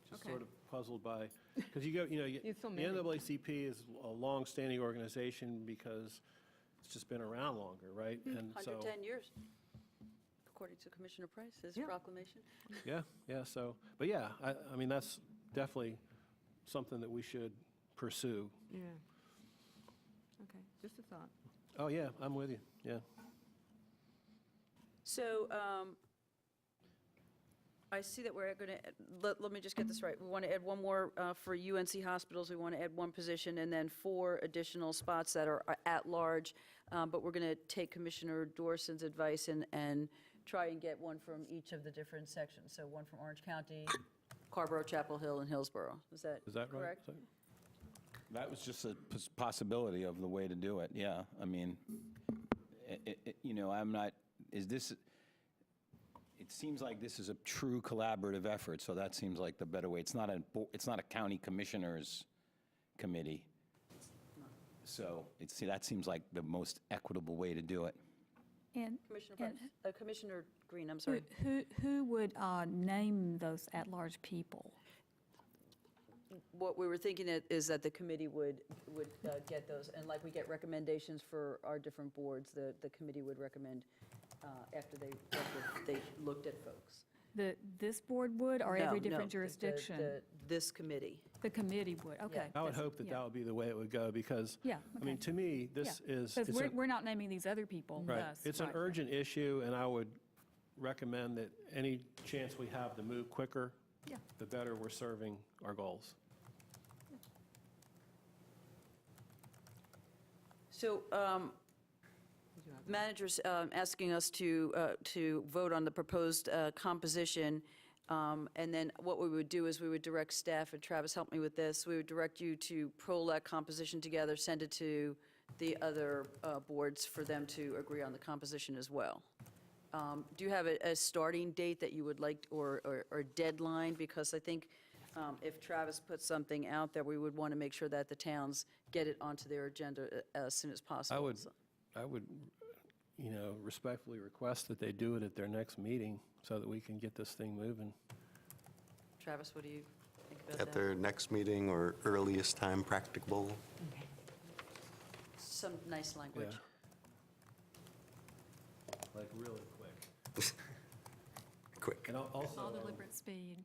just Okay. sort of puzzled by, because the so many. NAACP is a long-standing organization because it's just been around longer, right? And so, 110 years, according to Commissioner Price, his proclamation. yeah, so, but yeah, I mean, that's definitely something that we should pursue. Yeah. Okay, just a thought. Oh, yeah, I'm with you, yeah. So I see that we're going to, let me just get this right. We want to add one more for UNC hospitals. We want to add 1 position and then 4 additional spots that are at large. But we're going to take Commissioner Dorson's advice and try and get 1 from each of the different sections. So 1 from Orange County, Carrboro, Chapel Hill, and Hillsborough. Is that right? correct? That was just a possibility of the way to do it, yeah. I mean, I'm not, it seems like this is a true collaborative effort, so that seems like the better way. It's not a county commissioners committee. So that seems like the most equitable way to do it. And Commissioner Green, I'm sorry. who would name those at-large people? What we were thinking is that the committee would get those, and like we get recommendations for our different boards, the committee would recommend after they looked at folks. This board would, or every No, different the- jurisdiction? This committee. The committee would, okay. I would hope that would be the way it would go, because, Yeah, I mean, okay. to me, this is. Because it's we're not naming these other people, Right. thus. It's an right. urgent issue, and I would recommend that any chance we have to move quicker, Yeah. the better we're serving our goals. So manager's asking us to vote on the proposed composition, and then what we would do is we would direct staff, and Travis helped me with this, we would direct you to pull that composition together, send it to the other boards for them to agree on the composition as well. Do you have a starting date that you would like, or a deadline? Because I think if Travis puts something out there, we would want to make sure that the towns get it onto their agenda as soon as possible. I would, respectfully request that they do it at their next meeting so that we can get this thing moving. Travis, what do you think about At that? their next meeting or earliest time practicable. Some nice language. Like really quick. Quick. And also, All deliberate speed.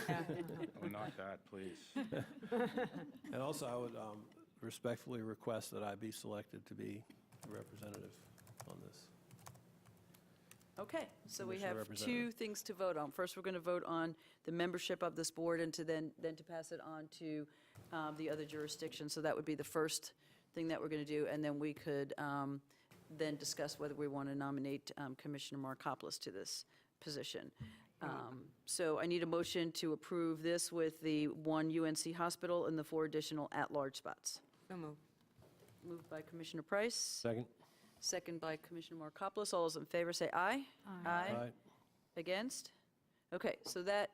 Oh, not that, please. and also, I would respectfully request that I be selected to be a representative on this. Okay, so we Commissioner have Representative. 2 things to vote on. First, we're going to vote on the membership of this board, and to then to pass it on to the other jurisdictions. So that would be the first thing that we're going to do, and then we could then discuss whether we want to nominate Commissioner Markopoulos to this position. So I need a motion to approve this with the 1 UNC hospital and the 4 additional at-large spots. So moved. Moved by Commissioner Price. Second? Second by Commissioner Markopoulos. All those in favor say aye. Aye. Aye. Against? Okay, so that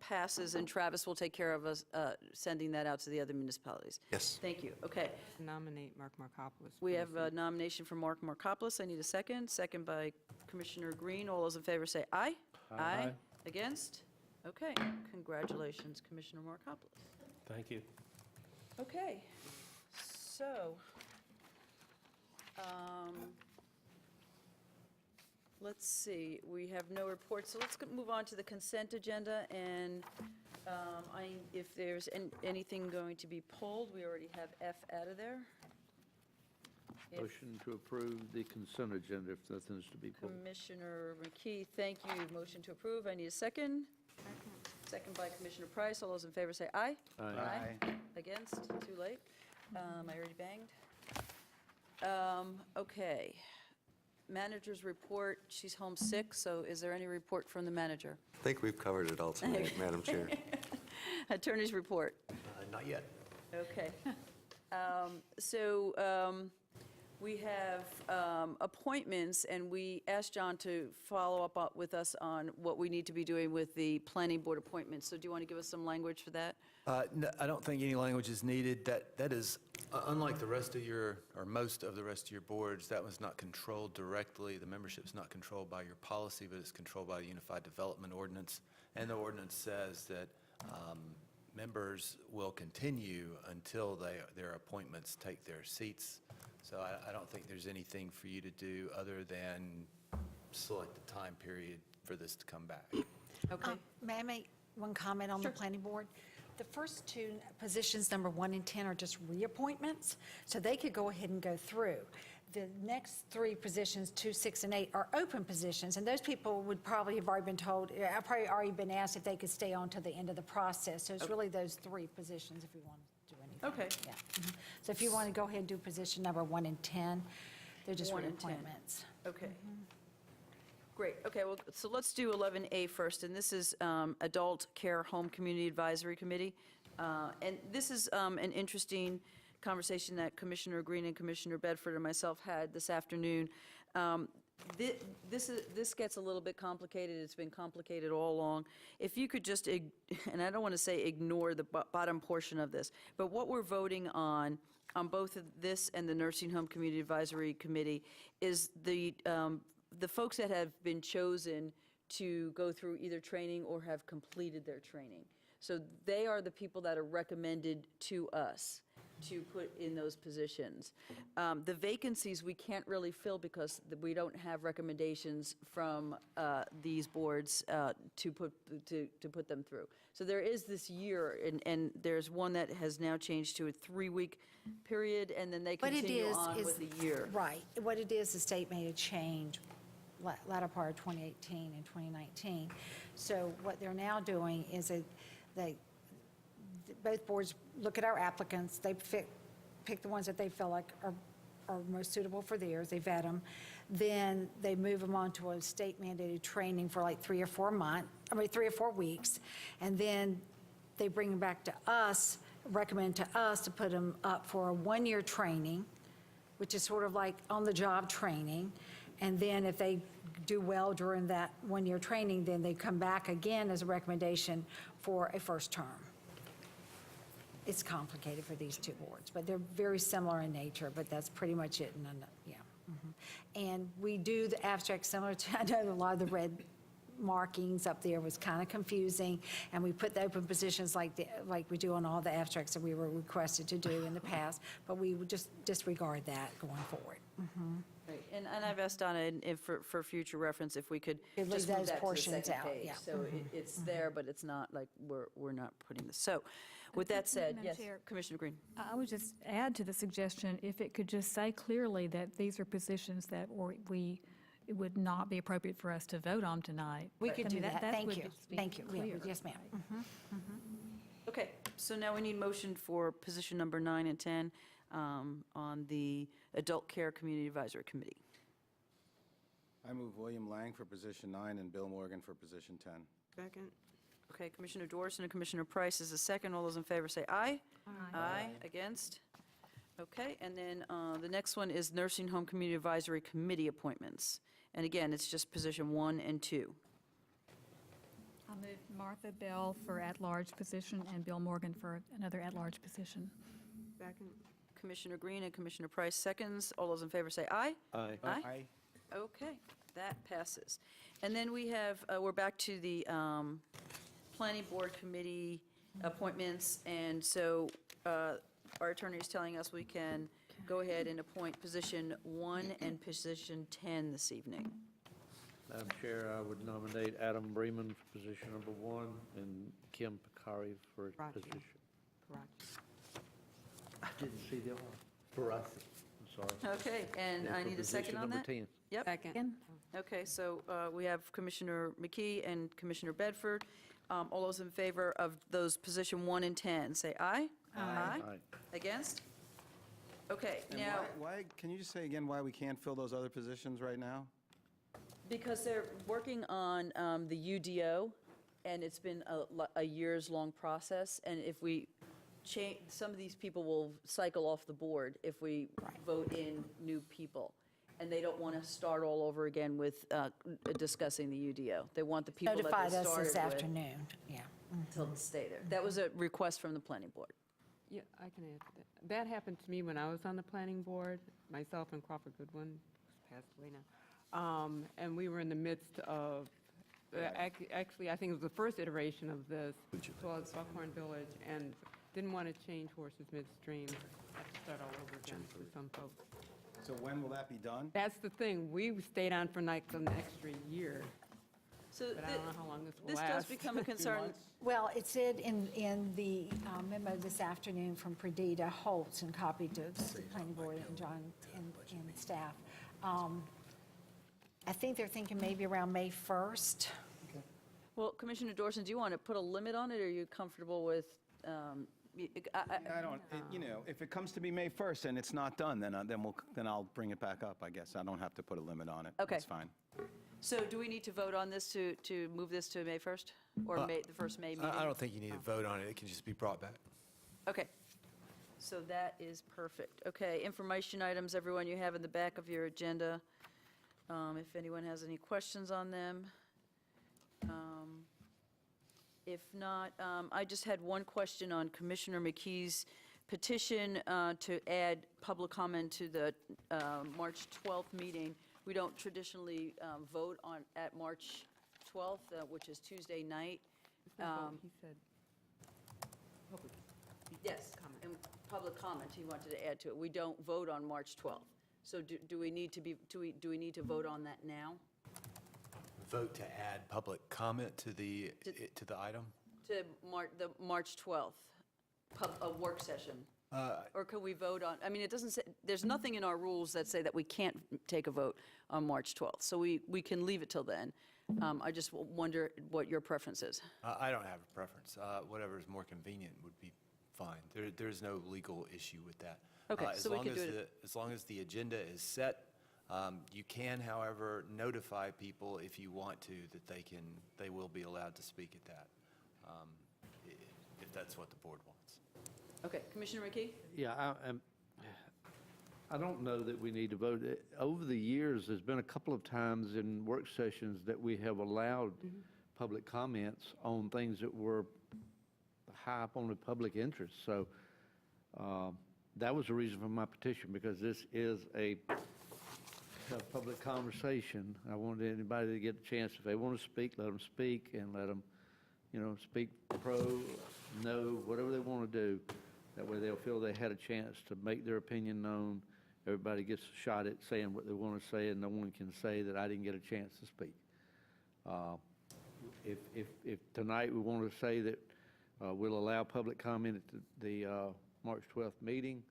passes, and Travis will take care of us sending that out to the other municipalities. Yes. Thank you. Okay. Nominate Mark Markopoulos. We have a nomination for Mark Markopoulos. I need a second. Second by Commissioner Green. All those in favor say aye. Aye. Against? Okay. Congratulations, Commissioner Markopoulos. Thank you. Okay. So, let's see. We have no reports, so let's move on to the consent agenda, and if there's anything going to be pulled, we already have F out of there. Motion to approve the consent agenda if nothing's to be pulled. Commissioner McKee, thank you. Motion to approve. I need a second. Second by Commissioner Price. All those in favor say aye. Aye. Against? Too late. I already banged. Okay. Manager's report. She's home sick, so is there any report from the manager? I think we've covered it all tonight, Madam Chair. Attorney's report. Not yet. Okay. We have appointments, and we asked John to follow up with us on what we need to be doing with the planning board appointments. So do you want to give us some language for that? No, I don't think any language is needed. That is, unlike the rest of your, or most of the rest of your boards, that was not controlled directly. The membership's not controlled by your policy, but it's controlled by the Unified Development Ordinance. And the ordinance says that members will continue until their appointments take their seats. So I don't think there's anything for you to do other than select the time period for this to come back. Okay. May I make one comment on the planning board? The first two positions, number 1 and 10, are just reappointments, so they could go ahead and go through. The next 3 positions, 2, 6, and 8, are open positions, and those people would probably have already been told, probably already been asked if they could stay on to the end of the process. So it's really those 3 positions if we want to do anything. Okay. Yeah. Mhm. So if you want to go ahead and do position number 1 and 10, they're just 1 and 10. reappointments. Okay. Great. Okay, well, so let's do 11A first, and this is Adult Care Home Community Advisory Committee. And this is an interesting conversation that Commissioner Green and Commissioner Bedford and myself had this afternoon. This gets a little bit complicated. It's been complicated all along. If you could just, and I don't want to say ignore the bottom portion of this, but what we're voting on both of this and the Nursing Home Community Advisory Committee is the folks that have been chosen to go through either training or have completed their training. So they are the people that are recommended to us to put in those positions. The vacancies we can't really fill because we don't have recommendations from these boards to put them through. So there is this year, and there's one that has now changed to a 3-week period, and then they continue on with the year. Right. What it is, the state made a change latter part of 2018 and 2019. So what they're now doing is both boards look at our applicants, they pick the ones that they feel like are most suitable for theirs, they vet them, then they move them on to a state mandated training for like 3 or 4 weeks, and then they bring them back to us, recommend to us to put them up for a 1-year training, which is sort of like on-the-job training, and then if they do well during that 1-year training, then they come back again as a recommendation for a first term. It's complicated for these 2 boards, but they're very similar in nature, but that's pretty much it. Yeah. And we do the abstract similar to, I know a lot of the red markings up there was kind of confusing, and we put the open positions like we do on all the abstracts that we were requested to do in the past, but we would just disregard that going forward. Right, and I've asked Donna for future reference if we could Leave just move those that to the portions second out, page. yeah. So it's there, but it's not like we're not putting this. So with that said, Madam yes, Chair. Commissioner Green. I would just add to the suggestion, if it could just say clearly that these are positions that it would not be appropriate for us to vote on tonight. We could do that. Thank would you. just be Thank you. Yeah, clear. yes, ma'am. Okay, so now we need motion for position number 9 and 10 on the Adult Care Community Advisory Committee. I move William Lang for position 9 and Bill Morgan for position 10. Second. Okay, Commissioner Dorson and Commissioner Price is the second. All those in favor say aye. Aye. Against? Okay, and then the next one is Nursing Home Community Advisory Committee appointments. And again, it's just position 1 and 2. I'll move Martha Bell for at-large position and Bill Morgan for another at-large position. Second. Commissioner Green and Commissioner Price seconds. All those in favor say aye. Aye. Aye. Okay, that passes. And then we have, we're back to the Planning Board Committee appointments, and so our attorney is telling us we can go ahead and appoint position 1 and position 10 this evening. Madam Chair, I would nominate Adam Bremen for position number 1 and Kim Picari for Karachi. position. Karachi. I didn't see the R. Barassi, I'm sorry. Okay, and I for need a second position on number that? 10. Yep. Second. Okay, so we have Commissioner McKee and Commissioner Bedford. All those in favor of those position 1 and 10, say aye. Aye. Against? Okay, And now, why, can you just say again why we can't fill those other positions right now? because they're working on the UDO, and it's been a years-long process, and if we change, some of these people will cycle off the board if we vote in new people. And they don't want to start all over again with discussing the UDO. They want the people that they Notified started us with this afternoon, yeah. to stay there. That was a request from the planning board. Yeah, I can add to that. That happened to me when I was on the planning board, myself and Crawford Goodwin, who's passed away now. And we were in the midst of, actually, I think it was the first iteration of this, was Buckhorn Village, and didn't want to change horses midstream, have to start all over again for some folks. So when will that be done? That's the thing, we stayed on for like an extra year, So but I don't know how long this will this last. does become a concern. Well, it said in the memo this afternoon from Perdita Holtz and copied to the planning board and John and staff. I think they're thinking maybe around May 1st. Well, Commissioner Dorson, do you want to put a limit on it, or are you comfortable with? I don't, you know, if it comes to be May 1st and it's not done, then I'll bring it back up, I guess. I don't have to put a limit on it. Okay. That's fine. So do we need to vote on this to move this to May 1st? Or the first May meeting? I don't think you need to vote on it. It can just be brought back. Okay. So that is perfect. Okay, information items, everyone, you have in the back of your agenda. If anyone has any questions on them. If not, I just had one question on Commissioner McKee's petition to add public comment to the March 12th meeting. We don't traditionally vote at March 12th, which is Tuesday night. He said, public Yes, comment. and public comment he wanted to add to it. We don't vote on March 12th. So do we need to vote on that now? Vote to add public comment to the item? To the March 12th, a work session? Or could we vote on, I mean, it doesn't say, there's nothing in our rules that say that we can't take a vote on March 12th. So we can leave it till then. I just wonder what your preference is. I don't have a preference. Whatever is more convenient would be fine. There's no legal issue with that. Okay, so we can do it. As long as the agenda is set, you can, however, notify people if you want to that they will be allowed to speak at that, if that's what the board wants. Okay, Commissioner McKee? Yeah, I don't know that we need to vote. Over the years, there's been a couple of times in work sessions that we have allowed public comments on things that were high up on the public interest. So that was the reason for my petition, because this is a public conversation. I wanted anybody to get a chance. If they want to speak, let them speak, and let them, speak pro, no, whatever they want to do. That way they'll feel they had a chance to make their opinion known. Everybody gets a shot at saying what they want to say, and no one can say that I didn't get a chance to speak. If tonight we want to say that we'll allow public comment at the March 12th meeting,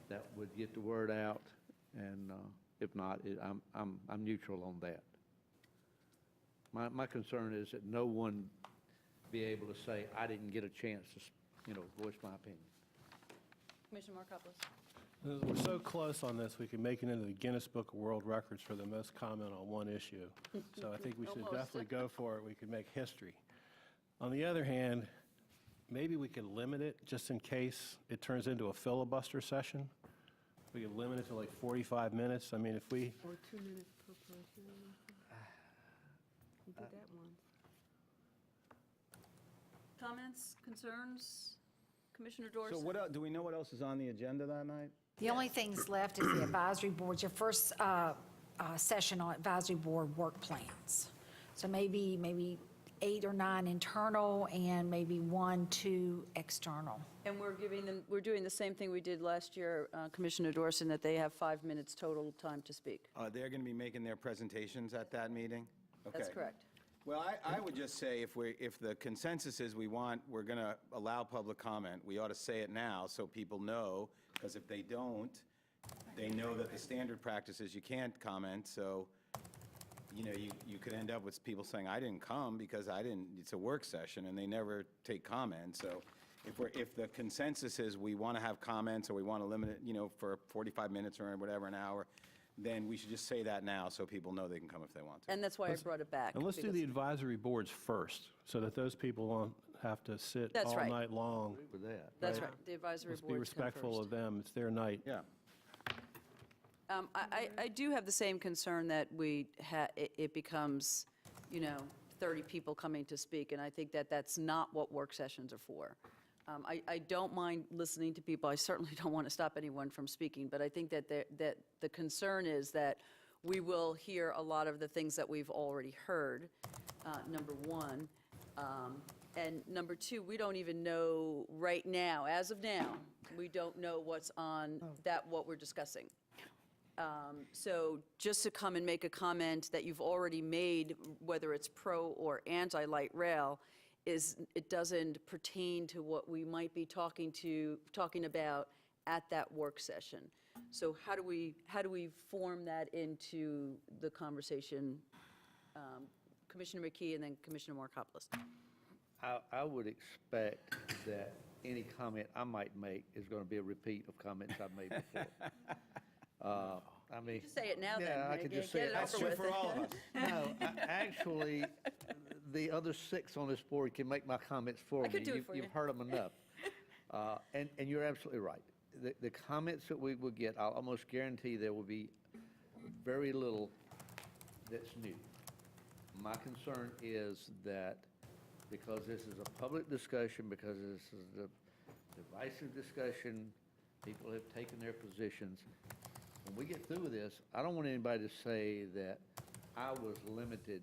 that would get the word out, and if not, I'm neutral on that. My concern is that no one be able to say, I didn't get a chance to, voice my opinion. Commissioner Markopoulos? We're so close on this, we could make it into the Guinness Book of World Records for the most comment on one issue. So I think we should Almost. definitely go for it. We could make history. On the other hand, maybe we could limit it just in case it turns into a filibuster session. We could limit it to like 45 minutes. I mean, if we, or 2 minutes per person. We did that once. Comments, concerns? Commissioner So Dorsey? what else, do we know what else is on the agenda that night? The only things left is the advisory boards, your first session on advisory board work plans. So maybe 8 or 9 internal and maybe 1, 2 external. And we're doing the same thing we did last year, Commissioner Dorsey, that they have 5 minutes total time to speak. They're going to be making their presentations at that meeting? That's Okay. correct. Well, I would just say if the consensus is we're going to allow public comment, we ought to say it now so people know, because if they don't, they know that the standard practice is you can't comment, so, you could end up with people saying, I didn't come because it's a work session, and they never take comment. So if the consensus is we want to have comments, or we want to limit it, for 45 minutes or whatever, an hour, then we should just say that now so people know they can come if they want to. And that's why I brought it back. And let's do because- the advisory boards first, so that those people won't have to sit That's all right. night long. With that. That's right, the advisory Let's boards be come respectful first. of them. It's their night. Yeah. I do have the same concern that it becomes, 30 people coming to speak, and I think that that's not what work sessions are for. I don't mind listening to people. I certainly don't want to stop anyone from speaking, but I think that the concern is that we will hear a lot of the things that we've already heard, number one. And number two, we don't even know right now, as of now, we don't know what's on what we're discussing. So just to come and make a comment that you've already made, whether it's pro or anti-light rail, it doesn't pertain to what we might be talking about at that work session. So how do we form that into the conversation? Commissioner McKee and then Commissioner Markopoulos. I would expect that any comment I might make is going to be a repeat of comments I've made before. I mean. Just say it now then. Yeah, I could just say Get it. it That's over true with. for all of us. No, actually, the other 6 on this board can make my comments for me. I could do it for you. You've heard them enough. And you're absolutely right. The comments that we will get, I'll almost guarantee there will be very little that's new. My concern is that because this is a public discussion, because this is a divisive discussion, people have taken their positions. When we get through with this, I don't want anybody to say that I was limited,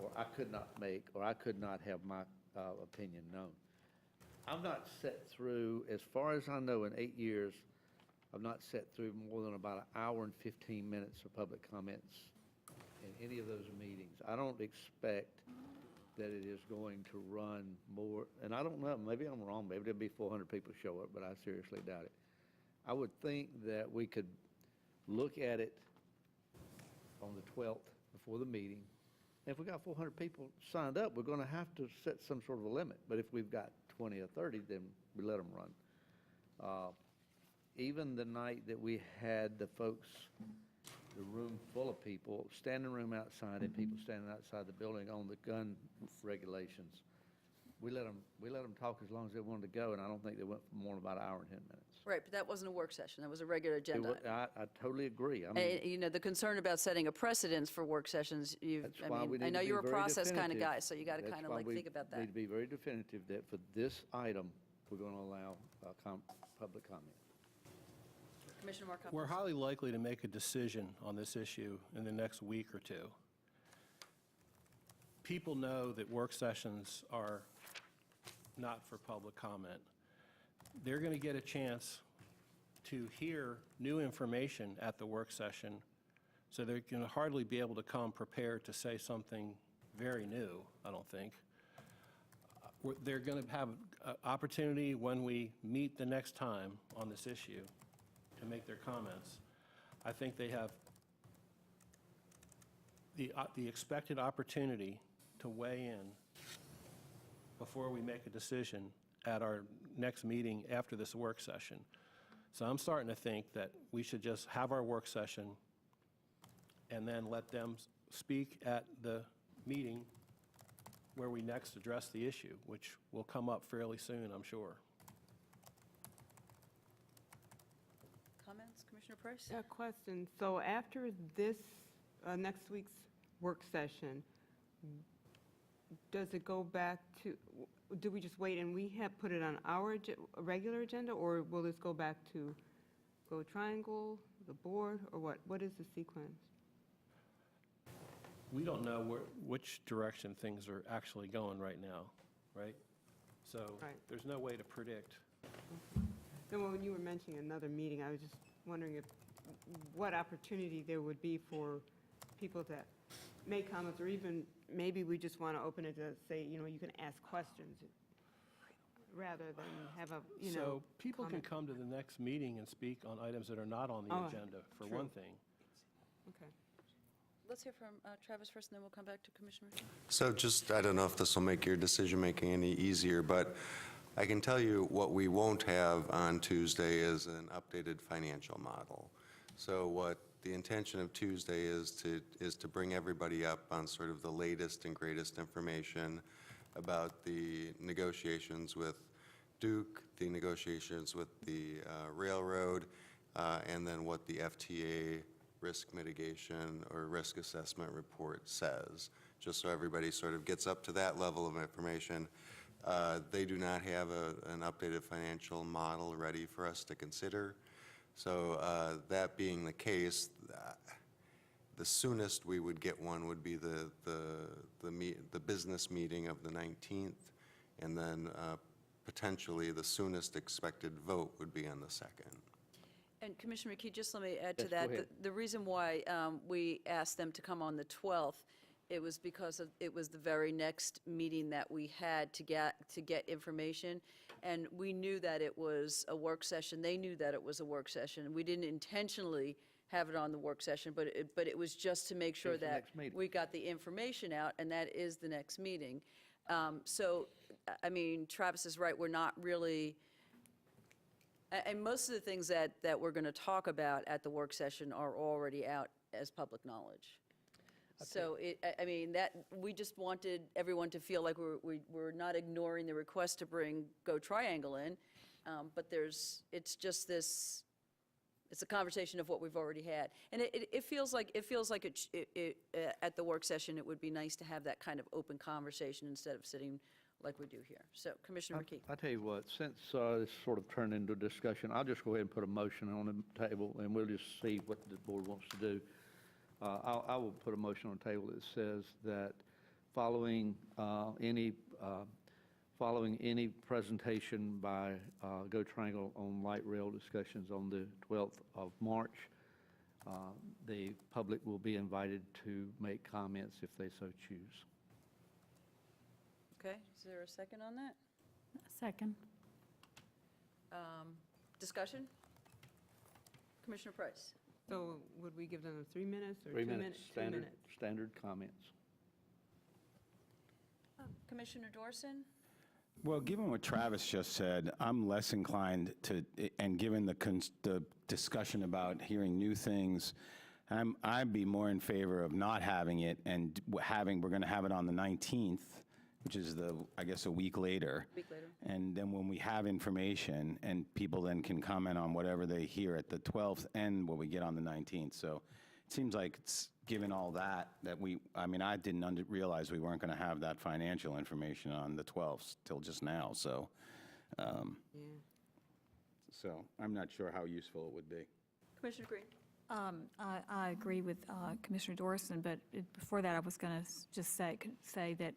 or I could not make, or I could not have my opinion known. I've not sat through, as far as I know, in 8 years, I've not sat through more than about 1 hour and 15 minutes of public comments in any of those meetings. I don't expect that it is going to run more, and I don't know, maybe I'm wrong, maybe there'll be 400 people show up, but I seriously doubt it. I would think that we could look at it on the 12th before the meeting. If we got 400 people signed up, we're going to have to set some sort of a limit. But if we've got 20 or 30, then we let them run. Even the night that we had the folks, the room full of people, standing room outside and people standing outside the building on the gun regulations, we let them talk as long as they wanted to go, and I don't think they went for more than about 1 hour and 10 minutes. Right, but that wasn't a work session. That was a regular agenda. I totally agree. I mean, The concern about setting a precedence for work sessions, that's why we need I know to be you're a very process kind of definitive. guy, so you got to That's kind of why like we think about that. need to be very definitive that for this item, we're going to allow public comment. Commissioner Markopoulos. We're highly likely to make a decision on this issue in the next week or two. People know that work sessions are not for public comment. They're going to get a chance to hear new information at the work session, so they're going to hardly be able to come prepared to say something very new, I don't think. They're going to have an opportunity when we meet the next time on this issue to make their comments. I think they have the expected opportunity to weigh in before we make a decision at our next meeting after this work session. So I'm starting to think that we should just have our work session and then let them speak at the meeting where we next address the issue, which will come up fairly soon, I'm sure. Comments, Commissioner Price? A question. So after this, next week's work session, does it go back to, do we just wait and we have put it on our regular agenda, or will this go back to Go Triangle, the board, or what? What is the sequence? We don't know which direction things are actually going right now, right? So Right. there's no way to predict. Then when you were mentioning another meeting, I was just wondering what opportunity there would be for people to make comments, or even maybe we just want to open it to say, you can ask questions rather than have a, So people can comment. come to the next meeting and speak on items that are not on the Oh, agenda, for true. one thing. Okay. Let's hear from Travis first, and then we'll come back to Commissioner. So just, I don't know if this will make your decision-making any easier, but I can tell you what we won't have on Tuesday is an updated financial model. So what the intention of Tuesday is to bring everybody up on sort of the latest and greatest information about the negotiations with Duke, the negotiations with the railroad, and then what the FTA risk mitigation or risk assessment report says, just so everybody sort of gets up to that level of information. They do not have an updated financial model ready for us to consider. So that being the case, the soonest we would get one would be the business meeting of the 19th, and then potentially the soonest expected vote would be on the 2nd. And Commissioner McKee, just let me add to Yes, that. go ahead. The reason why we asked them to come on the 12th, it was because it was the very next meeting that we had to get information, and we knew that it was a work session. They knew that it was a work session. We didn't intentionally have it on the work session, but it was just to make sure It's the that next meeting. we got the information out, and that is the next meeting. So, I mean, Travis is right. We're not really. And most of the things that we're going to talk about at the work session are already out as public knowledge. So I mean, we just wanted everyone to feel like we're not ignoring the request to bring Go Triangle in, but it's just this, it's a conversation of what we've already had. And it feels like at the work session, it would be nice to have that kind of open conversation instead of sitting like we do here. So, Commissioner McKee. I tell you what, since this sort of turned into a discussion, I'll just go ahead and put a motion on the table, and we'll just see what the board wants to do. I will put a motion on the table that says that following any presentation by Go Triangle on light rail discussions on the 12th of March, the public will be invited to make comments if they so choose. Okay, is there a second on that? Second. Discussion? Commissioner Price? So would we give them 3 minutes or 3 2 minutes, minutes? 2 standard, minutes. standard comments. Commissioner Dorson? Well, given what Travis just said, I'm less inclined to, and given the discussion about hearing new things, I'd be more in favor of not having it and we're going to have it on the 19th, which is I guess a week later. Week later. And then when we have information, and people then can comment on whatever they hear at the 12th and what we get on the 19th. So it seems like it's, given all that I didn't realize we weren't going to have that financial information on the 12th till just now. So, so I'm not sure how useful it would be. Commissioner Green? I agree with Commissioner Dorson, but before that, I was going to just say that,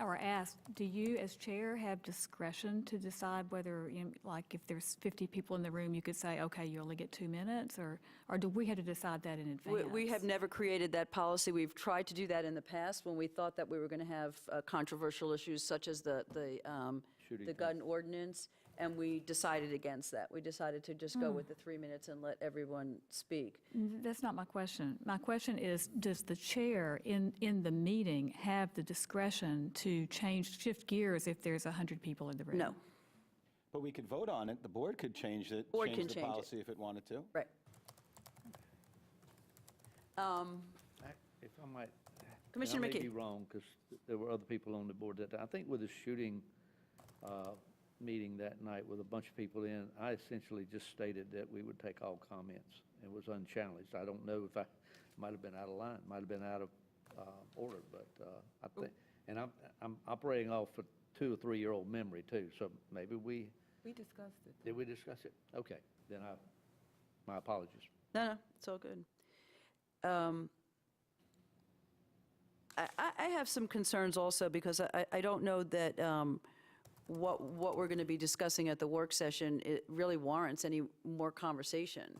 or ask, do you as chair have discretion to decide whether, like if there's 50 people in the room, you could say, okay, you only get 2 minutes, or do we have to decide that in advance? We have never created that policy. We've tried to do that in the past when we thought that we were going to have controversial issues such as the gun ordinance, and we decided against that. We decided to just go with the 3 minutes and let everyone speak. That's not my question. My question is, does the chair in the meeting have the discretion to shift gears if there's 100 people in the room? No. But we could vote on it. The board could change it, Board can change the change it. policy if it wanted to. Right. If I might, Commissioner I may McKee. be wrong, because there were other people on the board that, I think with the shooting meeting that night with a bunch of people in, I essentially just stated that we would take all comments. It was unchallenged. I don't know if I might have been out of line, might have been out of order, but I think, and I'm operating off of 2 or 3-year-old memory too, so maybe We discussed it. did we discuss it? Okay, then my apologies. No, it's all good. I have some concerns also because I don't know that what we're going to be discussing at the work session, it really warrants any more conversation.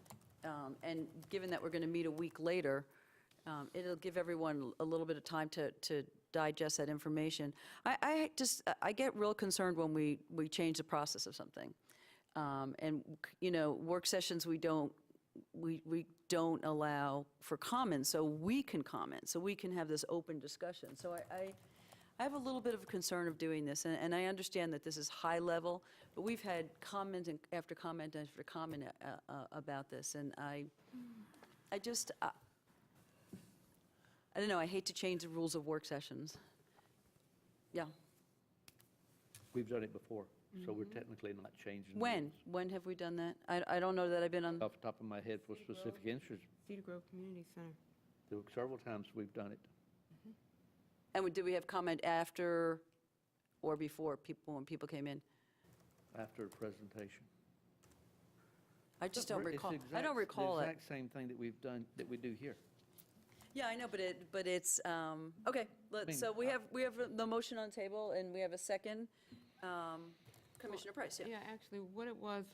And given that we're going to meet a week later, it'll give everyone a little bit of time to digest that information. I get real concerned when we change the process of something. And, work sessions, we don't allow for comments, so we can comment, so we can have this open discussion. So I have a little bit of a concern of doing this, and I understand that this is high level, but we've had comment after comment after comment about this, and I don't know, I hate to change the rules of work sessions. Yeah. We've done it before, so we're technically not changing. the When? rules. When have we done that? I don't know that I've been on. Off the top of my head, for specific interest, Cedar Grove Community Center. there were several times we've done it. And did we have comment after or before when people came in? After a presentation. I just don't It's recall. the I don't exact- recall The it. exact same thing that we've done, that we do here. Yeah, I know, but it's, okay, so we have the motion on the table, and we have a second. Commissioner Price, yeah. Yeah, actually, what it was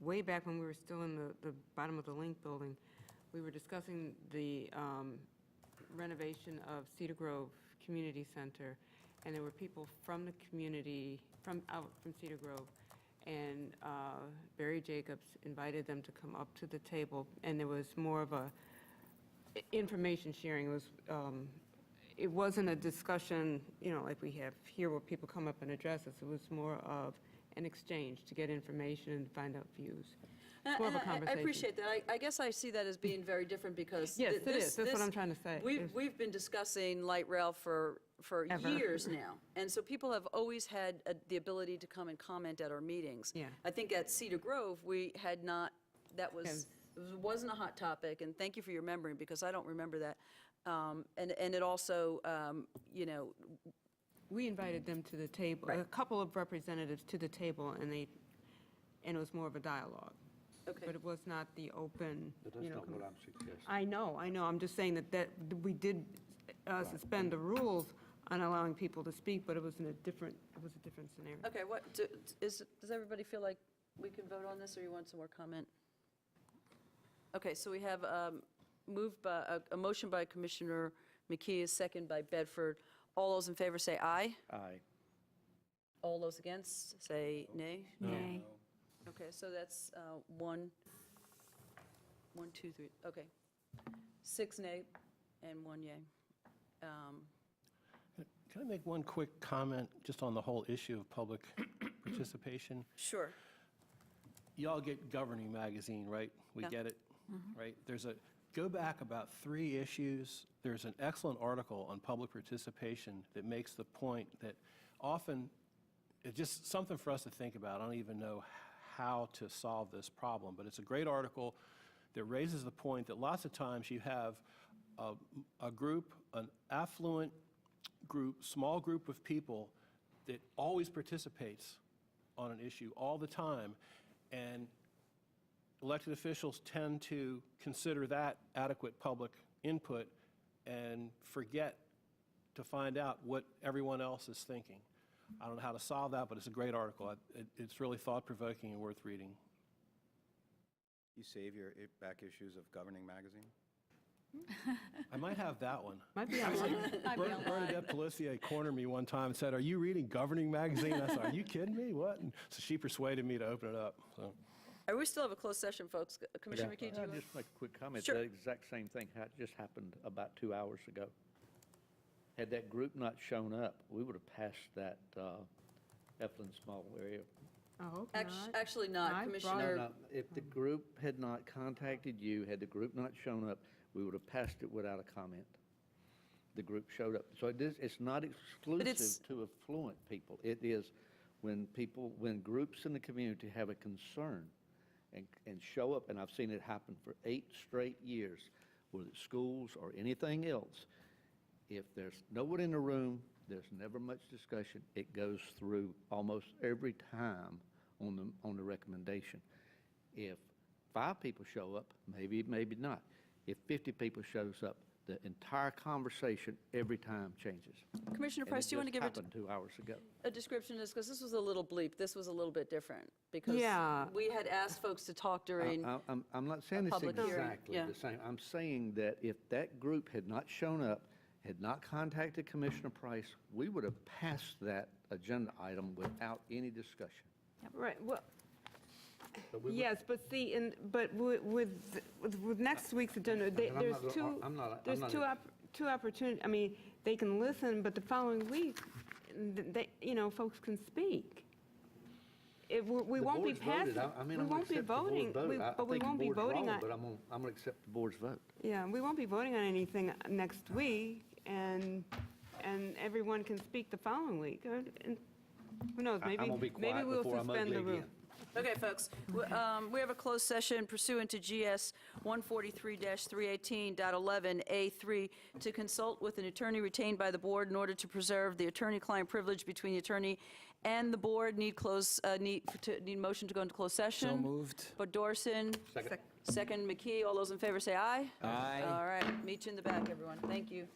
way back when we were still in the bottom of the Link building. We were discussing the renovation of Cedar Grove Community Center, and there were people from the community, from Cedar Grove, and Barry Jacobs invited them to come up to the table, and there was more of a information sharing. It wasn't a discussion, like we have here where people come up and address us. It was more of an exchange to get information and find out views. It's more of a I conversation. appreciate that. I guess I see that as being very different because. Yes, it is. That's what I'm trying to say. We've been discussing light rail for Ever. years now. And so people have always had the ability to come and comment at our meetings. Yeah. I think at Cedar Grove, we had not, that Yes. wasn't a hot topic, and thank you for your memory, because I don't remember that. And it also, We invited them to the table, a couple of representatives to the table, and it was more of a dialogue. Okay. But it was not the open, But that's not what I'm suggesting. I know. I'm just saying that we did suspend the rules on allowing people to speak, but it was a different scenario. Okay, does everybody feel like we can vote on this, or you want some more comment? Okay, so we have a motion by Commissioner McKee, a second by Bedford. All those in favor say aye. Aye. All those against say nay. Nay. Okay, so that's 1, 2, 3, okay. 6 nay and 1 yay. Can I make one quick comment just on the whole issue of public participation? Sure. Y'all get Governing Magazine, right? We Yeah. get it, right? Go back about 3 issues. There's an excellent article on public participation that makes the point that often, it's just something for us to think about. I don't even know how to solve this problem, but it's a great article that raises the point that lots of times you have a group, an affluent group, small group of people that always participates on an issue all the time, and elected officials tend to consider that adequate public input and forget to find out what everyone else is thinking. I don't know how to solve that, but it's a great article. It's really thought-provoking and worth reading. You save your back issues of Governing Magazine? I might have that one. Might be Actually, Might be online. Bernadette Pellissier cornered me one time and said, "Are you reading Governing Magazine?" I said, "Are you kidding me? What?" And so she persuaded me to open it up. So. We still have a closed session, folks. Commissioner McKee, do you I'll want? just make a quick comment. Sure. The exact same thing just happened about 2 hours ago. Had that group not shown up, we would have passed that Eflin Small area. I hope Actually not, I Commissioner. No, if the group had not contacted you, had the group not shown up, we would have passed it without a comment. The group showed up. So it's not exclusive to affluent people. It is when groups in the community have a concern and show up, and I've seen it happen for 8 straight years, whether it's schools or anything else. If there's no one in the room, There's never much discussion. It goes through almost every time on the recommendation. If 5 people show up, maybe not. If 50 people shows up, the entire conversation every time changes. Commissioner And Price, do you want to give It just happened 2 hours ago. a description of this? Because this was a little bleep. This was a little bit different. Because Yeah. we had asked folks to talk during, I'm not saying a it's public hearing, exactly yeah. the same. I'm saying that if that group had not shown up, had not contacted Commissioner Price, we would have passed that agenda item without any discussion. Right, well, But we would- yes, but see, but with next week's agenda, I'm there's not gonna- two, I'm not- there's I'm two not- two opportunities. I mean, they can listen, but the following week, they, folks can speak. We won't be passing, we won't be voting, but we won't be voting on. But I'm going to accept the board's vote. Yeah, we won't be voting on anything next week, and everyone can speak the following week. And who knows, I'm maybe, gonna be maybe quiet we'll before I'm suspend ugly the rule. again. Okay, folks, we have a closed session pursuant to GS 143-318.11A3 to consult with an attorney retained by the board in order to preserve the attorney-client privilege between the attorney and the board. Need motion to go into closed session. So moved. Bodorson. Second, McKee. All those in favor say aye. Aye. All right, meet you in the back, everyone. Thank you.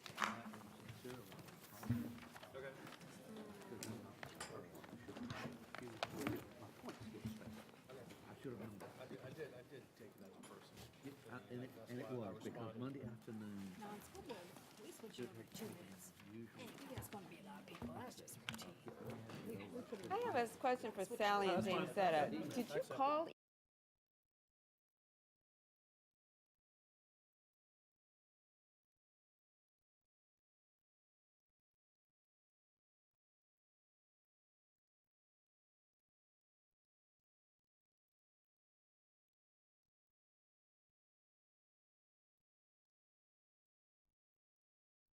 And it was, because Monday afternoon, I have a question for Sally and James Setta. Did you call